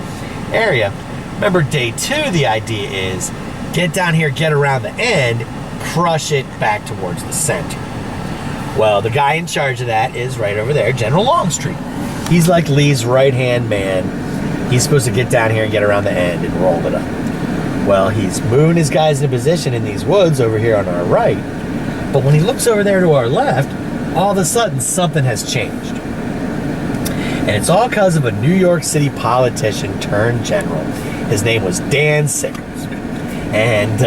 S11: area. Remember day 2, the idea is get down here, get around the end, crush it back towards the center. Well, the guy in charge of that is right over there, General Longstreet. He's like Lee's right-hand man. He's supposed to get down here and get around the end and roll it up. Well, he's moving his guys into position in these woods over here on our right. But when he looks over there to our left, all of a sudden something has changed. And it's all because of a New York City politician turned general. His name was Dan Sickles. And,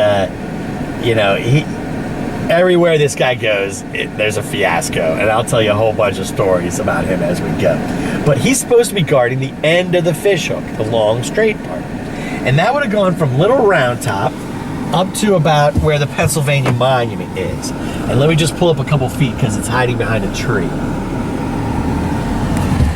S11: you know, everywhere this guy goes, there's a fiasco. And I'll tell you a whole bunch of stories about him as we go. But he's supposed to be guarding the end of the fishhook, the long straight part. And that would have gone from Little Round Top up to about where the Pennsylvania Monument is. And let me just pull up a couple feet because it's hiding behind a tree.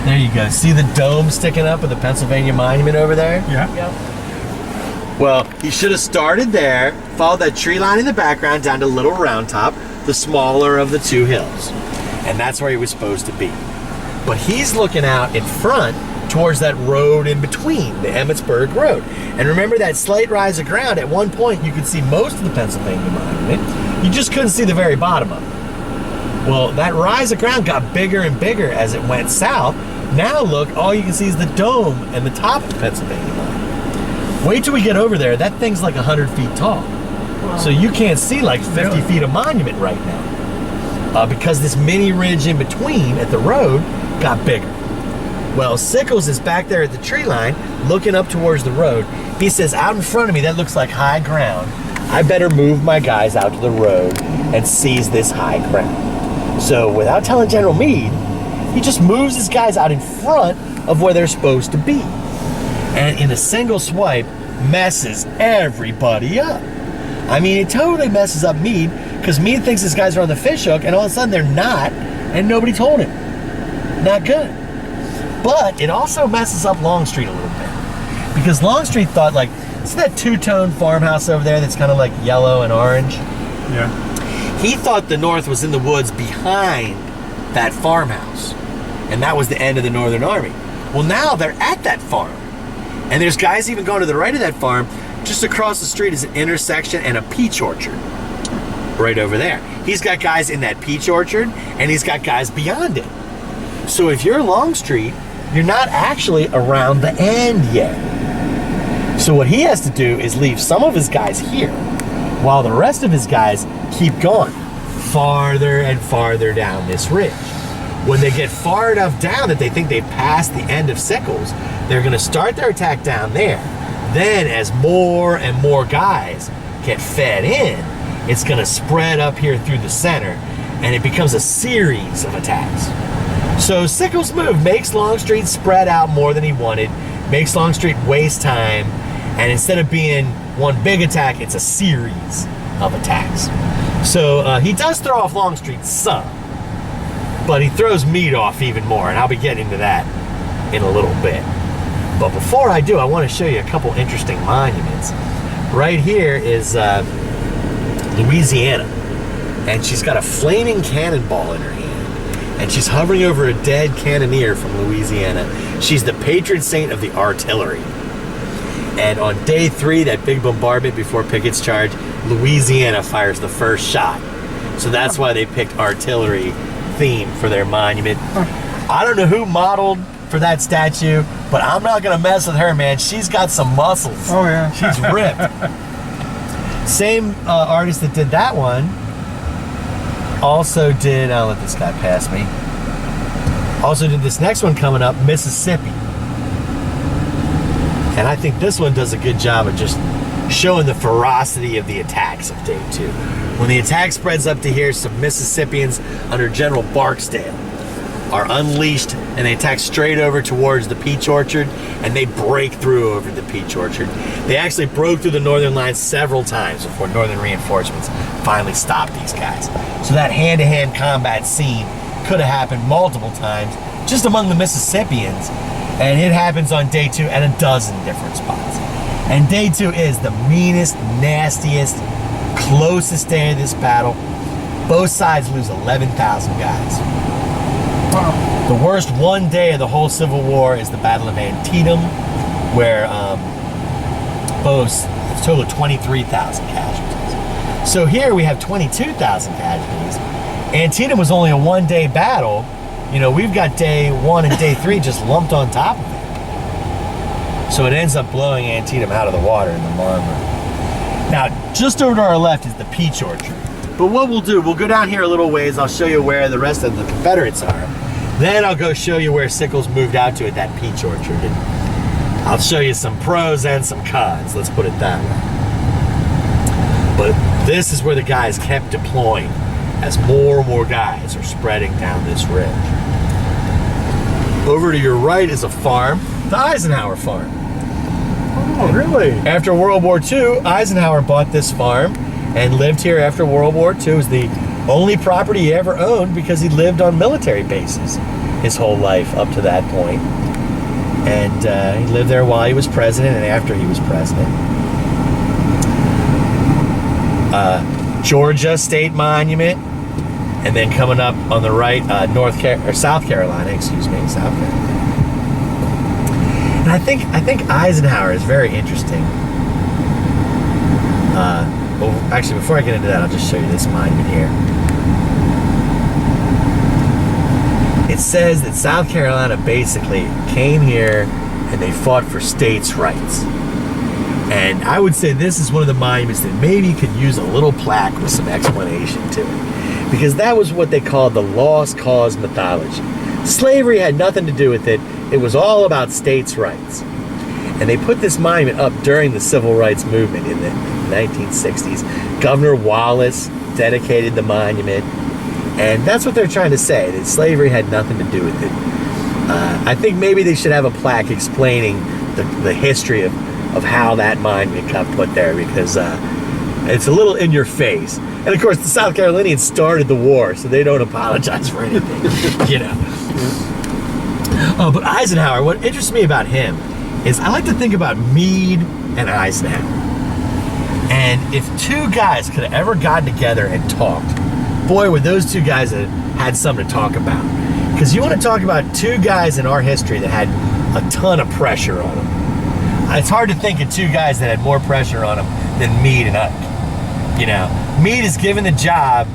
S11: There you go. See the dome sticking up of the Pennsylvania Monument over there?
S8: Yeah.
S11: Yep. Well, he should have started there, followed that tree line in the background down to Little Round Top, the smaller of the two hills. And that's where he was supposed to be. But he's looking out in front towards that road in between, the Emmitsburg Road. And remember that slight rise of ground, at one point you could see most of the Pennsylvania Monument. You just couldn't see the very bottom of it. Well, that rise of ground got bigger and bigger as it went south. Now look, all you can see is the dome and the top of the Pennsylvania Monument. Wait till we get over there. That thing's like 100 feet tall. Wow. So you can't see like 50 feet of monument right now. Because this mini ridge in between at the road got bigger. Well, Sickles is back there at the tree line looking up towards the road. He says, out in front of me, that looks like high ground. I better move my guys out to the road and seize this high ground. So without telling General Meade, he just moves his guys out in front of where they're supposed to be. And in a single swipe, messes everybody up. I mean, it totally messes up Meade because Meade thinks his guys are on the fishhook and all of a sudden they're not and nobody told him. Not good. But it also messes up Longstreet a little bit because Longstreet thought, like, see that two-tone farmhouse over there that's kind of like yellow and orange?
S8: Yeah.
S11: He thought the North was in the woods behind that farmhouse, and that was the end of the Northern Army. Well, now they're at that farm, and there's guys even going to the right of that farm. Just across the street is an intersection and a peach orchard right over there. He's got guys in that peach orchard, and he's got guys beyond it. So if you're Longstreet, you're not actually around the end yet. So what he has to do is leave some of his guys here while the rest of his guys keep going farther and farther down this ridge. When they get far enough down that they think they passed the end of Sickles, They're going to start their attack down there. Then as more and more guys get fed in, it's going to spread up here through the center, and it becomes a series of attacks. So Sickles' move makes Longstreet spread out more than he wanted, makes Longstreet waste time, and instead of being one big attack, it's a series of attacks. So he does throw off Longstreet some, but he throws Meade off even more, and I'll be getting into that in a little bit. But before I do, I want to show you a couple interesting monuments. Right here is Louisiana, and she's got a flaming cannonball in her hand, and she's hovering over a dead cannoneer from Louisiana. She's the patron saint of the artillery. And on day 3, that big bombardment before Pickett's charge, Louisiana fires the first shot. So that's why they picked artillery theme for their monument. I don't know who modeled for that statue, but I'm not gonna mess with her, man. She's got some muscles.
S1: Oh yeah.
S11: She's ripped. Same artist that did that one also did, I'll let this guy pass me, also did this next one coming up, Mississippi. And I think this one does a good job of just showing the ferocity of the attacks of day 2. When the attack spreads up to here, some Mississippians under General Barksdale are unleashed, and they attack straight over towards the peach orchard, and they break through over the peach orchard. They actually broke through the northern lines several times before northern reinforcements finally stopped these guys. So that hand-to-hand combat scene could have happened multiple times just among the Mississippians, and it happens on day 2 at a dozen different spots. And day 2 is the meanest, nastiest, closest day of this battle. Both sides lose 11,000 guys.
S1: Wow.
S11: The worst one day of the whole Civil War is the Battle of Antietam, where boasts a total of 23,000 casualties. So here we have 22,000 casualties. Antietam was only a one-day battle. You know, we've got day 1 and day 3 just lumped on top of it. So it ends up blowing Antietam out of the water in the Marmara. Now, just over to our left is the peach orchard. But what we'll do, we'll go down here a little ways. I'll show you where the rest of the Confederates are. Then I'll go show you where Sickles moved out to at that peach orchard. And I'll show you some pros and some cons, let's put it that way. But this is where the guys kept deploying as more and more guys are spreading down this ridge. Over to your right is a farm, the Eisenhower farm.
S1: Oh, really?
S11: After World War II, Eisenhower bought this farm and lived here after World War II. It was the only property he ever owned because he lived on military bases his whole life up to that point. And he lived there while he was president and after he was president. Georgia State Monument, and then coming up on the right, South Carolina, excuse me, South Carolina. And I think Eisenhower is very interesting. Well, actually, before I get into that, I'll just show you this monument here. It says that South Carolina basically came here and they fought for states' rights. And I would say this is one of the monuments that maybe could use a little plaque with some explanation to it. Because that was what they called the lost cause mythology. Slavery had nothing to do with it. It was all about states' rights. And they put this monument up during the Civil Rights Movement in the 1960s. Governor Wallace dedicated the monument. And that's what they're trying to say, that slavery had nothing to do with it. I think maybe they should have a plaque explaining the history of how that monument got put there, because it's a little in your face. And of course, the South Carolinians started the war, so they don't apologize for anything, you know. Oh, but Eisenhower, what interests me about him is I like to think about Meade and Eisenhower. And if two guys could have ever gotten together and talked, boy, would those two guys have had something to talk about. Because you want to talk about two guys in our history that had a ton of pressure on them. It's hard to think of two guys that had more pressure on them than Meade and Ike. You know, Meade is given the job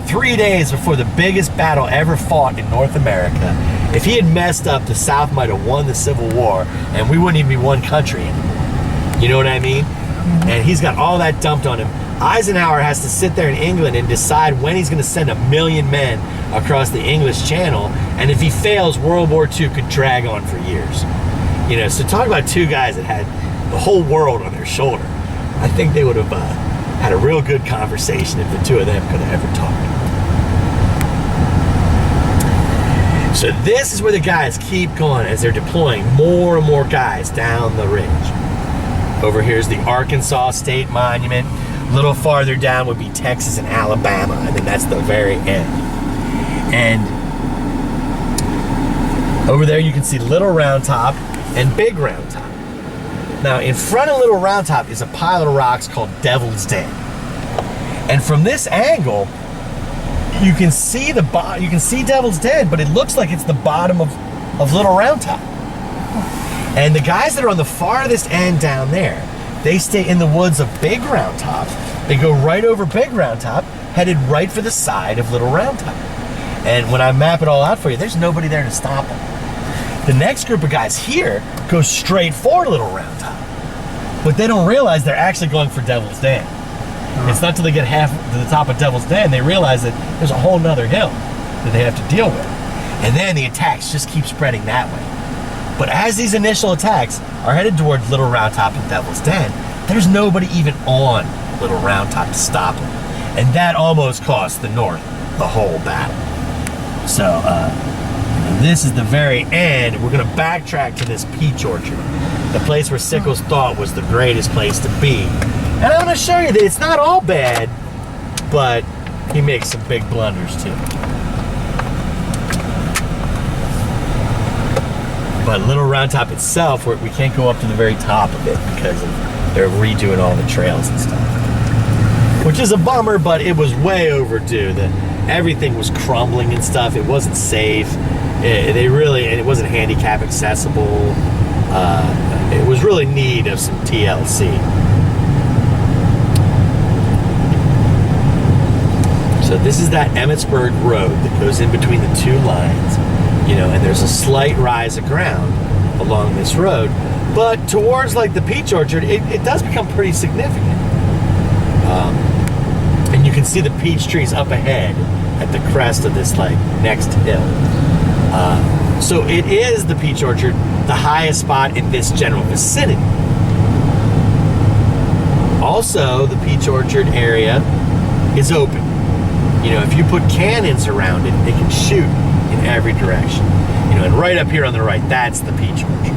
S11: 3 days before the biggest battle ever fought in North America. If he had messed up, the South might have won the Civil War, and we wouldn't even be one country anymore. You know what I mean? And he's got all that dumped on him. Eisenhower has to sit there in England and decide when he's going to send 1 million men across the English Channel, and if he fails, World War II could drag on for years. You know, so talk about two guys that had the whole world on their shoulder. I think they would have had a real good conversation if the two of them could have ever talked. So this is where the guys keep going as they're deploying more and more guys down the ridge. Over here's the Arkansas State Monument. A little farther down would be Texas and Alabama, and then that's the very end. And over there you can see Little Round Top and Big Round Top. Now in front of Little Round Top is a pile of rocks called Devil's Den. And from this angle, you can see Devil's Den, but it looks like it's the bottom of Little Round Top. And the guys that are on the farthest end down there, they stay in the woods of Big Round Top. They go right over Big Round Top, headed right for the side of Little Round Top. And when I map it all out for you, there's nobody there to stop them. The next group of guys here go straight for Little Round Top. But they don't realize they're actually going for Devil's Den. It's not till they get half to the top of Devil's Den they realize that there's a whole nother hill that they have to deal with. And then the attacks just keep spreading that way. But as these initial attacks are headed towards Little Round Top and Devil's Den, there's nobody even on Little Round Top to stop them. And that almost cost the North the whole battle. So this is the very end. We're gonna backtrack to this peach orchard, the place where Sickles thought was the greatest place to be. And I'm gonna show you that it's not all bad, but he makes some big blunders too. But Little Round Top itself, we can't go up to the very top of it because they're redoing all the trails and stuff. Which is a bummer, but it was way overdue. Everything was crumbling and stuff. It wasn't safe. It wasn't handicap accessible. It was really in need of some TLC. So this is that Emmitsburg Road that goes in between the two lines. You know, and there's a slight rise of ground along this road, but towards like the peach orchard, it does become pretty significant. And you can see the peach trees up ahead at the crest of this like next hill. So it is the peach orchard, the highest spot in this general vicinity. Also, the peach orchard area is open. You know, if you put cannons around it, they can shoot in every direction. You know, and right up here on the right, that's the peach orchard.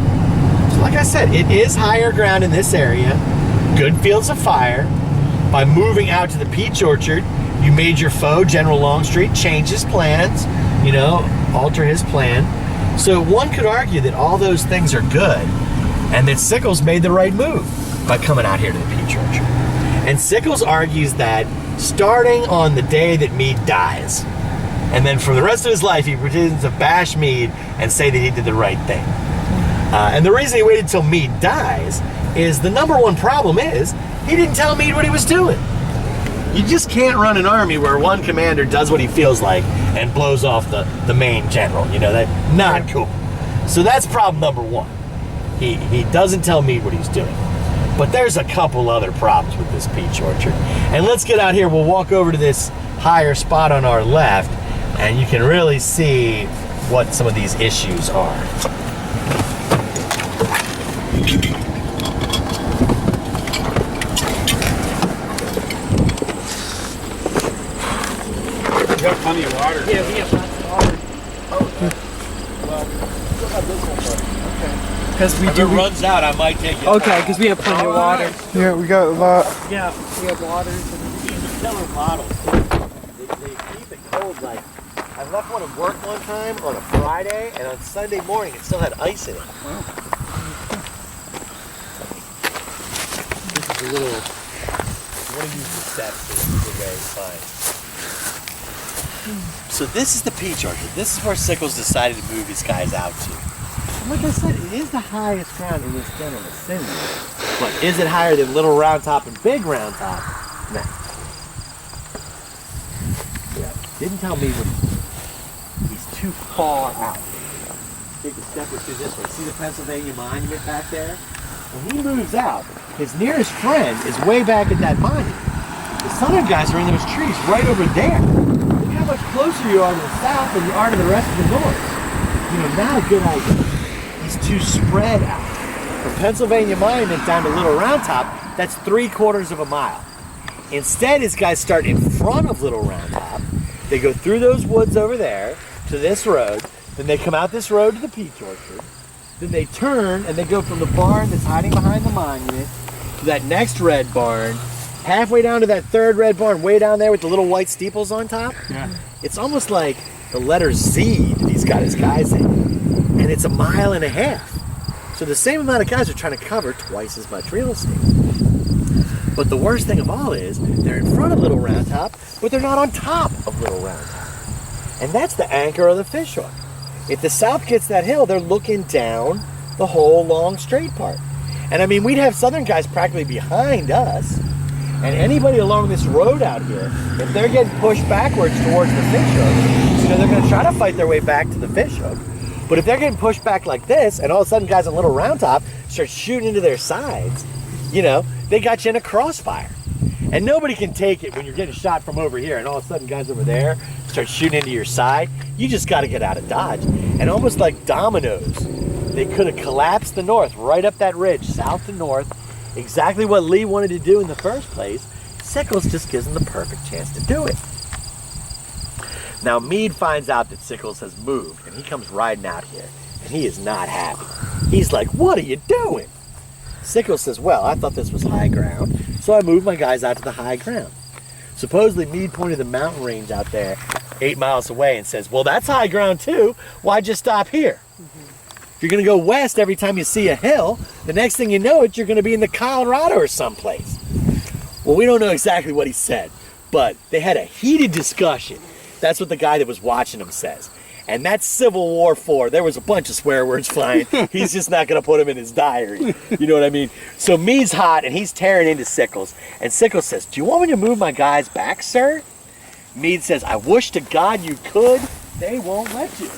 S11: So like I said, it is higher ground in this area, good fields of fire. By moving out to the peach orchard, you made your foe, General Longstreet, change his plans, you know, alter his plan. So one could argue that all those things are good and that Sickles made the right move by coming out here to the peach orchard. And Sickles argues that starting on the day that Meade dies, and then for the rest of his life, he pretends to bash Meade and say that he did the right thing. And the reason he waited till Meade dies is the number one problem is he didn't tell Meade what he was doing. You just can't run an army where one commander does what he feels like and blows off the main general. You know, that's not cool. So that's problem number one. He doesn't tell Meade what he's doing. But there's a couple other problems with this peach orchard. And let's get out here. We'll walk over to this higher spot on our left, and you can really see what some of these issues are.
S8: We got plenty of water.
S9: Yeah, we have lots of water.
S11: Well, still have this one, but okay.
S9: Because we
S11: if it runs out, I might take it.
S9: Okay, because we have plenty of water.
S7: Yeah, we got a lot.
S9: Yeah, we have water.
S11: These are killer bottles. They keep it cold. Like, I left one at work one time on a Friday, and on Sunday morning it still had ice in it. This is a little. You want to use the steps. This is a way fine. So this is the peach orchard. This is where Sickles decided to move his guys out to. Like I said, it is the highest ground in this general vicinity. But is it higher than Little Round Top and Big Round Top? No. Yeah. Didn't tell me when he's too far out. Take a step or two this way. See the Pennsylvania Monument back there? When he moves out, his nearest friend is way back at that monument. The southern guys are in those trees right over there. Look how much closer you are to the south than you are to the rest of the north. You know, not a good idea. He's too spread out. From Pennsylvania Monument down to Little Round Top, that's 3/4 of a mile. Instead, his guys start in front of Little Round Top. They go through those woods over there to this road. Then they come out this road to the peach orchard. Then they turn and they go from the barn that's hiding behind the monument to that next red barn, halfway down to that third red barn, way down there with the little white steeples on top.
S8: Yeah.
S11: It's almost like the letter Z that he's got his guys in. And it's 1.5 miles. So the same amount of guys are trying to cover twice as much real estate. But the worst thing of all is they're in front of Little Round Top, but they're not on top of Little Round Top. And that's the anchor of the fishhook. If the South gets that hill, they're looking down the whole long straight part. And I mean, we'd have Southern guys practically behind us. And anybody along this road out here, if they're getting pushed backwards towards the fishhook, you know, they're going to try to fight their way back to the fishhook. But if they're getting pushed back like this, and all of a sudden guys on Little Round Top start shooting into their sides, you know, they got you in a crossfire. And nobody can take it when you're getting shot from over here and all of a sudden guys over there start shooting into your side. You just got to get out of Dodge. And almost like dominoes, they could have collapsed the North right up that ridge, south to north. Exactly what Lee wanted to do in the first place. Sickles just gives him the perfect chance to do it. Now Meade finds out that Sickles has moved and he comes riding out here and he is not happy. He's like, "What are you doing?" Sickles says, "Well, I thought this was high ground, so I moved my guys out to the high ground." Supposedly Meade pointed the mountain range out there 8 miles away and says, "Well, that's high ground too. Why'd you stop here? If you're going to go west every time you see a hill, the next thing you know it, you're going to be in the Colorado or someplace." Well, we don't know exactly what he said, but they had a heated discussion. That's what the guy that was watching him says. And that's Civil War 4. There was a bunch of swear words flying. He's just not going to put them in his diary. You know what I mean? So Meade's hot, and he's tearing into Sickles. And Sickles says, "Do you want me to move my guys back, sir?" Meade says, "I wish to God you could. They won't let you.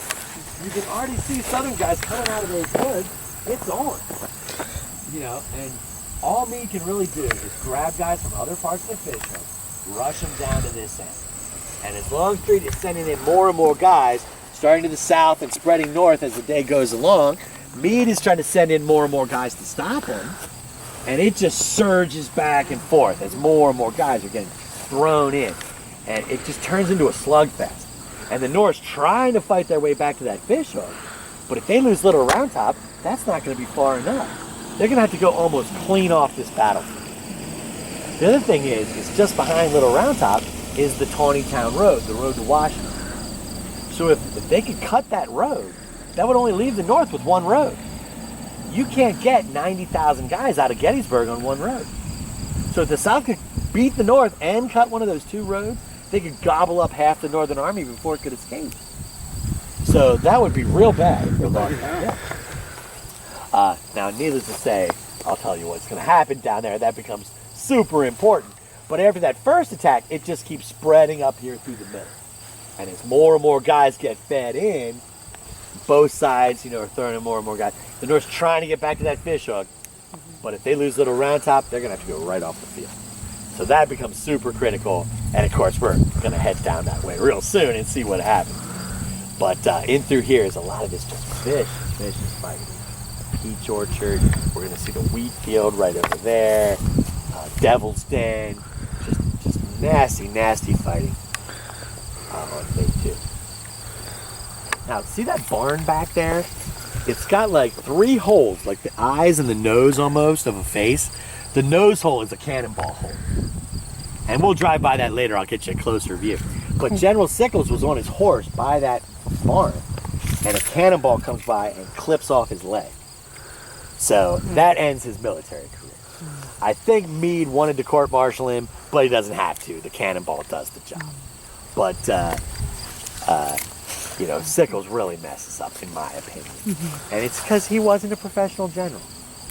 S11: You can already see Southern guys coming out of those woods. It's on." You know, and all Meade can really do is grab guys from other parts of the fishhook, rush them down to this end. And as Longstreet is sending in more and more guys, starting to the south and spreading north as the day goes along, Meade is trying to send in more and more guys to stop him. And it just surges back and forth as more and more guys are getting thrown in. And it just turns into a slugfest. And the North's trying to fight their way back to that fishhook. But if they lose Little Round Top, that's not going to be far enough. They're going to have to go almost clean off this battlefield. The other thing is just behind Little Round Top is the Taneytown Road, the road to Washington. So if they could cut that road, that would only leave the North with one road. You can't get 90,000 guys out of Gettysburg on one road. So if the South could beat the North and cut one of those two roads, they could gobble up half the Northern Army before it could escape. So that would be real bad. Now, needless to say, I'll tell you what's going to happen down there. That becomes super important. But after that first attack, it just keeps spreading up here through the middle. And as more and more guys get fed in, both sides, you know, are throwing in more and more guys. The North's trying to get back to that fishhook, but if they lose Little Round Top, they're going to have to go right off the field. So that becomes super critical, and of course we're going to head down that way real soon and see what happens. But in through here is a lot of this just fish is fighting. Peach orchard, we're going to see the wheat field right over there, Devil's Den, just nasty fighting on day 2. Now, see that barn back there? It's got like 3 holes, like the eyes and the nose almost of a face. The nose hole is a cannonball hole. And we'll drive by that later. I'll get you a closer view. But General Sickles was on his horse by that barn, and a cannonball comes by and clips off his leg. So that ends his military career. I think Meade wanted to court-martial him, but he doesn't have to. The cannonball does the job. But, you know, Sickles really messes up, in my opinion. And it's because he wasn't a professional general.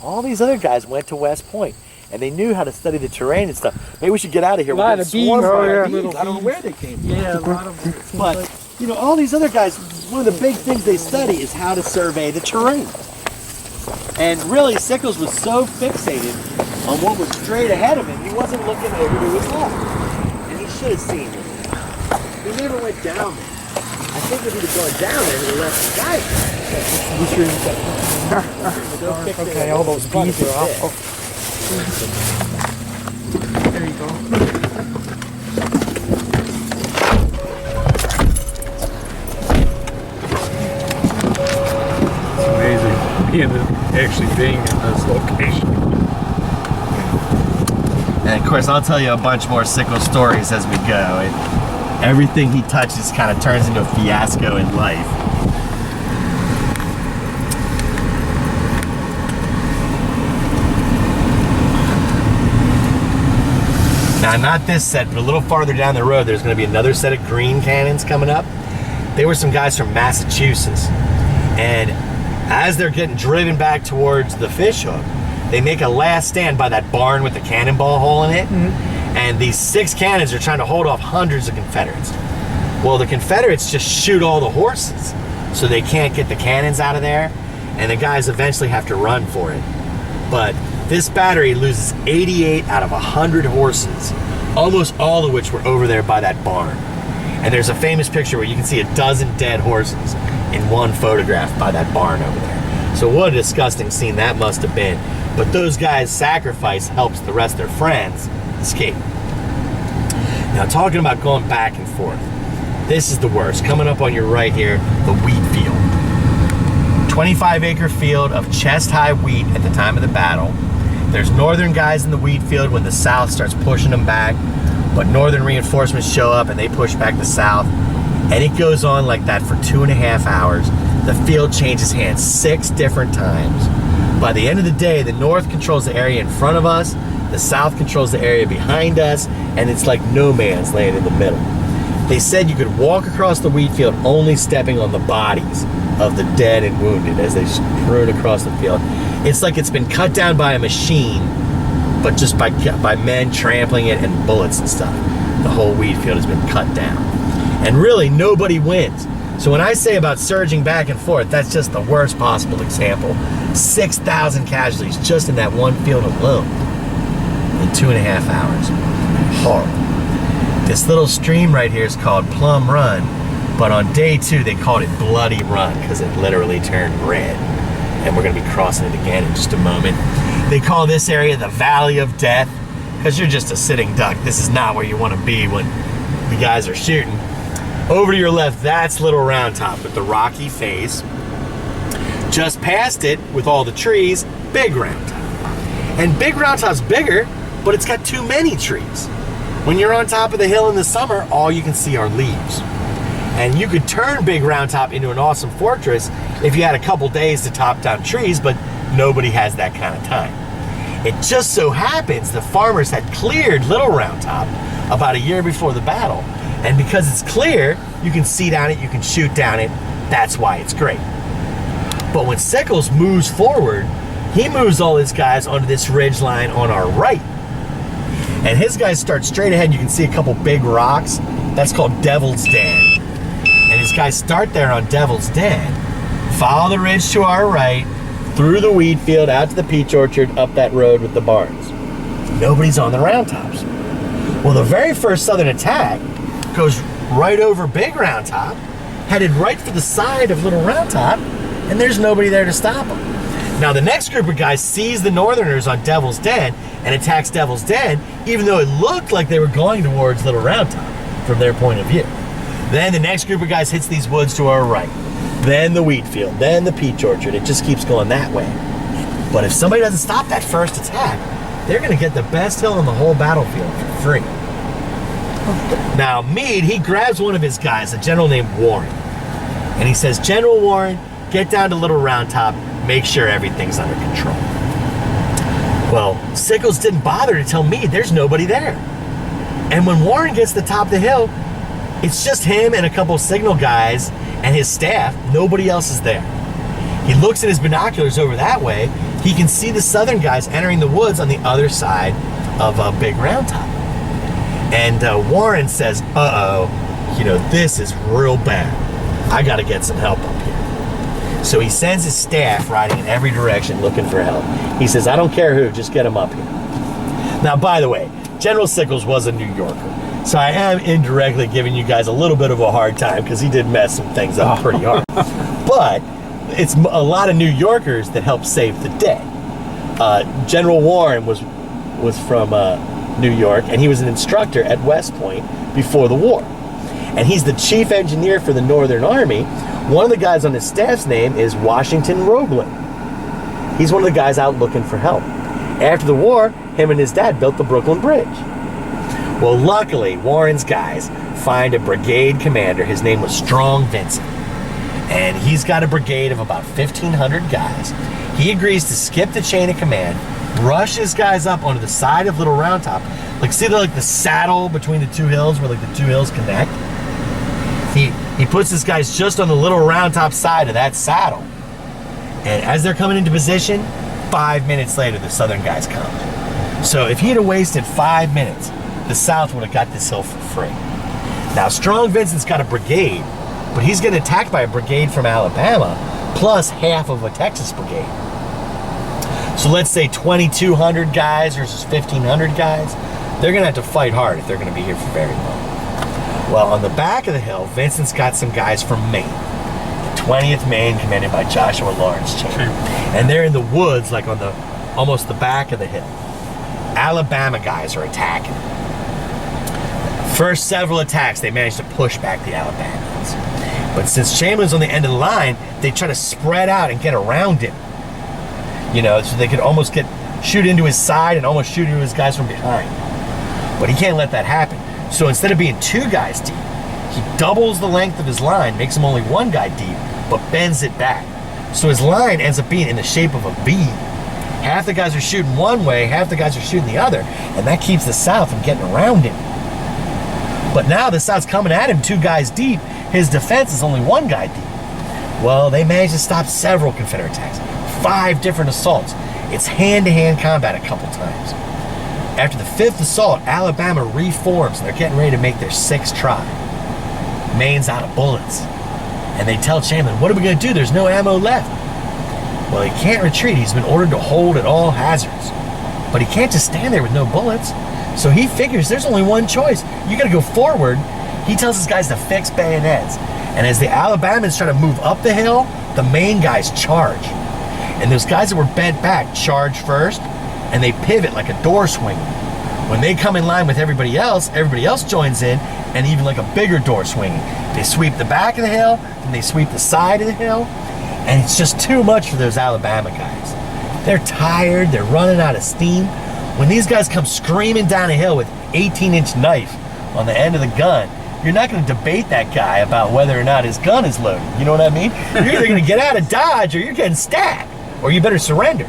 S11: All these other guys went to West Point, and they knew how to study the terrain and stuff. Maybe we should get out of here.
S9: A lot of bees.
S11: I don't know where they came from.
S9: Yeah, a lot of them.
S11: But, you know, all these other guys, one of the big things they study is how to survey the terrain. And really, Sickles was so fixated on what was straight ahead of him, he wasn't looking over to his left. And he should have seen it. He never went down there. I figured he'd have gone down there and left the guy.
S9: Okay, all those bees are off. There you go.
S8: It's amazing actually being in this location.
S11: And of course, I'll tell you a bunch more Sickles stories as we go. Everything he touches kind of turns into a fiasco in life. Now, not this set, but a little farther down the road, there's going to be another set of green cannons coming up. They were some guys from Massachusetts. And as they're getting driven back towards the fish hook, they make a last stand by that barn with the cannonball hole in it. And these 6 cannons are trying to hold off hundreds of Confederates. Well, the Confederates just shoot all the horses, so they can't get the cannons out of there, and the guys eventually have to run for it. But this battery loses 88 out of 100 horses, almost all of which were over there by that barn. And there's a famous picture where you can see a dozen dead horses in one photograph by that barn over there. So what a disgusting scene that must have been. But those guys' sacrifice helps the rest of their friends escape. Now, talking about going back and forth, this is the worst. Coming up on your right here, the wheat field. 25-acre field of chest-high wheat at the time of the battle. There's northern guys in the wheat field when the south starts pushing them back, but northern reinforcements show up and they push back the south, and it goes on like that for 2.5 hours. The field changes hands 6 different times. By the end of the day, the north controls the area in front of us, the south controls the area behind us, and it's like no man's land in the middle. They said you could walk across the wheat field only stepping on the bodies of the dead and wounded as they strewn across the field. It's like it's been cut down by a machine, but just by men trampling it and bullets and stuff. The whole wheat field has been cut down. And really, nobody wins. So when I say about surging back and forth, that's just the worst possible example. 6,000 casualties just in that one field alone in 2.5 hours. Horrible. This little stream right here is called Plum Run, but on day 2 they called it Bloody Run because it literally turned red. And we're going to be crossing it again in just a moment. They call this area the Valley of Death because you're just a sitting duck. This is not where you want to be when the guys are shooting. Over to your left, that's Little Round Top with the rocky face. Just past it, with all the trees, Big Round Top. And Big Round Top's bigger, but it's got too many trees. When you're on top of the hill in the summer, all you can see are leaves. And you could turn Big Round Top into an awesome fortress if you had a couple days to top down trees, but nobody has that kind of time. It just so happens the farmers had cleared Little Round Top about a year before the battle. And because it's clear, you can see down it, you can shoot down it. That's why it's great. But when Sickles moves forward, he moves all his guys onto this ridge line on our right. And his guys start straight ahead. You can see a couple big rocks. That's called Devil's Den. And his guys start there on Devil's Den, follow the ridge to our right, through the wheat field, out to the peach orchard, up that road with the barns. Nobody's on the Round Tops. Well, the very first Southern attack goes right over Big Round Top, headed right for the side of Little Round Top, and there's nobody there to stop them. Now the next group of guys sees the Northerners on Devil's Den and attacks Devil's Den, even though it looked like they were going towards Little Round Top from their point of view. Then the next group of guys hits these woods to our right, then the wheat field, then the peach orchard. It just keeps going that way. But if somebody doesn't stop that first attack, they're gonna get the best hill on the whole battlefield for free. Now Meade, he grabs one of his guys, a general named Warren, and he says, General Warren, get down to Little Round Top, make sure everything's under control. Well, Sickles didn't bother to tell Meade there's nobody there. And when Warren gets to the top of the hill, it's just him and a couple signal guys and his staff. Nobody else is there. He looks at his binoculars over that way. He can see the Southern guys entering the woods on the other side of Big Round Top. And Warren says, uh-oh, this is real bad. I gotta get some help up here. So he sends his staff riding in every direction looking for help. He says, I don't care who, just get him up here. Now, by the way, General Sickles was a New Yorker. So I am indirectly giving you guys a little bit of a hard time because he did mess some things up pretty hard. But it's a lot of New Yorkers that helped save the day. General Warren was from New York, and he was an instructor at West Point before the war. And he's the chief engineer for the Northern Army. One of the guys on his staff's name is Washington Roebling. He's one of the guys out looking for help. After the war, him and his dad built the Brooklyn Bridge. Well, luckily, Warren's guys find a brigade commander. His name was Strong Vincent. And he's got a brigade of about 1,500 guys. He agrees to skip the chain of command, rush his guys up onto the side of Little Round Top. Like, see the saddle between the two hills where the two hills connect? He puts his guys just on the Little Round Top side of that saddle. And as they're coming into position, 5 minutes later, the Southern guys come. So if he had wasted 5 minutes, the South would have got this hill for free. Now, Strong Vincent's got a brigade, but he's getting attacked by a brigade from Alabama, plus half of a Texas brigade. So let's say 2,200 guys versus 1,500 guys. They're going to have to fight hard if they're going to be here for very long. Well, on the back of the hill, Vincent's got some guys from Maine. The 20th Maine, commanded by Joshua Lawrence Cheney. And they're in the woods, like on almost the back of the hill. Alabama guys are attacking. First several attacks, they managed to push back the Alabamans. But since Chamberlain's on the end of the line, they try to spread out and get around him. You know, so they could almost shoot into his side and almost shoot into his guys from behind. But he can't let that happen. So instead of being 2 guys deep, he doubles the length of his line, makes him only 1 guy deep, but bends it back. So his line ends up being in the shape of a V. Half the guys are shooting one way, half the guys are shooting the other, and that keeps the South from getting around him. But now the South's coming at him 2 guys deep. His defense is only 1 guy deep. Well, they managed to stop several Confederate attacks, 5 different assaults. It's hand-to-hand combat a couple times. After the 5th assault, Alabama reforms, and they're getting ready to make their 6th try. Maine's out of bullets. And they tell Chamberlain, what are we going to do? There's no ammo left. Well, he can't retreat. He's been ordered to hold at all hazards. But he can't just stand there with no bullets. So he figures there's only one choice. You got to go forward. He tells his guys to fix bayonets. And as the Alabamans try to move up the hill, the Maine guys charge. And those guys that were bent back charge first, and they pivot like a door swing. When they come in line with everybody else joins in, and even like a bigger door swinging. They sweep the back of the hill, and they sweep the side of the hill, and it's just too much for those Alabama guys. They're tired, they're running out of steam. When these guys come screaming down a hill with 18-inch knife on the end of the gun, you're not going to debate that guy about whether or not his gun is loaded. You know what I mean? You're either going to get out of Dodge or you're getting stabbed, or you better surrender.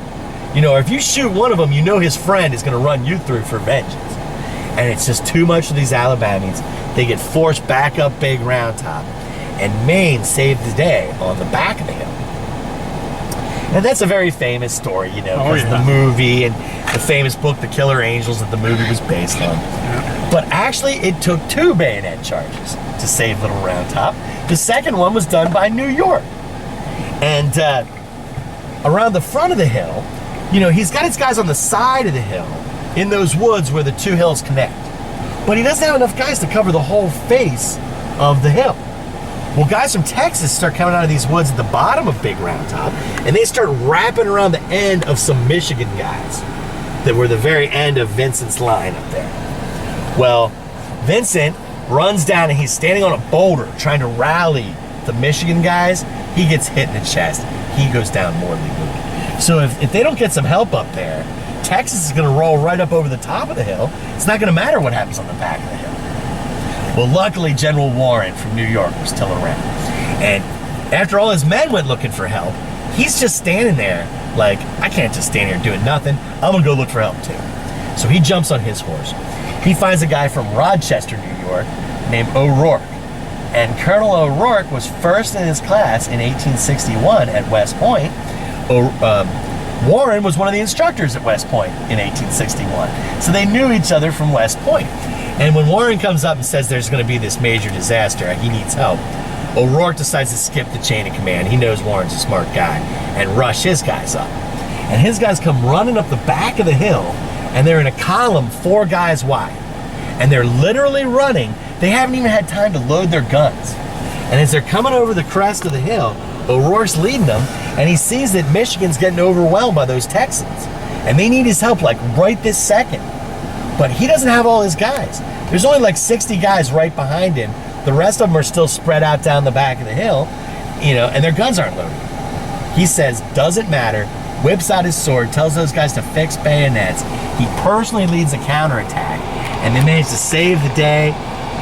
S11: You know, if you shoot one of them, you know his friend is going to run you through for vengeance. And it's just too much for these Alabamians. They get forced back up Big Round Top. And Maine saved the day on the back of the hill. And that's a very famous story, you know, because of the movie and the famous book, The Killer Angels, that the movie was based on. Yeah. But actually, it took 2 bayonet charges to save Little Round Top. The second one was done by New York. And around the front of the hill, you know, he's got his guys on the side of the hill in those woods where the 2 hills connect. But he doesn't have enough guys to cover the whole face of the hill. Well, guys from Texas start coming out of these woods at the bottom of Big Round Top, and they start wrapping around the end of some Michigan guys that were the very end of Vincent's line up there. Well, Vincent runs down and he's standing on a boulder trying to rally the Michigan guys. He gets hit in the chest. He goes down mortally wounded. So if they don't get some help up there, Texas is going to roll right up over the top of the hill. It's not going to matter what happens on the back of the hill. Well, luckily, General Warren from New York was still around. And after all his men went looking for help, he's just standing there like, I can't just stand here doing nothing. I'm going to go look for help, too. So he jumps on his horse. He finds a guy from Rochester, New York, named O'Rourke. And Colonel O'Rourke was first in his class in 1861 at West Point. Warren was one of the instructors at West Point in 1861. So they knew each other from West Point. And when Warren comes up and says there's going to be this major disaster, he needs help, O'Rourke decides to skip the chain of command. He knows Warren's a smart guy, and rush his guys up. And his guys come running up the back of the hill, and they're in a column 4 guys wide. and they're literally running. They haven't even had time to load their guns. And as they're coming over the crest of the hill, O'Rourke's leading them, and he sees that Michigan's getting overwhelmed by those Texans. And they need his help like right this second. But he doesn't have all his guys. There's only like 60 guys right behind him. The rest of them are still spread out down the back of the hill, you know, and their guns aren't loaded. He says, doesn't matter, whips out his sword, tells those guys to fix bayonets. He personally leads a counterattack, and they manage to save the day,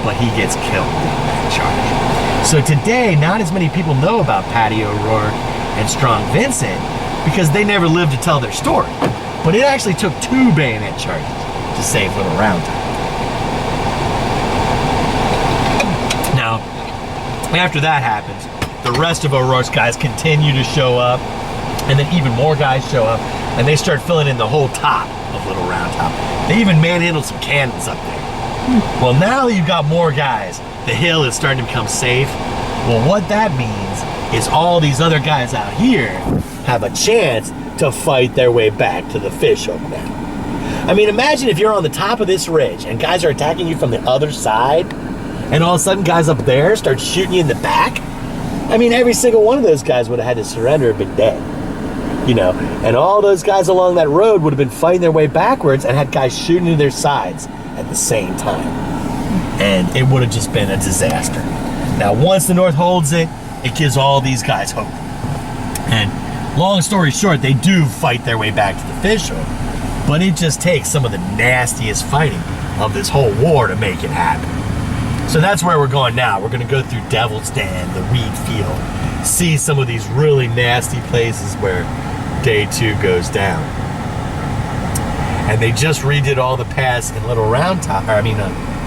S11: but he gets killed in that charge. So today, not as many people know about Patty O'Rourke and Strong Vincent because they never lived to tell their story. But it actually took 2 bayonet charges to save Little Round Top. Now, after that happens, the rest of O'Rourke's guys continue to show up, and then even more guys show up, and they start filling in the whole top of Little Round Top. They even manhandled some cannons up there. Well, now that you've got more guys, the hill is starting to become safe. Well, what that means is all these other guys out here have a chance to fight their way back to the fishhook now. I mean, imagine if you're on the top of this ridge and guys are attacking you from the other side, and all of a sudden guys up there start shooting you in the back. I mean, every single one of those guys would have had to surrender and been dead. You know, and all those guys along that road would have been fighting their way backwards and had guys shooting into their sides at the same time. And it would have just been a disaster. Now, once the North holds it, it gives all these guys hope. And long story short, they do fight their way back to the fishhook, but it just takes some of the nastiest fighting of this whole war to make it happen. So that's where we're going now. We're going to go through Devil's Den, the wheat field, see some of these really nasty places where day 2 goes down. And they just redid all the paths in Little Round Top,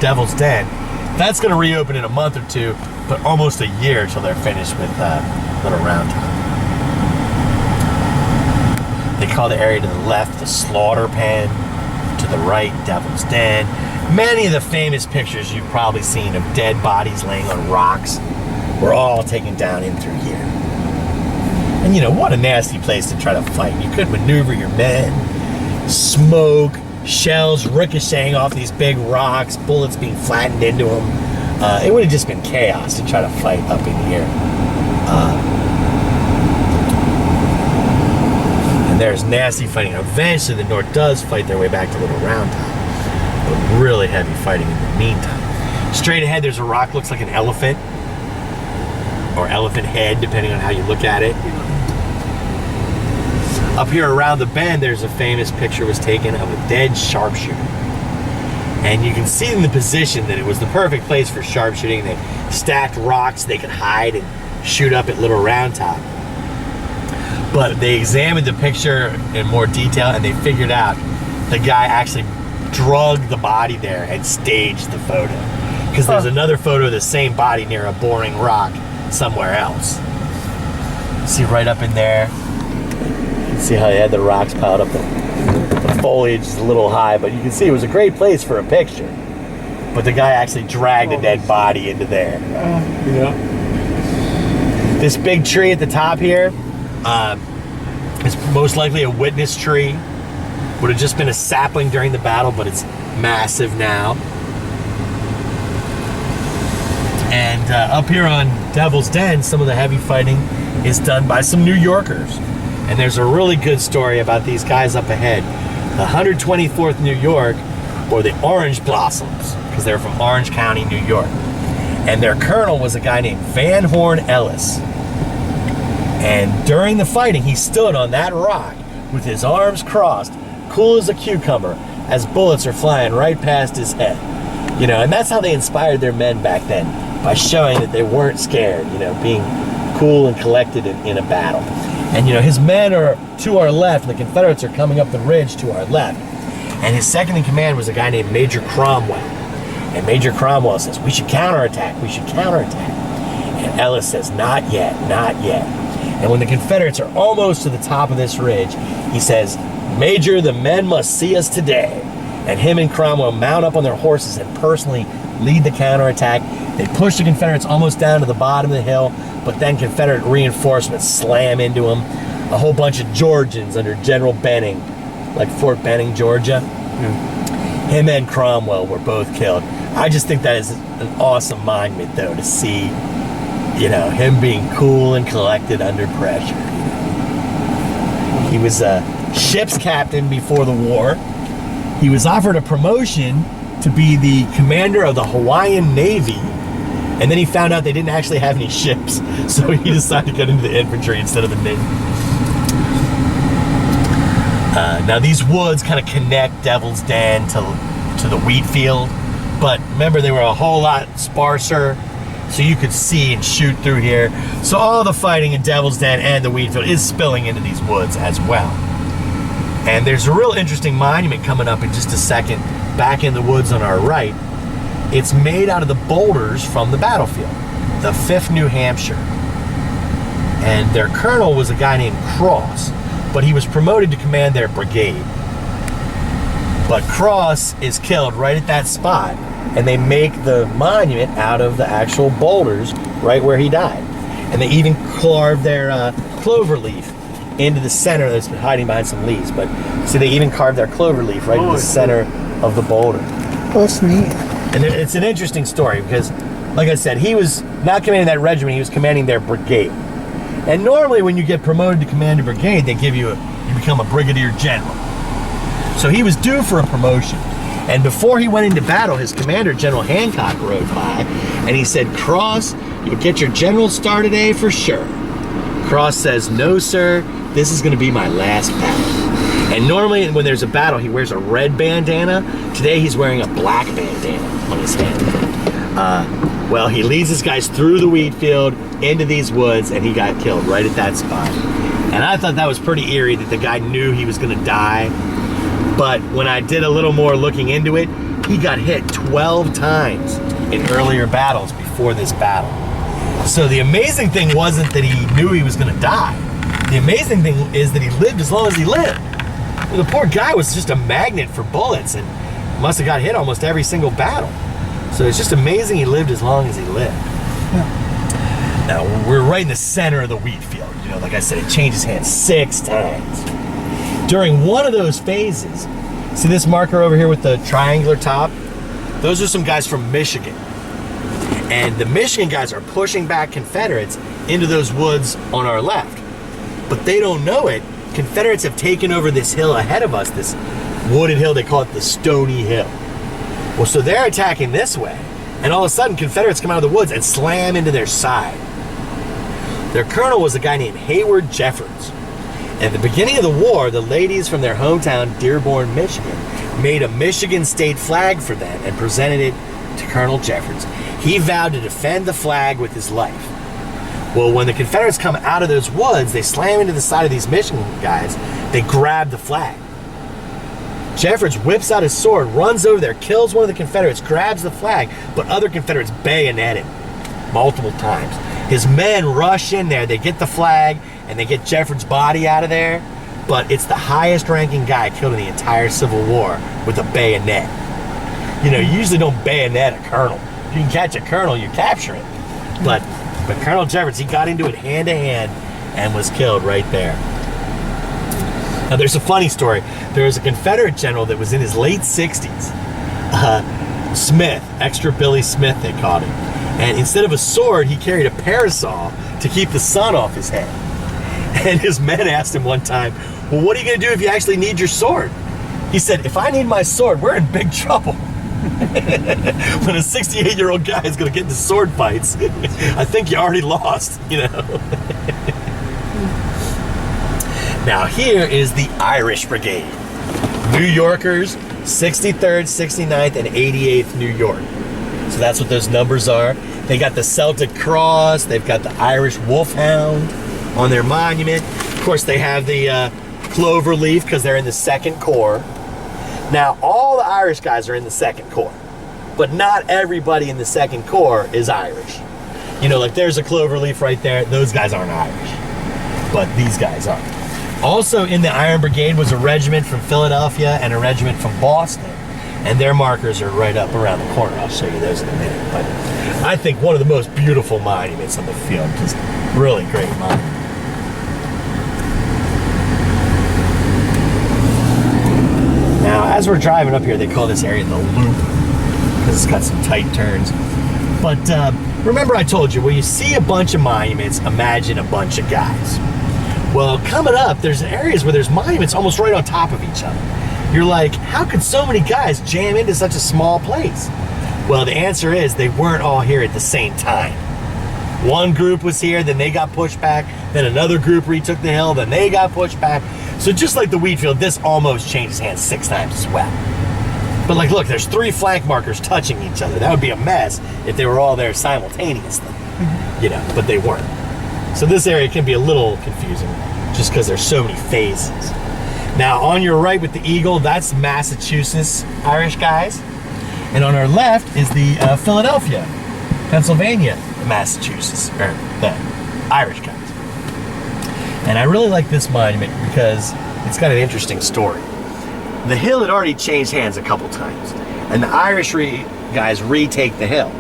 S11: Devil's Den. That's going to reopen in a month or 2, but almost a year till they're finished with Little Round Top. They call the area to the left the Slaughter Pen, to the right Devil's Den. Many of the famous pictures you've probably seen of dead bodies laying on rocks were all taken down in through here. And you know, what a nasty place to try to fight. You couldn't maneuver your men. Smoke, shells ricocheting off these big rocks, bullets being flattened into them. It would have just been chaos to try to fight up in here. And there's nasty fighting. Eventually the North does fight their way back to Little Round Top, but really heavy fighting in the meantime. Straight ahead there's a rock, looks like an elephant, or elephant head, depending on how you look at it. Up here around the bend, there's a famous picture was taken of a dead sharpshooter. And you can see in the position that it was the perfect place for sharpshooting. They stacked rocks they could hide and shoot up at Little Round Top. But they examined the picture in more detail and they figured out the guy actually drugged the body there and staged the photo. Because there's another photo of the same body near a boring rock somewhere else. See right up in there? See how they had the rocks piled up? The foliage is a little high, but you can see it was a great place for a picture. But the guy actually dragged a dead body into there. This big tree at the top here is most likely a witness tree. Would have just been a sapling during the battle, but it's massive now. And up here on Devil's Den, some of the heavy fighting is done by some New Yorkers. And there's a really good story about these guys up ahead. The 124th New York, or the Orange Blossoms, because they're from Orange County, New York. And their colonel was a guy named Van Horn Ellis. And during the fighting, he stood on that rock with his arms crossed, cool as a cucumber, as bullets are flying right past his head. You know, and that's how they inspired their men back then, by showing that they weren't scared, you know, being cool and collected in a battle. And you know, his men are to our left, and the Confederates are coming up the ridge to our left. And his second in command was a guy named Major Cromwell. And Major Cromwell says, we should counterattack, we should counterattack. And Ellis says, not yet, not yet. And when the Confederates are almost to the top of this ridge, he says, Major, the men must see us today. And him and Cromwell mount up on their horses and personally lead the counterattack. They push the Confederates almost down to the bottom of the hill, but then Confederate reinforcements slam into them. A whole bunch of Georgians under General Benning, like Fort Benning, Georgia. Him and Cromwell were both killed. I just think that is an awesome monument, though, to see, you know, him being cool and collected under pressure. He was a ship's captain before the war. He was offered a promotion to be the commander of the Hawaiian Navy, and then he found out they didn't actually have any ships, so he decided to get into the infantry instead of the Navy. Now these woods kind of connect Devil's Den to the wheat field, but remember they were a whole lot sparser, so you could see and shoot through here. So all the fighting in Devil's Den and the wheat field is spilling into these woods as well. And there's a real interesting monument coming up in just a second, back in the woods on our right. It's made out of the boulders from the battlefield, the 5th New Hampshire. And their colonel was a guy named Cross, but he was promoted to command their brigade. But Cross is killed right at that spot, and they make the monument out of the actual boulders right where he died. And they even carved their clover leaf into the center. That's been hiding behind some leaves, but see, they even carved their clover leaf right in the center of the boulder.
S9: Oh, that's neat.
S11: And it's an interesting story because, like I said, he was not commanding that regiment, he was commanding their brigade. And normally when you get promoted to command a brigade, they give you you become a brigadier general. So he was due for a promotion. And before he went into battle, his commander, General Hancock, rode by, and he said, "Cross, you'll get your general star today for sure." Cross says, "No, sir, this is going to be my last battle." And normally when there's a battle, he wears a red bandana. Today he's wearing a black bandana on his head. Well, he leads his guys through the wheat field into these woods, and he got killed right at that spot. And I thought that was pretty eerie that the guy knew he was going to die. But when I did a little more looking into it, he got hit 12 times in earlier battles before this battle. So the amazing thing wasn't that he knew he was going to die. The amazing thing is that he lived as long as he lived. The poor guy was just a magnet for bullets and must have got hit almost every single battle. So it's just amazing he lived as long as he lived. Yeah. Now, we're right in the center of the wheat field. You know, like I said, it changes hands 6 times. During one of those phases, see this marker over here with the triangular top? Those are some guys from Michigan. And the Michigan guys are pushing back Confederates into those woods on our left. But they don't know it. Confederates have taken over this hill ahead of us, this wooded hill. They call it the Stony Hill. Well, so they're attacking this way, and all of a sudden Confederates come out of the woods and slam into their side. Their colonel was a guy named Hayward Jeffords. At the beginning of the war, the ladies from their hometown, Dearborn, Michigan, made a Michigan state flag for them and presented it to Colonel Jeffords. He vowed to defend the flag with his life. Well, when the Confederates come out of those woods, they slam into the side of these Michigan guys. They grab the flag. Jeffords whips out his sword, runs over there, kills one of the Confederates, grabs the flag, but other Confederates bayonet him multiple times. His men rush in there, they get the flag, and they get Jeffords' body out of there, but it's the highest ranking guy killed in the entire Civil War with a bayonet. You know, you usually don't bayonet a colonel. If you can catch a colonel, you capture it. But Colonel Jeffords, he got into it hand to hand and was killed right there. Now, there's a funny story. There was a Confederate general that was in his late 60s. Smith, Extra Billy Smith, they called him. And instead of a sword, he carried a parasol to keep the sun off his head. And his men asked him one time, "Well, what are you going to do if you actually need your sword?" He said, "If I need my sword, we're in big trouble." When a 68-year-old guy is going to get into sword fights, I think you already lost, you know. Now here is the Irish Brigade. New Yorkers, 63rd, 69th, and 88th New York. So that's what those numbers are. They got the Celtic Cross, they've got the Irish Wolfhound on their monument. Of course, they have the clover leaf because they're in the 2nd Corps. Now, all the Irish guys are in the 2nd Corps, but not everybody in the 2nd Corps is Irish. You know, like there's a clover leaf right there. Those guys aren't Irish, but these guys are. Also in the Iron Brigade was a regiment from Philadelphia and a regiment from Boston, and their markers are right up around the corner. I'll show you those in a minute. But I think one of the most beautiful monuments on the field, just really great monument. Now, as as we're driving up here, they call this area the Loop because it's got some tight turns. But remember I told you, when you see a bunch of monuments, imagine a bunch of guys. Well, coming up, there's areas where there's monuments almost right on top of each other. You're like, how could so many guys jam into such a small place? Well, the answer is they weren't all here at the same time. One group was here, then they got pushed back, then another group retook the hill, then they got pushed back. So just like the wheat field, this almost changes hands 6 times as well. But like, look, there's 3 flank markers touching each other. That would be a mess if they were all there simultaneously, you know, but they weren't. So this area can be a little confusing just because there's so many phases. Now on your right with the eagle, that's Massachusetts Irish guys. And on our left is the Philadelphia, Pennsylvania, Massachusetts, or the Irish guys. And I really like this monument because it's got an interesting story. The hill had already changed hands a couple times, and the Irish guys retake the hill.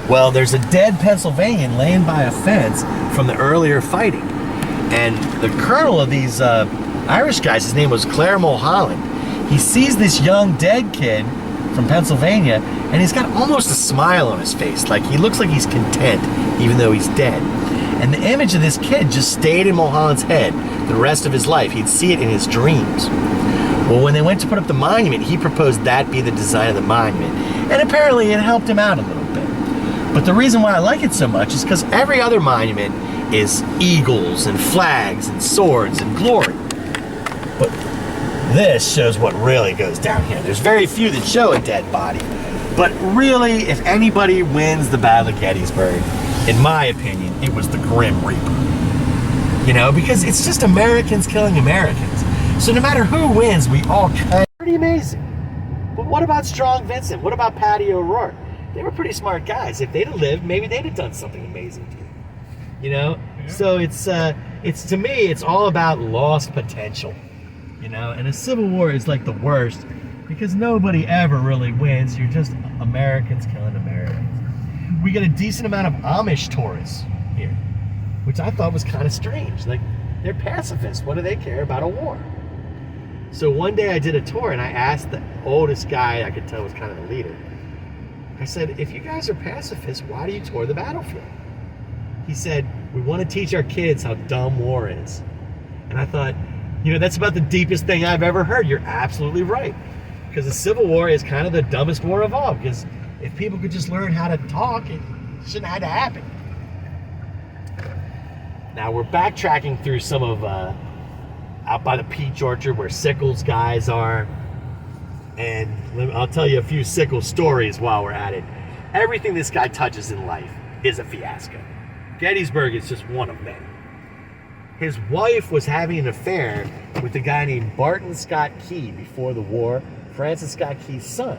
S11: Well, there's a dead Pennsylvanian laying by a fence from the earlier fighting. And the colonel of these Irish guys, his name was Clare Mulholland. He sees this young dead kid from Pennsylvania, and he's got almost a smile on his face. Like, he looks like he's content, even though he's dead. And the image of this kid just stayed in Mulholland's head the rest of his life. He'd see it in his dreams. Well, when they went to put up the monument, he proposed that be the design of the monument. And apparently it helped him out a little bit. But the reason why I like it so much is because every other monument is eagles and flags and swords and glory. But this shows what really goes down here. There's very few that show a dead body. But really, if anybody wins the Battle of Gettysburg, in my opinion, it was the Grim Reaper. You know, because it's just Americans killing Americans. So no matter who wins, we all kind of pretty amazing. But what about Strong Vincent? What about Patty O'Rourke? They were pretty smart guys. If they'd have lived, maybe they'd have done something amazing too. You know? Yeah. So it's to me, it's all about lost potential. You know, and a civil war is like the worst because nobody ever really wins. You're just Americans killing Americans. We get a decent amount of Amish tourists here, which I thought was kind of strange. Like, they're pacifists. What do they care about a war? So one day I did a tour and I asked the oldest guy I could tell was kind of the leader. I said, if you guys are pacifists, why do you tour the battlefield? He said, we want to teach our kids how dumb war is. And I thought, you know, that's about the deepest thing I've ever heard. You're absolutely right. Because the Civil War is kind of the dumbest war of all. Because if people could just learn how to talk, it shouldn't have had to happen. Now we're backtracking through some of, out by the peach orchard where Sickles guys are. And I'll tell you a few Sickles stories while we're at it. Everything this guy touches in life is a fiasco. Gettysburg is just one of many. His wife was having an affair with a guy named Barton Scott Key before the war, Francis Scott Key's son.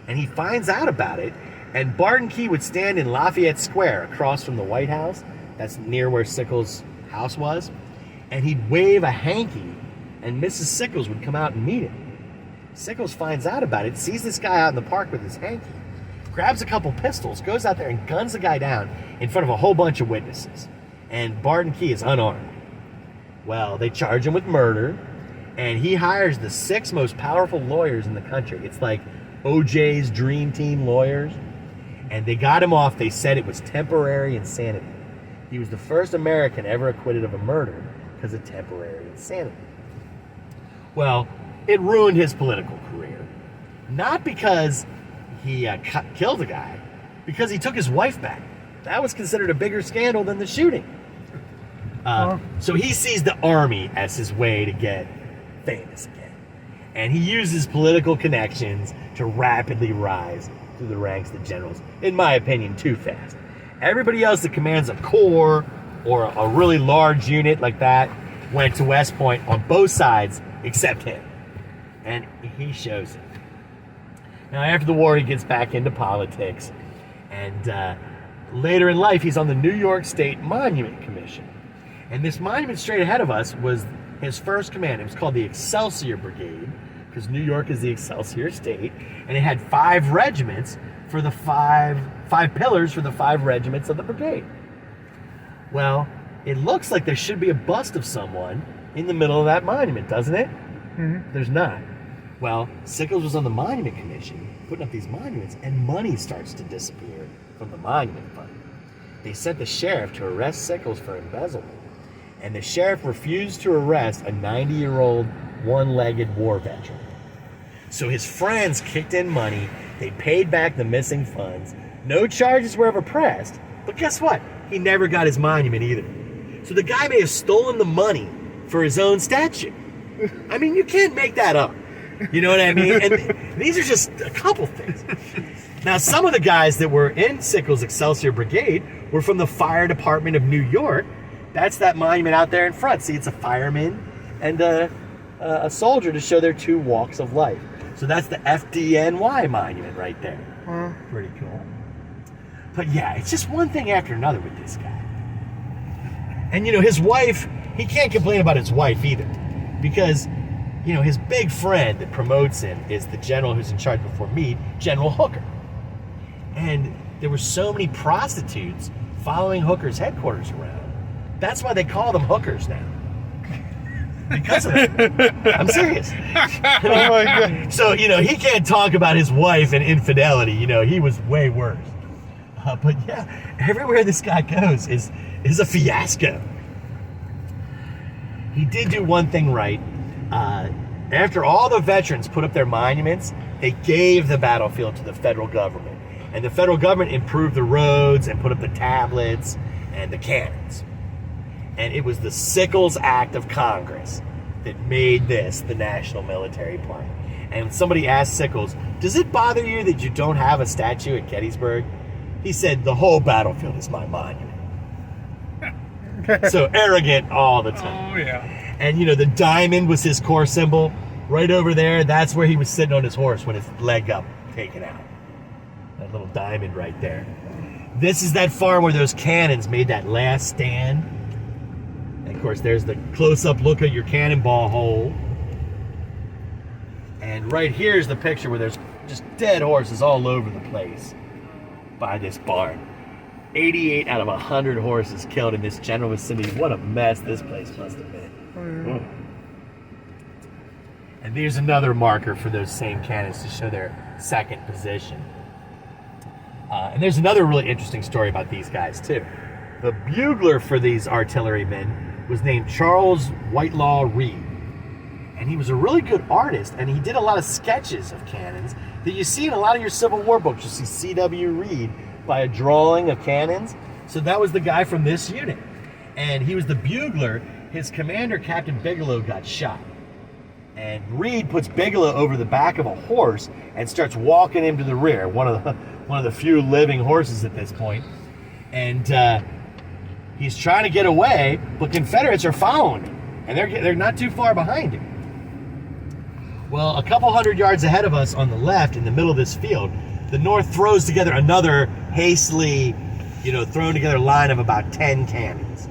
S11: And he finds out about it, and Barton Key would stand in Lafayette Square across from the White House, that's near where Sickles' house was, and he'd wave a hanky, and Mrs. Sickles would come out and meet him. Sickles finds out about it, sees this guy out in the park with his hanky, grabs a couple pistols, goes out there and guns the guy down in front of a whole bunch of witnesses. And Barton Key is unarmed. Well, they charge him with murder, and he hires the 6 most powerful lawyers in the country. It's like OJ's dream team lawyers. And they got him off. They said it was temporary insanity. He was the first American ever acquitted of a murder because of temporary insanity. Well, it ruined his political career. Not because he killed a guy, because he took his wife back. That was considered a bigger scandal than the shooting. So he sees the army as his way to get famous again. And he uses political connections to rapidly rise through the ranks of the generals. In my opinion, too fast. Everybody else that commands a corps or a really large unit like that went to West Point on both sides except him. And he shows it. Now, after the war, he gets back into politics. And later in life, he's on the New York State Monument Commission. And this monument straight ahead of us was his first command. It was called the Excelsior Brigade, because New York is the Excelsior State. And it had 5 regiments for the five pillars for the 5 regiments of the brigade. Well, it looks like there should be a bust of someone in the middle of that monument, doesn't it? Mm-hmm. There's not. Well, Sickles was on the Monument Commission, putting up these monuments, and money starts to disappear from the monument fund. They sent the sheriff to arrest Sickles for embezzlement, and the sheriff refused to arrest a 90-year-old one-legged war veteran. So his friends kicked in money, they paid back the missing funds, no charges were ever pressed, but guess what? He never got his monument either. So the guy may have stolen the money for his own statue. I mean, you can't make that up. You know what I mean? And these are just a couple things. Now, some of the guys that were in Sickles' Excelsior Brigade were from the Fire Department of New York. That's that monument out there in front. See, it's a fireman and a soldier to show their two walks of life. So that's the FDNY monument right there. Pretty cool. But yeah, it's just one thing after another with this guy. And you know, his wife, he can't complain about his wife either. Because, you know, his big friend that promotes him is the general who's in charge before Meade, General Hooker. And there were so many prostitutes following Hooker's headquarters around. That's why they call them hookers now. Because of that. I'm serious.
S7: Oh my God.
S11: So, you know, he can't talk about his wife and infidelity. You know, he was way worse. But yeah, everywhere this guy goes is a fiasco. He did do one thing right. After all the veterans put up their monuments, they gave the battlefield to the federal government. And the federal government improved the roads and put up the tablets and the cannons. And it was the Sickles Act of Congress that made this the national military park. And somebody asked Sickles, does it bother you that you don't have a statue at Gettysburg? He said, the whole battlefield is my monument. So arrogant all the time.
S8: Oh, yeah.
S11: And, you know, the diamond was his core symbol. Right over there, that's where he was sitting on his horse when his leg got taken out. That little diamond right there. This is that farm where those cannons made that last stand. And, of course, there's the close-up look at your cannonball hole. And right here is the picture where there's just dead horses all over the place by this barn. 88 out of 100 horses killed in this general vicinity. What a mess this place must have been. Oh. And there's another marker for those same cannons to show their second position. And there's another really interesting story about these guys, too. The bugler for these artillerymen was named Charles Whitelaw Reed. And he was a really good artist, and he did a lot of sketches of cannons that you see in a lot of your Civil War books. You see C.W. Reed by a drawing of cannons. So that was the guy from this unit. And he was the bugler. His commander, Captain Bigelow, got shot. And Reed puts Bigelow over the back of a horse and starts walking him to the rear, one of the few living horses at this point. And he's trying to get away, but Confederates are following him. And they're not too far behind him. Well, a couple hundred yards ahead of us on the left, in the middle of this field, the North throws together another hastily, thrown together line of about 10 cannons.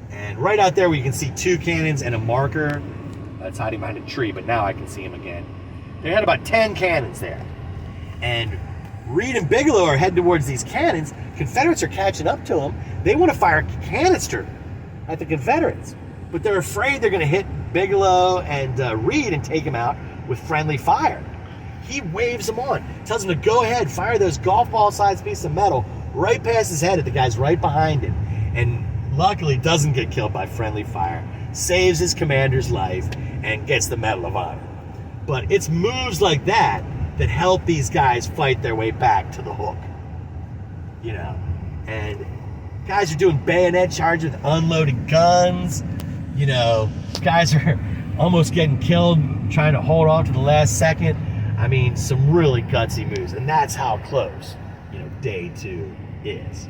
S11: And right out there, you can see 2 cannons and a marker. That's hiding behind a tree, but now I can see him again. They had about 10 cannons there. And Reed and Bigelow are heading towards these cannons. Confederates are catching up to them. They want to fire a canister at the Confederates. But they're afraid they're going to hit Bigelow and Reed and take him out with friendly fire. He waves them on, tells them to go ahead, fire those golf ball-sized piece of metal right past his head at the guys right behind him. And luckily doesn't get killed by friendly fire, saves his commander's life, and gets the Medal of Honor. But it's moves like that that help these guys fight their way back to the hook. And guys are doing bayonet charges with unloaded guns. Guys are almost getting killed trying to hold on to the last second. I mean, some really gutsy moves, and that's how close, day 2 is.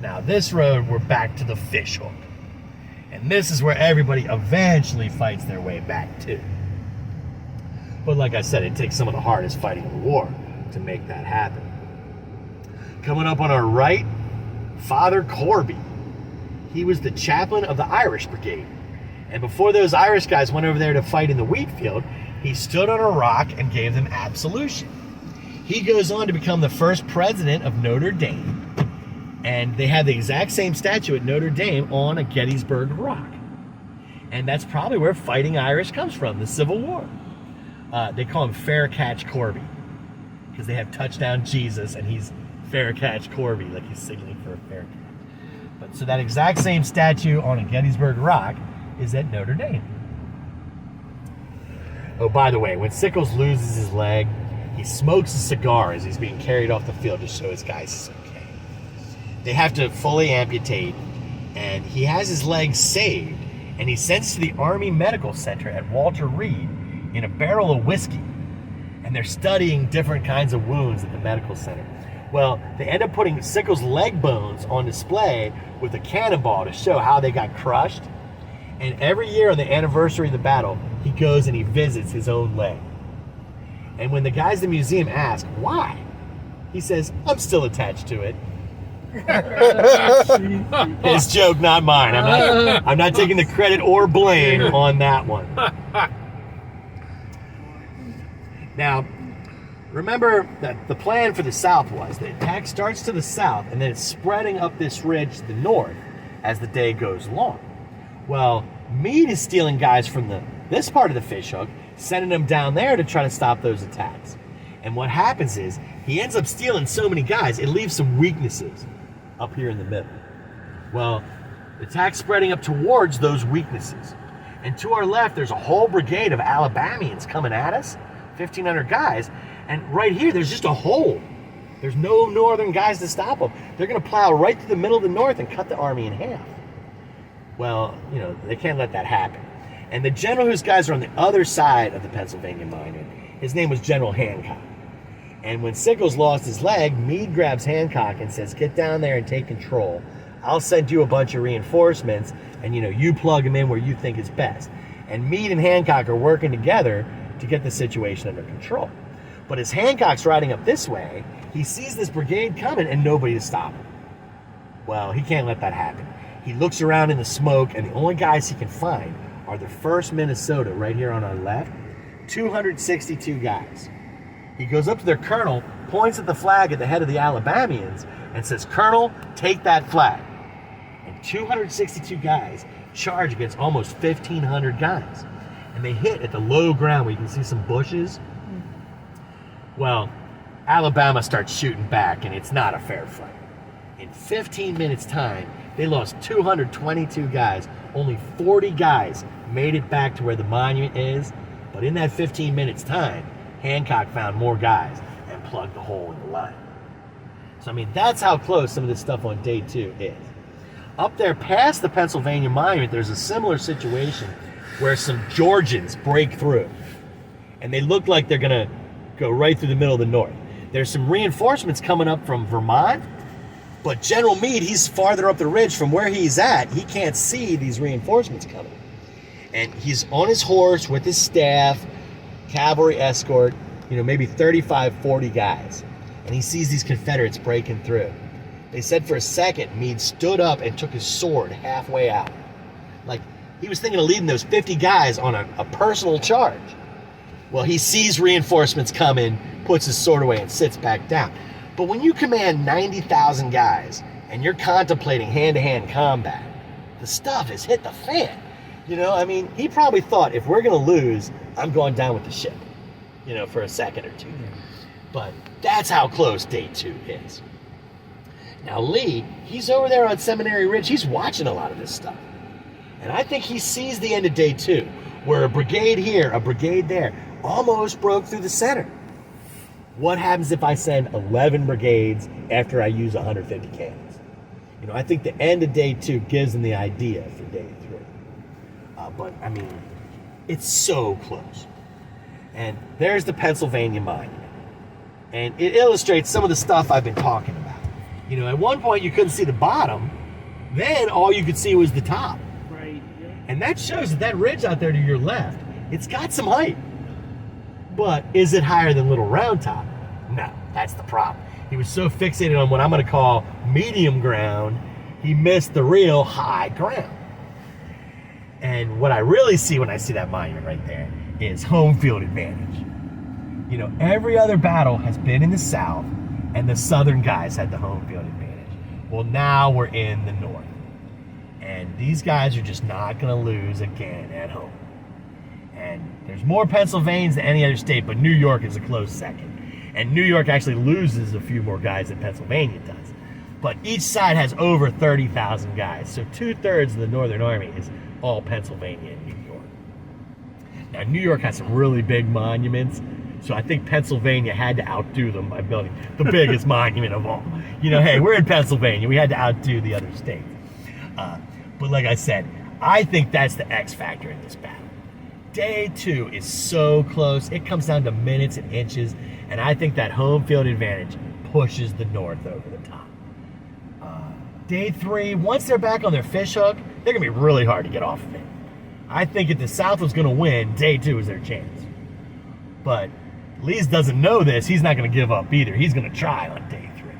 S11: Now, this road, we're back to the fish hook. And this is where everybody eventually fights their way back to. But like I said, it takes some of the hardest fighting in the war to make that happen. Coming up on our right, Father Corby. He was the chaplain of the Irish Brigade. And before those Irish guys went over there to fight in the wheat field, he stood on a rock and gave them absolution. He goes on to become the first president of Notre Dame. And they have the exact same statue at Notre Dame on a Gettysburg rock. And that's probably where Fighting Irish comes from, the Civil War. They call him Fair Catch Corby because they have Touchdown Jesus and he's Fair Catch Corby, like he's signaling for a fair catch. But so that exact same statue on a Gettysburg rock is at Notre Dame. Oh, by the way, when Sickles loses his leg, he smokes a cigar as he's being carried off the field to show his guys he's okay. They have to fully amputate, and he has his leg saved, and he sends to the Army Medical Center at Walter Reed in a barrel of whiskey. And they're studying different kinds of wounds at the medical center. Well, they end up putting Sickles' leg bones on display with a cannonball to show how they got crushed. And every year on the anniversary of the battle, he goes and he visits his own leg. And when the guys at the museum ask why, he says, "I'm still attached to it." His joke, not mine. I'm not taking the credit or blame on that one. Now, remember that the plan for the South was the attack starts to the south and then it's spreading up this ridge to the north as the day goes along. Well, Meade is stealing guys from this part of the fishhook, sending them down there to try to stop those attacks. And what happens is he ends up stealing so many guys, it leaves some weaknesses up here in the middle. Well, the attack's spreading up towards those weaknesses. And to our left, there's a whole brigade of Alabamians coming at us, 1,500 guys. And right here, there's just a hole. There's no northern guys to stop them. They're going to plow right through the middle of the north and cut the army in half. Well, they can't let that happen. And the general whose guys are on the other side of the Pennsylvania monument, his name was General Hancock. And when Sickles lost his leg, Meade grabs Hancock and says, "Get down there and take control. I'll send you a bunch of reinforcements, and you plug them in where you think is best." And Meade and Hancock are working together to get the situation under control. But as Hancock's riding up this way, he sees this brigade coming and nobody to stop him. Well, he can't let that happen. He looks around in the smoke, and the only guys he can find are the 1st Minnesota right here on our left, 262 guys. He goes up to their colonel, points at the flag at the head of the Alabamians, and says, "Colonel, take that flag." And 262 guys charge against almost 1,500 guys. And they hit at the low ground where you can see some bushes. Well, Alabama starts shooting back, and it's not a fair fight. In 15 minutes' time, they lost 222 guys. Only 40 guys made it back to where the monument is. But in that 15 minutes' time, Hancock found more guys and plugged the hole in the line. So, that's how close some of this stuff on day 2 is. Up there past the Pennsylvania monument, there's a similar situation where some Georgians break through. And they look like they're going to go right through the middle of the north. There's some reinforcements coming up from Vermont, but General Meade, he's farther up the ridge from where he's at. He can't see these reinforcements coming. And he's on his horse with his staff, cavalry escort, maybe 35, 40 guys. And he sees these Confederates breaking through. They said for a second, Meade stood up and took his sword halfway out. Like, he was thinking of leading those 50 guys on a personal charge. Well, he sees reinforcements coming, puts his sword away, and sits back down. But when you command 90,000 guys and you're contemplating hand-to-hand combat, the stuff has hit the fan. He probably thought, if we're going to lose, I'm going down with the ship, for a second or two. But that's how close day 2 is. Now, Lee, he's over there on Seminary Ridge. He's watching a lot of this stuff. And I think he sees the end of day 2, where a brigade here, a brigade there, almost broke through the center. What happens if I send 11 brigades after I use 150 cannons? I think the end of day 2 gives them the idea for day 3. But it's so close. And there's the Pennsylvania monument. And it illustrates some of the stuff I've been talking about. At one point you couldn't see the bottom. Then all you could see was the top.
S9: Right. Yeah.
S11: And that shows that ridge out there to your left, it's got some height. But is it higher than Little Round Top? No, that's the problem. He was so fixated on what I'm going to call medium ground, he missed the real high ground. And what I really see when I see that monument right there is home field advantage. Every other battle has been in the South, and the Southern guys had the home field advantage. Well, now we're in the North. And these guys are just not going to lose again at home. And there's more Pennsylvanians than any other state, but New York is a close second. And New York actually loses a few more guys than Pennsylvania does. But each side has over 30,000 guys. So 2/3 of the Northern Army is all Pennsylvania and New York. Now, New York has some really big monuments. So I think Pennsylvania had to outdo them by building the biggest monument of all. You know, hey, we're in Pennsylvania. We had to outdo the other states. But like I said, I think that's the X factor in this battle. Day 2 is so close. It comes down to minutes and inches. And I think that home field advantage pushes the North over the top. Day 3, once they're back on their fish hook, they're going to be really hard to get off of it. I think if the South was going to win, Day 2 is their chance. But Lees doesn't know this. He's not going to give up either. He's going to try on Day 3.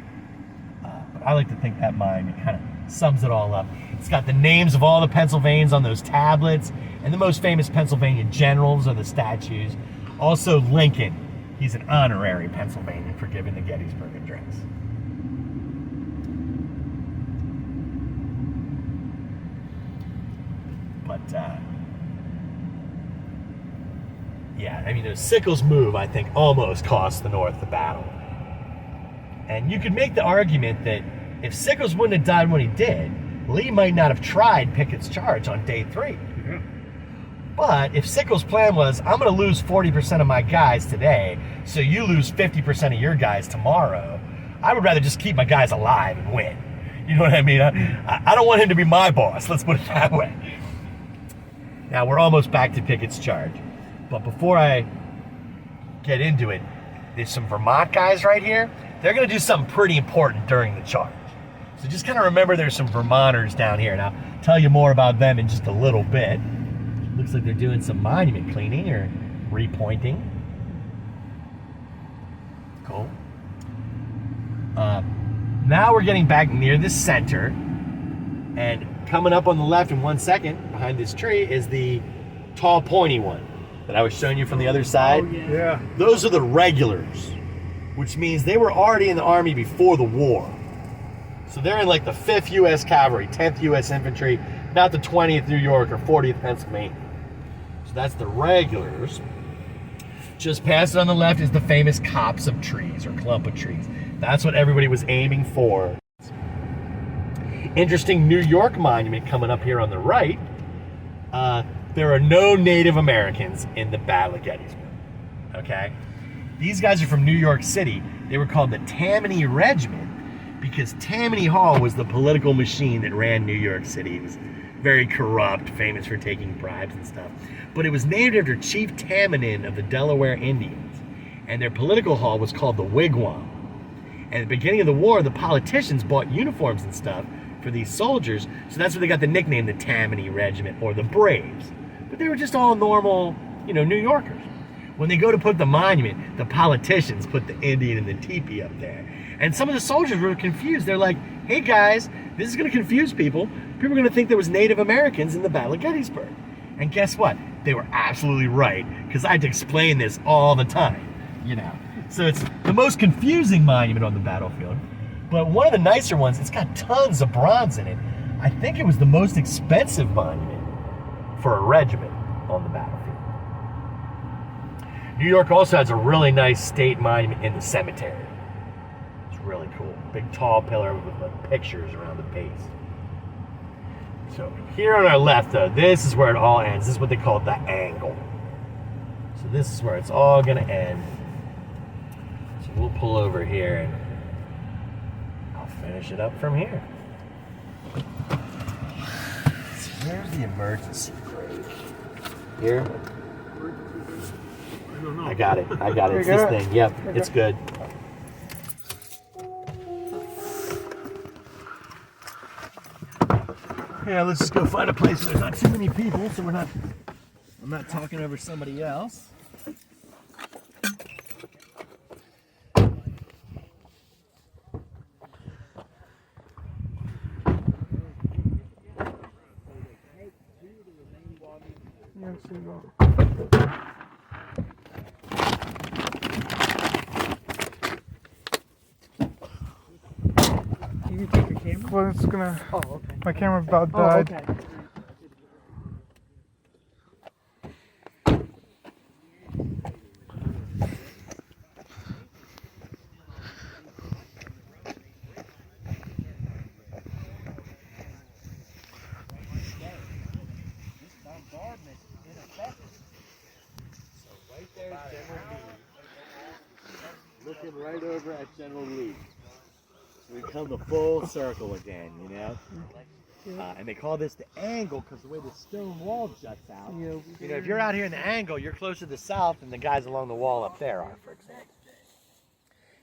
S11: But I like to think that monument kind of sums it all up. It's got the names of all the Pennsylvanians on those tablets, and the most famous Pennsylvania generals are the statues. Also Lincoln. He's an honorary Pennsylvanian for giving the Gettysburg Address. But, yeah, I mean, Sickles' move, I think, almost cost the North the battle. And you could make the argument that if Sickles wouldn't have died when he did, Lee might not have tried Pickett's charge on Day 3.
S8: Yeah.
S11: But if Sickles' plan was, I'm going to lose 40% of my guys today, so you lose 50% of your guys tomorrow, I would rather just keep my guys alive and win. You know what I mean? I don't want him to be my boss, let's put it that way. Now, we're almost back to Pickett's charge. But before I get into it, there's some Vermont guys right here. They're going to do something pretty important during the charge. So just kind of remember there's some Vermonters down here. And I'll tell you more about them in just a little bit. Looks like they're doing some monument cleaning or repointing. Cool. Now we're getting back near the center. And coming up on the left in 1 second, behind this tree, is the tall, pointy one that I was showing you from the other side.
S8: Oh, yeah.
S11: Those are the regulars, which means they were already in the Army before the war. So they're in like the 5th U.S. Cavalry, 10th U.S. Infantry, not the 20th New York or 40th Pennsylvania. So that's the regulars. Just past it on the left is the famous copse of trees or clump of trees. That's what everybody was aiming for. Interesting New York monument coming up here on the right. There are no Native Americans in the Battle of Gettysburg. Okay? These guys are from New York City. They were called the Tammany Regiment because Tammany Hall was the political machine that ran New York City. It was very corrupt, famous for taking bribes and stuff. But it was named after Chief Tammany of the Delaware Indians. And their political hall was called the Wigwam. And at the beginning of the war, the politicians bought uniforms and stuff for these soldiers, so that's where they got the nickname the Tammany Regiment or the Braves. But they were just all normal, New Yorkers. When they go to put the monument, the politicians put the Indian and the teepee up there. And some of the soldiers were confused. They're like, hey guys, this is going to confuse people. People are going to think there was Native Americans in the Battle of Gettysburg. And guess what? They were absolutely right, because I had to explain this all the time, So it's the most confusing monument on the battlefield. But one of the nicer ones, it's got tons of bronze in it. I think it was the most expensive monument for a regiment on the battlefield. New York also has a really nice state monument in the cemetery. It's really cool. Big tall pillar with pictures around the base. So here on our left, though, this is where it all ends. This is what they call the angle. So this is where it's all going to end. So we'll pull over here and I'll finish it up from here. So here's the emergency brake. Here.
S8: I don't know.
S11: I got it. It's this thing. Yep, it's good. Yeah, let's just go find a place where there's not too many people, so I'm not talking over somebody else.
S9: You can take a camera?
S1: Well, it's gonna.
S9: Oh, okay.
S1: My camera about
S9: Oh,
S1: died.
S9: okay.
S11: Right there is General Lee. Looking right over at General Lee. So we come the full circle again, you know? And they call this the angle because the way the stone wall juts out. You know, if you're out here in the angle, you're closer to the south than the guys along the wall up there are, for example.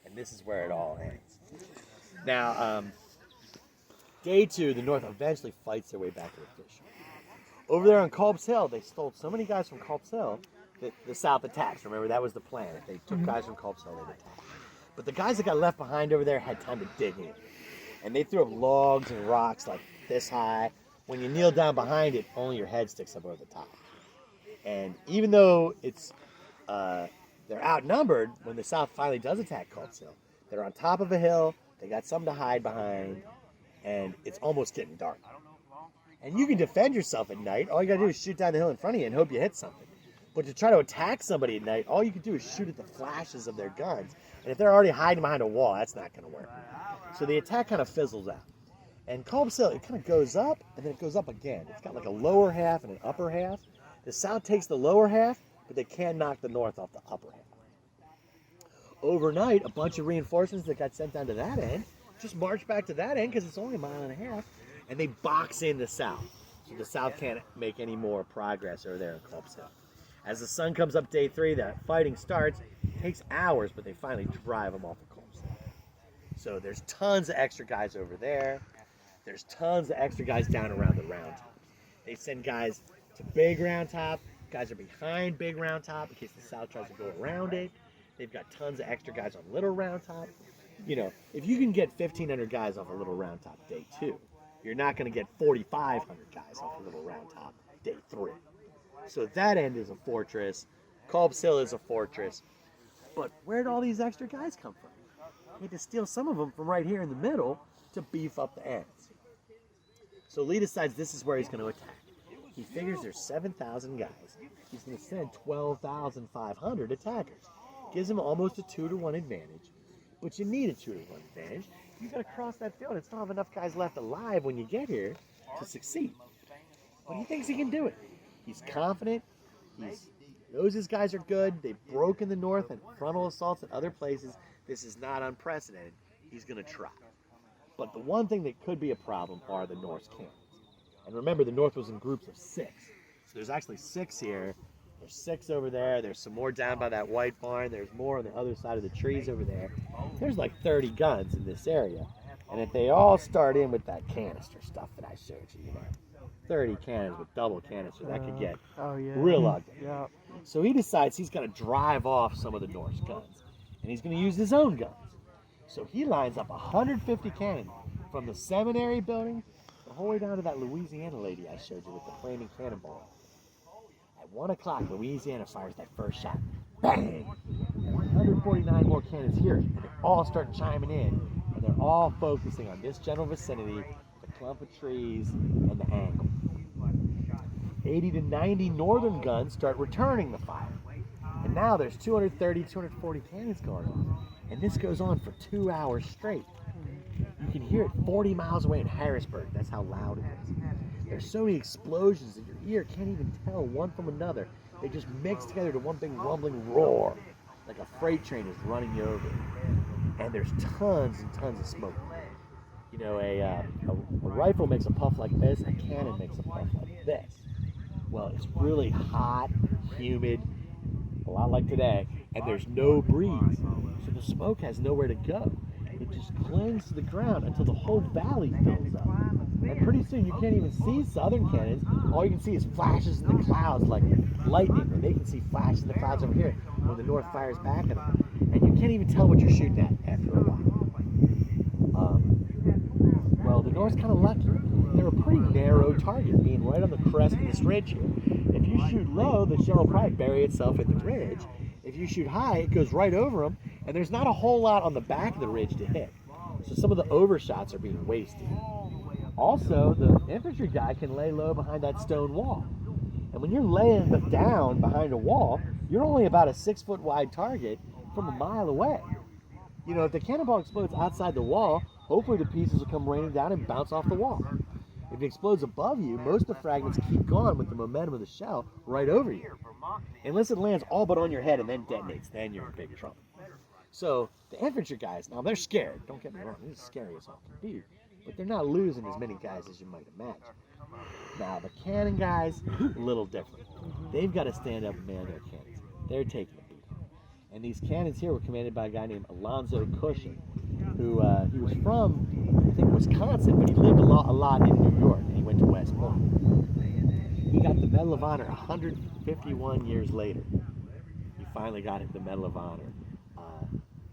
S11: And this is where it all ends. Now, day 2, the North eventually fights their way back to the fish. Over there on Culp's Hill, they stole so many guys from Culp's Hill that the South attacks. Remember, that was the plan. If they took guys from Culp's Hill, they'd attack. But the guys that got left behind over there had time to dig in. And they threw up logs and rocks like this high. When you kneel down behind it, only your head sticks up over the top. And even though it's they're outnumbered, when the South finally does attack Culp's Hill, they're on top of a hill, they got something to hide behind, and it's almost getting dark. And you can defend yourself at night. All you gotta do is shoot down the hill in front of you and hope you hit something. But to try to attack somebody at night, all you can do is shoot at the flashes of their guns. And if they're already hiding behind a wall, that's not gonna work. So the attack kind of fizzles out. And Culp's Hill, it kind of goes up, and then it goes up again. It's got like a lower half and an upper half. The South takes the lower half, but they can knock the North off the upper half. Overnight, a bunch of reinforcements that got sent down to that end just march back to that end because it's only a mile and a half, and they box in the South. So the South can't make any more progress over there in Culp's Hill. As the sun comes up day 3, that fighting starts. It takes hours, but they finally drive them off of Culp's Hill. So there's tons of extra guys over there. There's tons of extra guys down around the Round Top. They send guys to Big Round Top. Guys are behind Big Round Top in case the South tries to go around it. They've got tons of extra guys on Little Round Top. You know, if you can get 1,500 guys off of Little Round Top day 2, you're not going to get 4,500 guys off of Little Round Top day 3. So that end is a fortress. Culp's Hill is a fortress. But where'd all these extra guys come from? He had to steal some of them from right here in the middle to beef up the ends. So Lee decides this is where he's going to attack. He figures there's 7,000 guys. He's going to send 12,500 attackers. Gives him almost a 2-to-1 advantage. But you need a 2-to-1 advantage. You've got to cross that field and still have enough guys left alive when you get here to succeed. But he thinks he can do it. He's confident. He knows his guys are good. They've broken the North and frontal assaults at other places. This is not unprecedented. He's going to try. But the one thing that could be a problem are the North's cannons. And remember, the North was in groups of 6. So there's actually 6 here. There's 6 over there. There's some more down by that white barn. There's more on the other side of the trees over there. There's like 30 guns in this area. And if they all start in with that canister stuff that I showed you, 30 cannons with double canister, that could get real ugly.
S9: Yeah.
S11: So he decides he's going to drive off some of the North's guns. And he's going to use his own guns. So he lines up 150 cannon from the seminary building the whole way down to that Louisiana lady I showed you with the flaming cannonball. At 1 o'clock, Louisiana fires that first shot. Bang! And 149 more cannons hear it, and they all start chiming in, and they're all focusing on this general vicinity, the clump of trees, and the angle. 80 to 90 northern guns start returning the fire. And now there's 230, 240 cannons going on. And this goes on for 2 hours straight. You can hear it 40 miles away in Harrisburg. That's how loud it is. There's so many explosions that your ear can't even tell one from another. They just mix together to one big rumbling roar, like a freight train is running you over. And there's tons and tons of smoke. You know, a rifle makes a puff like this, a cannon makes a puff like this. Well, it's really hot, humid, a lot like today, and there's no breeze. So the smoke has nowhere to go. It just clings to the ground until the whole valley fills up. And pretty soon you can't even see southern cannons. All you can see is flashes in the clouds like lightning, and they can see flashes in the clouds over here when the North fires back at them. And you can't even tell what you're shooting at after a while. Well, the North's kind of lucky. They're a pretty narrow target, being right on the crest of this ridge here. If you shoot low, the shell will probably bury itself in the ridge. If you shoot high, it goes right over them, and there's not a whole lot on the back of the ridge to hit. So some of the overshots are being wasted. Also, the infantry guy can lay low behind that stone wall. And when you're laying down behind a wall, you're only about a 6-foot wide target from a mile away. You know, if the cannonball explodes outside the wall, hopefully the pieces will come raining down and bounce off the wall. If it explodes above you, most of the fragments keep going with the momentum of the shell right over you. Unless it lands all but on your head and then detonates, then you're in big trouble. So the infantry guys, now they're scared, don't get me wrong, they're as scary as all can be, but they're not losing as many guys as you might imagine. Now the cannon guys, a little different. They've got to stand up and man their cannons. They're taking a beat. And these cannons here were commanded by a guy named Alonzo Cushing, who he was from, I think, Wisconsin, but he lived a lot in New York, and he went to West Point. He got the Medal of Honor 151 years later. He finally got the Medal of Honor,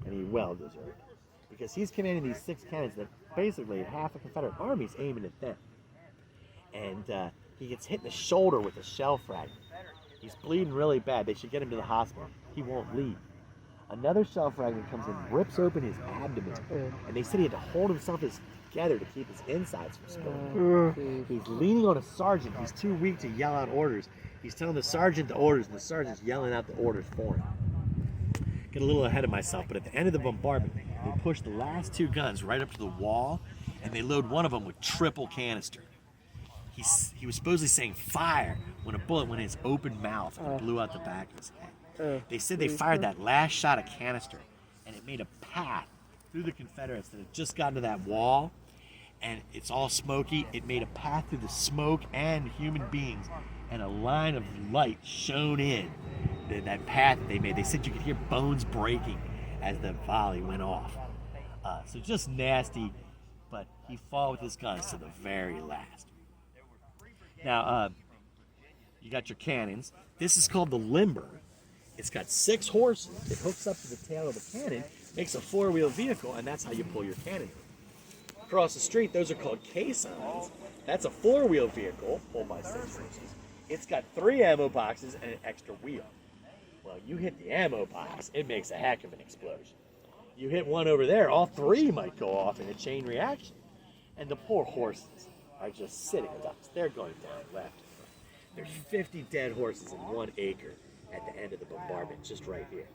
S11: and he well deserved it, because he's commanding these 6 cannons that basically half the Confederate Army's aiming at them. And he gets hit in the shoulder with a shell fragment. He's bleeding really bad. They should get him to the hospital. He won't leave. Another shell fragment comes in, rips open his abdomen, and they said he had to hold himself together to keep his insides from splitting. He's leaning on a sergeant. He's too weak to yell out orders. He's telling the sergeant the orders, and the sergeant's yelling out the orders for him. Get a little ahead of myself, but at the end of the bombardment, they push the last 2 guns right up to the wall, and they load one of them with triple canister. He was supposedly saying fire when a bullet went in his open mouth and blew out the back of his head. They said they fired that last shot of canister, and it made a path through the Confederates that had just gotten to that wall, and it's all smoky. It made a path through the smoke and human beings, and a line of light shone in that path that they made. They said you could hear bones breaking as the volley went off. So just nasty, but he fought with his guns to the very last. Now, you got your cannons. This is called the limber. It's got 6 horses. It hooks up to the tail of the cannon, makes a 4-wheel vehicle, and that's how you pull your cannon. Across the street, those are called caissons. That's a 4-wheel vehicle pulled by 6 horses. It's got 3 ammo boxes and an extra wheel. Well, you hit the ammo box, it makes a heck of an explosion. You hit one over there, all 3 might go off in a chain reaction. And the poor horses are just sitting ducks. They're going down left and right. There's 50 dead horses in 1 acre at the end of the bombardment, just right here.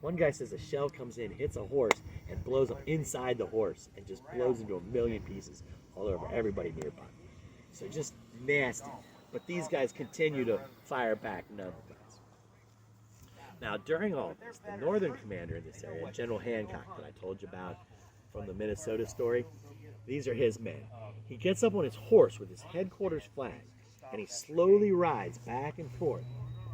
S11: One guy says a shell comes in, hits a horse, and blows up inside the horse, and just blows into a million pieces all over everybody nearby. So just nasty. But these guys continue to fire back nonetheless. Now, during all this, the northern commander in this area, General Hancock, that I told you about from the Minnesota story, these are his men. He gets up on his horse with his headquarters flag, and he slowly rides back and forth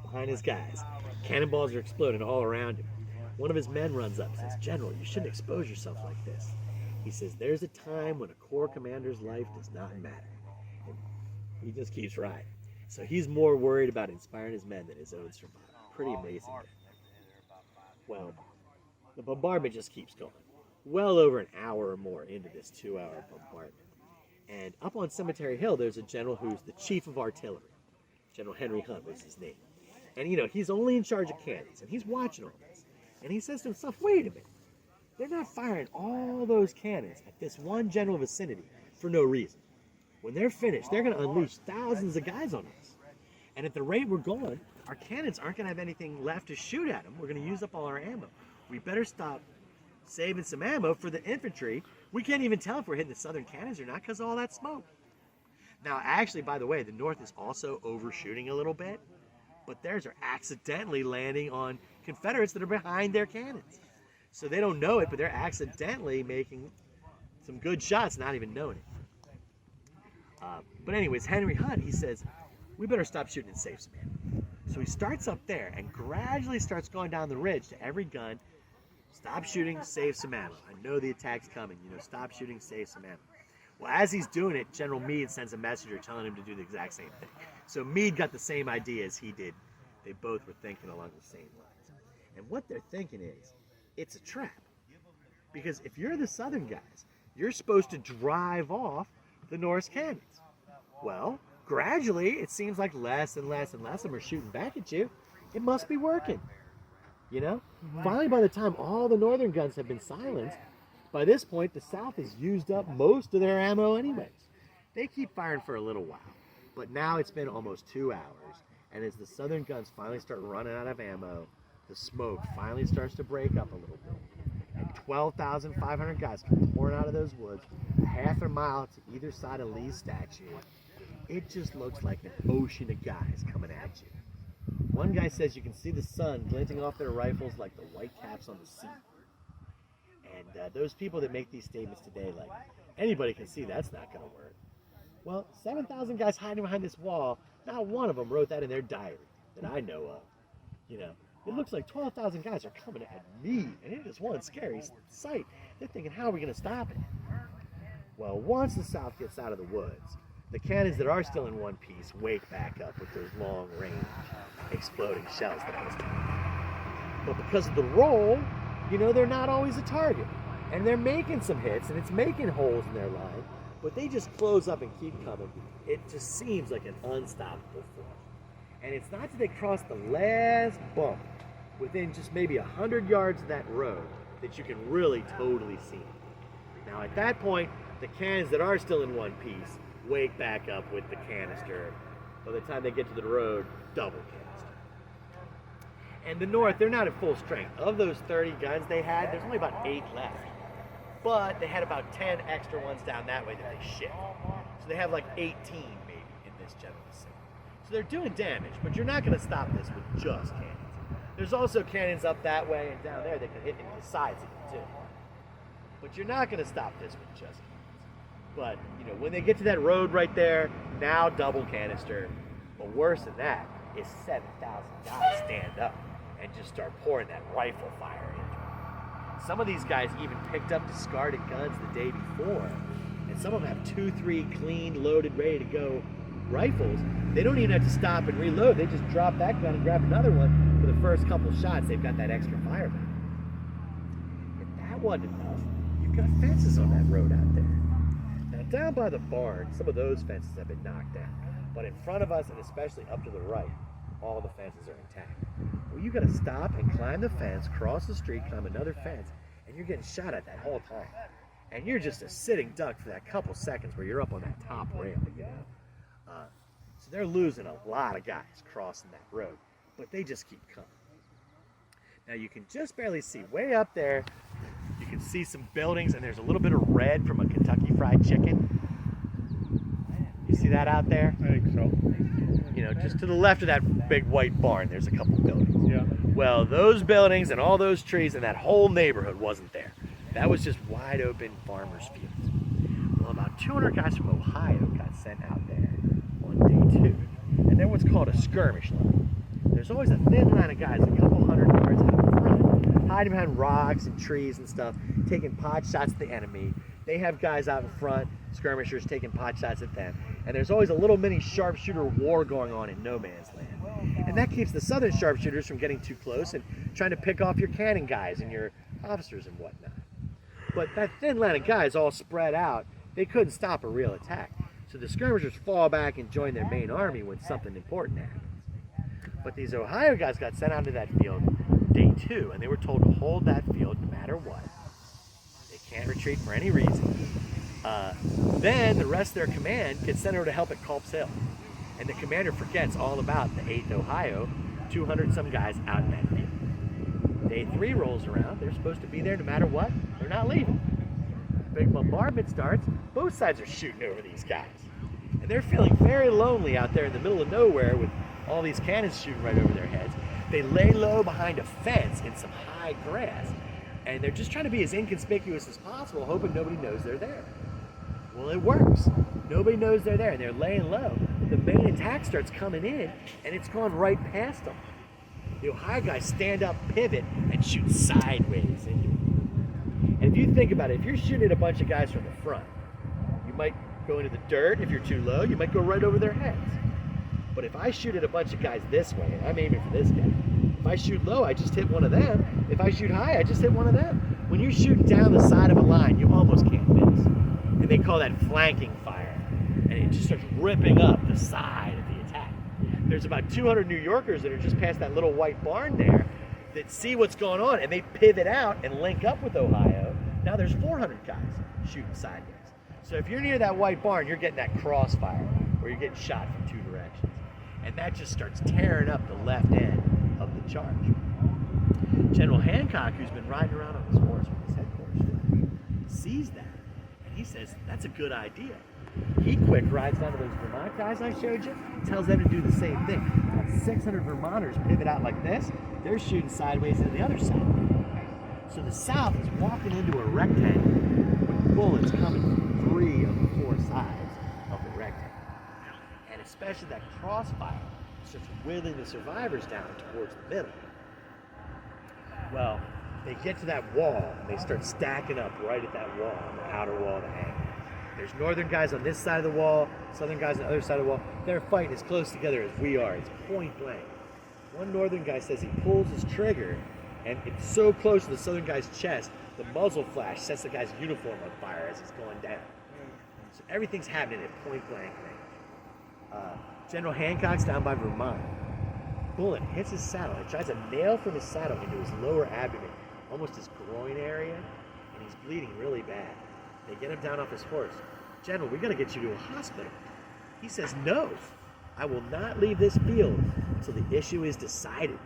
S11: behind his guys. Cannonballs are exploding all around him. One of his men runs up and says, "General, you shouldn't expose yourself like this." He says, "There's a time when a corps commander's life does not matter." And he just keeps riding. So he's more worried about inspiring his men than his own survival. Pretty amazing. Well, the bombardment just keeps going. Well over an hour or more into this 2-hour bombardment. And up on Cemetery Hill, there's a general who's the chief of artillery. General Henry Hunt was his name. And, you know, he's only in charge of cannons, and he's watching all this. And he says to himself, wait a minute. They're not firing all those cannons at this one general vicinity for no reason. When they're finished, they're going to unleash thousands of guys on us. And at the rate we're going, our cannons aren't going to have anything left to shoot at them. We're going to use up all our ammo. We better stop saving some ammo for the infantry. We can't even tell if we're hitting the southern cannons or not because of all that smoke. Now, actually, by the way, the north is also overshooting a little bit, but theirs are accidentally landing on Confederates that are behind their cannons. So they don't know it, but they're accidentally making some good shots, not even knowing it. But anyways, Henry Hunt, he says, we better stop shooting and save some ammo. So he starts up there and gradually starts going down the ridge to every gun. Stop shooting, save some ammo. I know the attack's coming. You know, stop shooting, save some ammo. Well, as he's doing it, General Meade sends a messenger telling him to do the exact same thing. So Meade got the same idea as he did. They both were thinking along the same lines. And what they're thinking is, it's a trap. Because if you're the Southern guys, you're supposed to drive off the Norse cannons. Well, gradually, it seems like less and less and less of them are shooting back at you. It must be working. You know? Finally, by the time all the northern guns have been silenced, By this point, the South has used up most of their ammo anyways. They keep firing for a little while, but now it's been almost 2 hours, and as the Southern guns finally start running out of ammo, the smoke finally starts to break up a little bit. And 12,500 guys come pouring out of those woods, a half a mile to either side of Lee's statue. It just looks like an ocean of guys coming at you. One guy says you can see the sun glinting off their rifles like the white caps on the sea. And those people that make these statements today, like, anybody can see that's not going to work. Well, 7,000 guys hiding behind this wall, not one of them wrote that in their diary that I know of. You know, it looks like 12,000 guys are coming at me, and it is one scary sight. They're thinking, how are we going to stop it? Well, once the South gets out of the woods, the cannons that are still in one piece wake back up with those long-range exploding shells that I was talking about. But because of the roll, you know, they're not always a target. And they're making some hits, and it's making holes in their line, but they just close up and keep coming. It just seems like an unstoppable force. And it's not until they cross the last bump, within just maybe 100 yards of that road, that you can really totally see it. Now at that point, the cannons that are still in one piece wake back up with the canister. By the time they get to the road, double canister. And the North, they're not at full strength. Of those 30 guns they had, there's only about 8 left. But they had about 10 extra ones down that way that they shipped. So they have like 18 maybe in this general vicinity. So they're doing damage, but you're not going to stop this with just cannons. There's also cannons up that way and down there that can hit into the sides of it too. But you're not going to stop this with just cannons. But, you know, when they get to that road right there, now double canister. But worse than that is 7,000 guys stand up and just start pouring that rifle fire into them. Some of these guys even picked up discarded guns the day before. And some of them have 2, 3 clean, loaded, ready to go rifles. They don't even have to stop and reload. They just drop that gun and grab another one for the first couple shots. They've got that extra fire back. If that wasn't enough, you've got fences on that road out there. Now down by the barn, some of those fences have been knocked down. But in front of us, and especially up to the right, all the fences are intact. Well, you gotta stop and climb the fence, cross the street, climb another fence, and you're getting shot at that whole time. And you're just a sitting duck for that couple seconds where you're up on that top rail, you know. So they're losing a lot of guys crossing that road, but they just keep coming. Now you can just barely see way up there. You can see some buildings, and there's a little bit of red from a Kentucky Fried Chicken. You see that out there?
S8: I think so.
S11: You know, just to the left of that big white barn, there's a couple buildings.
S8: Yeah.
S11: Well, those buildings and all those trees and that whole neighborhood wasn't there. That was just wide open farmers' fields. Well, about 200 guys from Ohio got sent out there on day 2. And they're what's called a skirmish line. There's always a thin line of guys a couple hundred yards out in front, hiding behind rocks and trees and stuff, taking pot shots at the enemy. They have guys out in front, skirmishers, taking pot shots at them. And there's always a little mini sharpshooter war going on in no man's land. And that keeps the southern sharpshooters from getting too close and trying to pick off your cannon guys and your officers and whatnot. But that thin line of guys all spread out, they couldn't stop a real attack. So the skirmishers fall back and join their main army when something important happens. But these Ohio guys got sent out to that field day 2, and they were told to hold that field no matter what. They can't retreat for any reason. Then the rest of their command gets sent over to help at Culp's Hill. And the commander forgets all about the 8th Ohio, 200 some guys out in that field. Day 3 rolls around, they're supposed to be there no matter what, they're not leaving. Big bombardment starts, both sides are shooting over these guys. And they're feeling very lonely out there in the middle of nowhere with all these cannons shooting right over their heads. They lay low behind a fence in some high grass, and they're just trying to be as inconspicuous as possible, hoping nobody knows they're there. Well, it works. Nobody knows they're there, and they're laying low. The main attack starts coming in, and it's gone right past them. The Ohio guys stand up, pivot, and shoot sideways into it. And if you think about it, if you're shooting at a bunch of guys from the front, you might go into the dirt. If you're too low, you might go right over their heads. But if I shoot at a bunch of guys this way, and I'm aiming for this guy, if I shoot low, I just hit one of them. If I shoot high, I just hit one of them. When you're shooting down the side of a line, you almost can't miss. And they call that flanking fire. And it just starts ripping up the side of the attack. There's about 200 New Yorkers that are just past that little white barn there that see what's going on, and they pivot out and link up with Ohio. now there's 400 guys shooting sideways. So if you're near that white barn, you're getting that crossfire where you're getting shot from two directions. And that just starts tearing up the left end of the charge. General Hancock, who's been riding around on his horse with his headquarters flag, sees that, and he says, that's a good idea. He quick rides down to those Vermont guys I showed you, tells them to do the same thing. Got 600 Vermonters pivot out like this, they're shooting sideways to the other side. So the South is walking into a rectangle with bullets coming from 3 of the 4 sides of the rectangle. And especially that crossfire starts whittling the survivors down towards the middle. Well, they get to that wall and they start stacking up right at that wall, on the outer wall of the hang. There's northern guys on this side of the wall, southern guys on the other side of the wall. They're fighting as close together as we are. It's point blank. One northern guy says he pulls his trigger and it's so close to the southern guy's chest, the muzzle flash sets the guy's uniform on fire as he's going down. So everything's happening at point blank range. General Hancock's down by Vermont. Bullet hits his saddle. It tries to nail from his saddle into his lower abdomen, almost his groin area, and he's bleeding really bad. They get him down off his horse. General, we gotta get you to a hospital. He says, no, I will not leave this field until the issue is decided.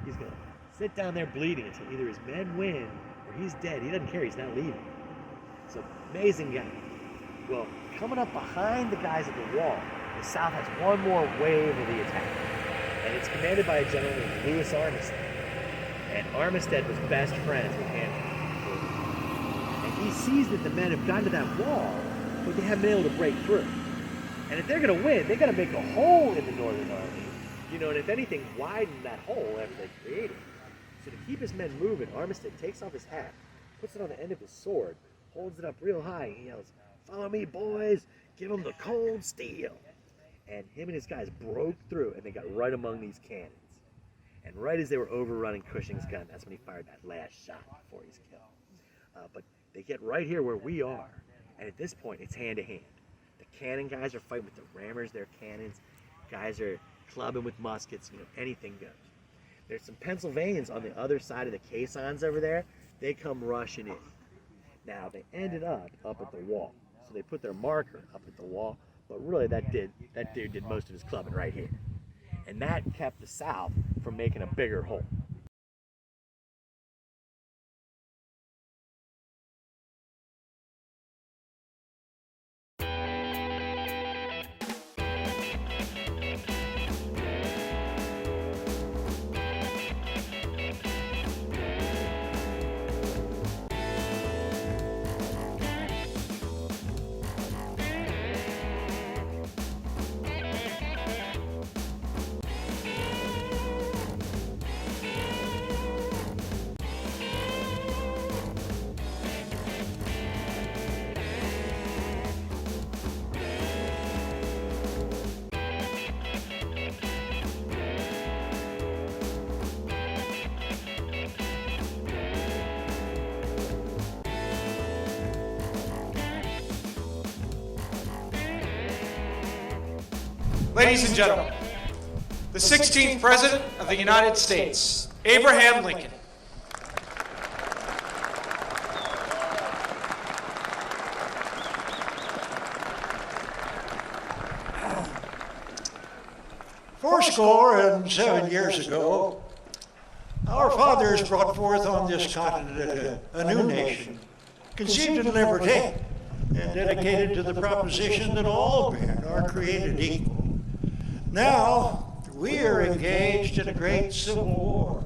S11: He's gonna sit down there bleeding until either his men win or he's dead. He doesn't care, he's not leaving. So, amazing guy. Well, coming up behind the guys at the wall, the South has one more wave of the attack. And it's commanded by a general named Lewis Armistead. And Armistead was best friends with Hancock. And he sees that the men have gotten to that wall, but they haven't been able to break through. And if they're going to win, they got to make a hole in the Northern Army, and if anything, widen that hole after they create it. So to keep his men moving, Armistead takes off his hat, puts it on the end of his sword, holds it up real high, and he yells, "Follow me, boys! Give them the cold steel!" And him and his guys broke through, and they got right among these cannons. And right as they were overrunning Cushing's gun, that's when he fired that last shot before he's killed. But they get right here where we are, and at this point, it's hand-to-hand. The cannon guys are fighting with the rammers, their cannons. Guys are clubbing with muskets, anything goes. There's some Pennsylvanians on the other side of the caissons over there. They come rushing in. Now, they ended up at the wall. So they put their marker up at the wall. But really, that dude did most of his clubbing right here. And that kept the South from making a bigger hole.
S12: Ladies and gentlemen, the 16th President of the United States, Abraham Lincoln.
S13: Fourscore and 7 years ago, our fathers brought forth on this continent a new nation, conceived in liberty, and dedicated to the proposition that all men are created equal. Now, we are engaged in a great civil war,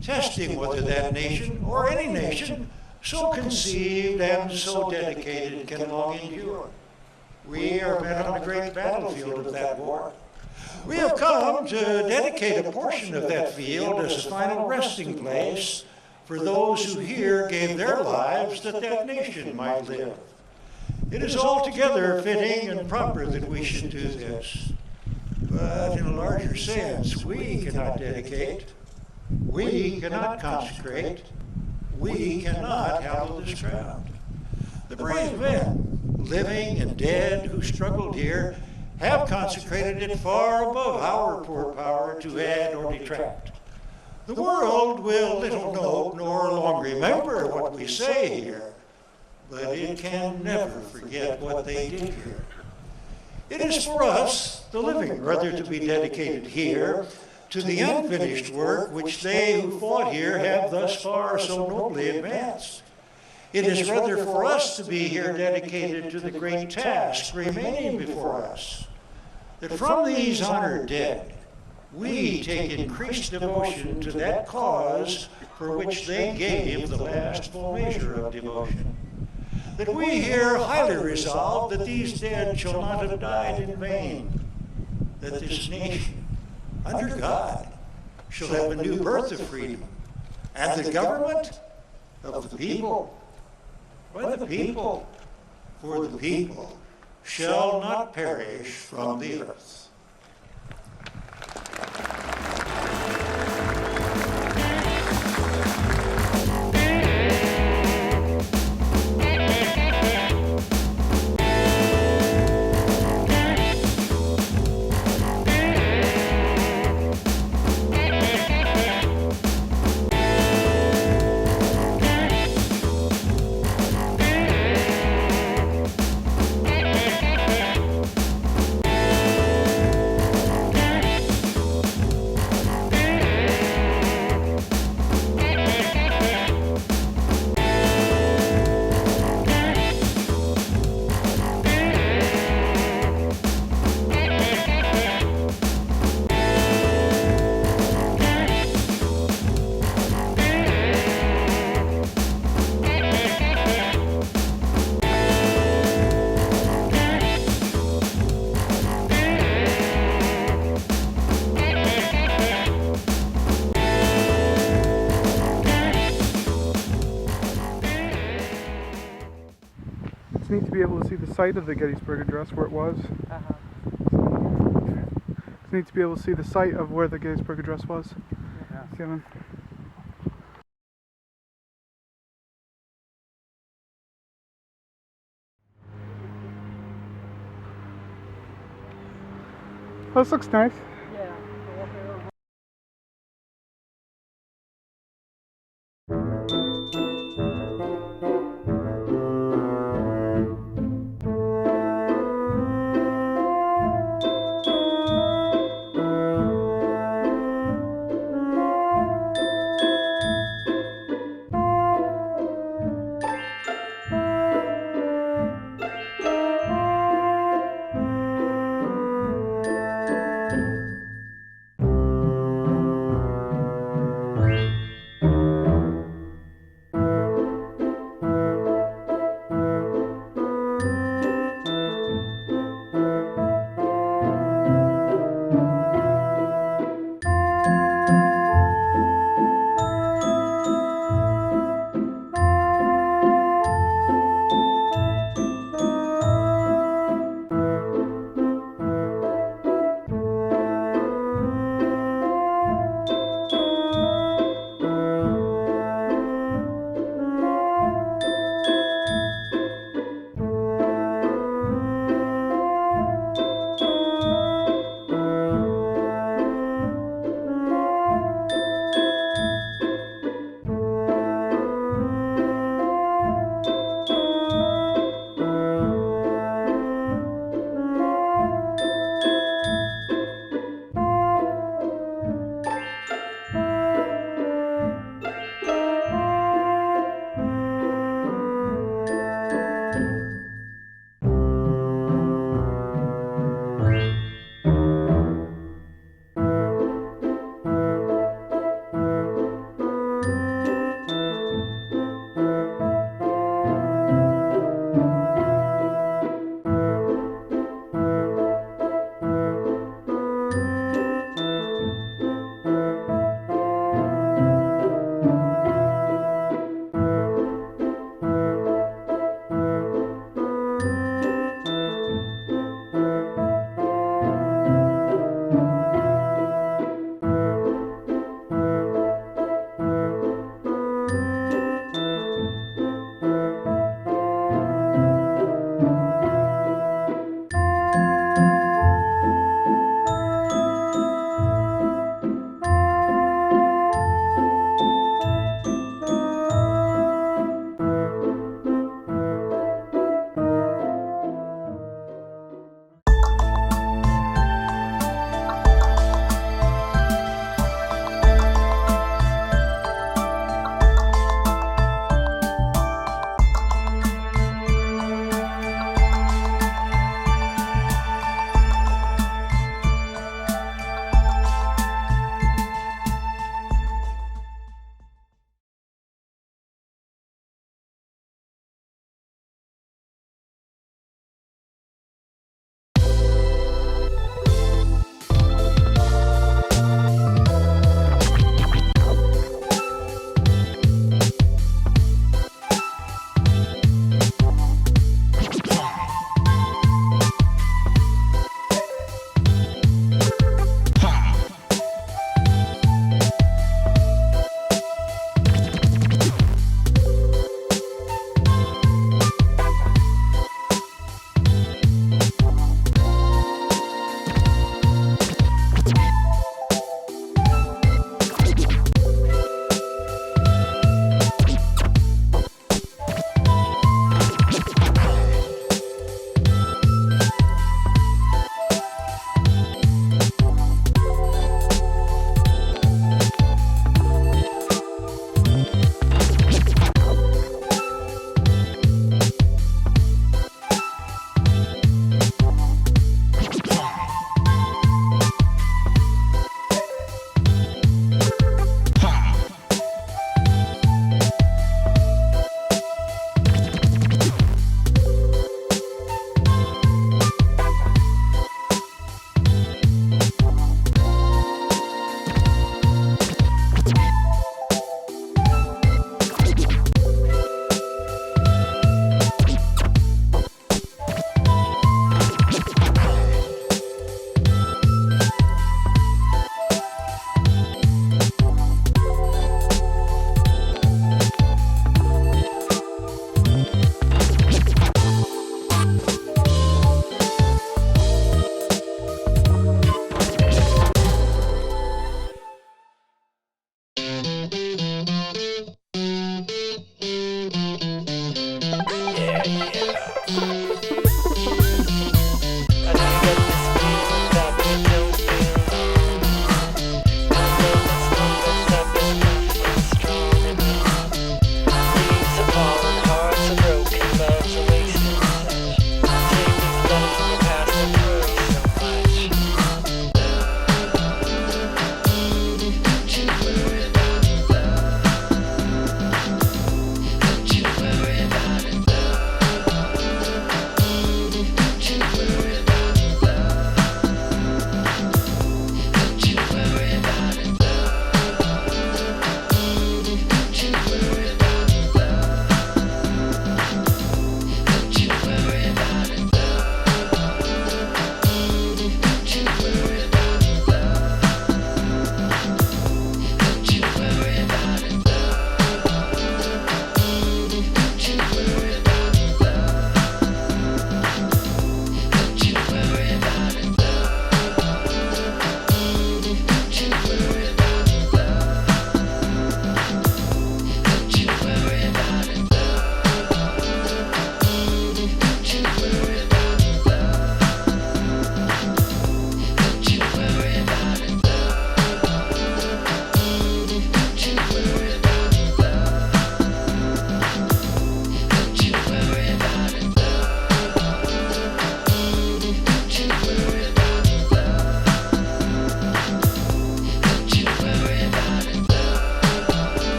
S13: testing whether that nation, or any nation, so conceived and so dedicated can long endure. We are men on the great battlefield of that war. We have come to dedicate a portion of that field as a final resting place for those who here gave their lives that that nation might live. It is altogether fitting and proper that we should do this. But in a larger sense, we cannot dedicate, we cannot consecrate, we cannot hallow this ground. The brave men, living and dead, who struggled here, have consecrated it far above our poor power to add or detract. The world will little know nor long remember what we say here, but it can never forget what they did here. It is for us, the living, rather to be dedicated here to the unfinished work which they who fought here have thus far so nobly advanced. It is rather for us to be here dedicated to the great task remaining before us, that from these honored dead, we take increased devotion to that cause for which they gave the last full measure of devotion. That we here highly resolve that these dead shall not have died in vain, that this nation, under God, shall have a new birth of freedom, and the government of the people, by the people, for the people, shall not perish from the earth.
S7: It's neat to be able to see the site of the Gettysburg Address where it was. It's neat to be able to see the site of where the Gettysburg Address was. Kevin. Oh, this looks nice.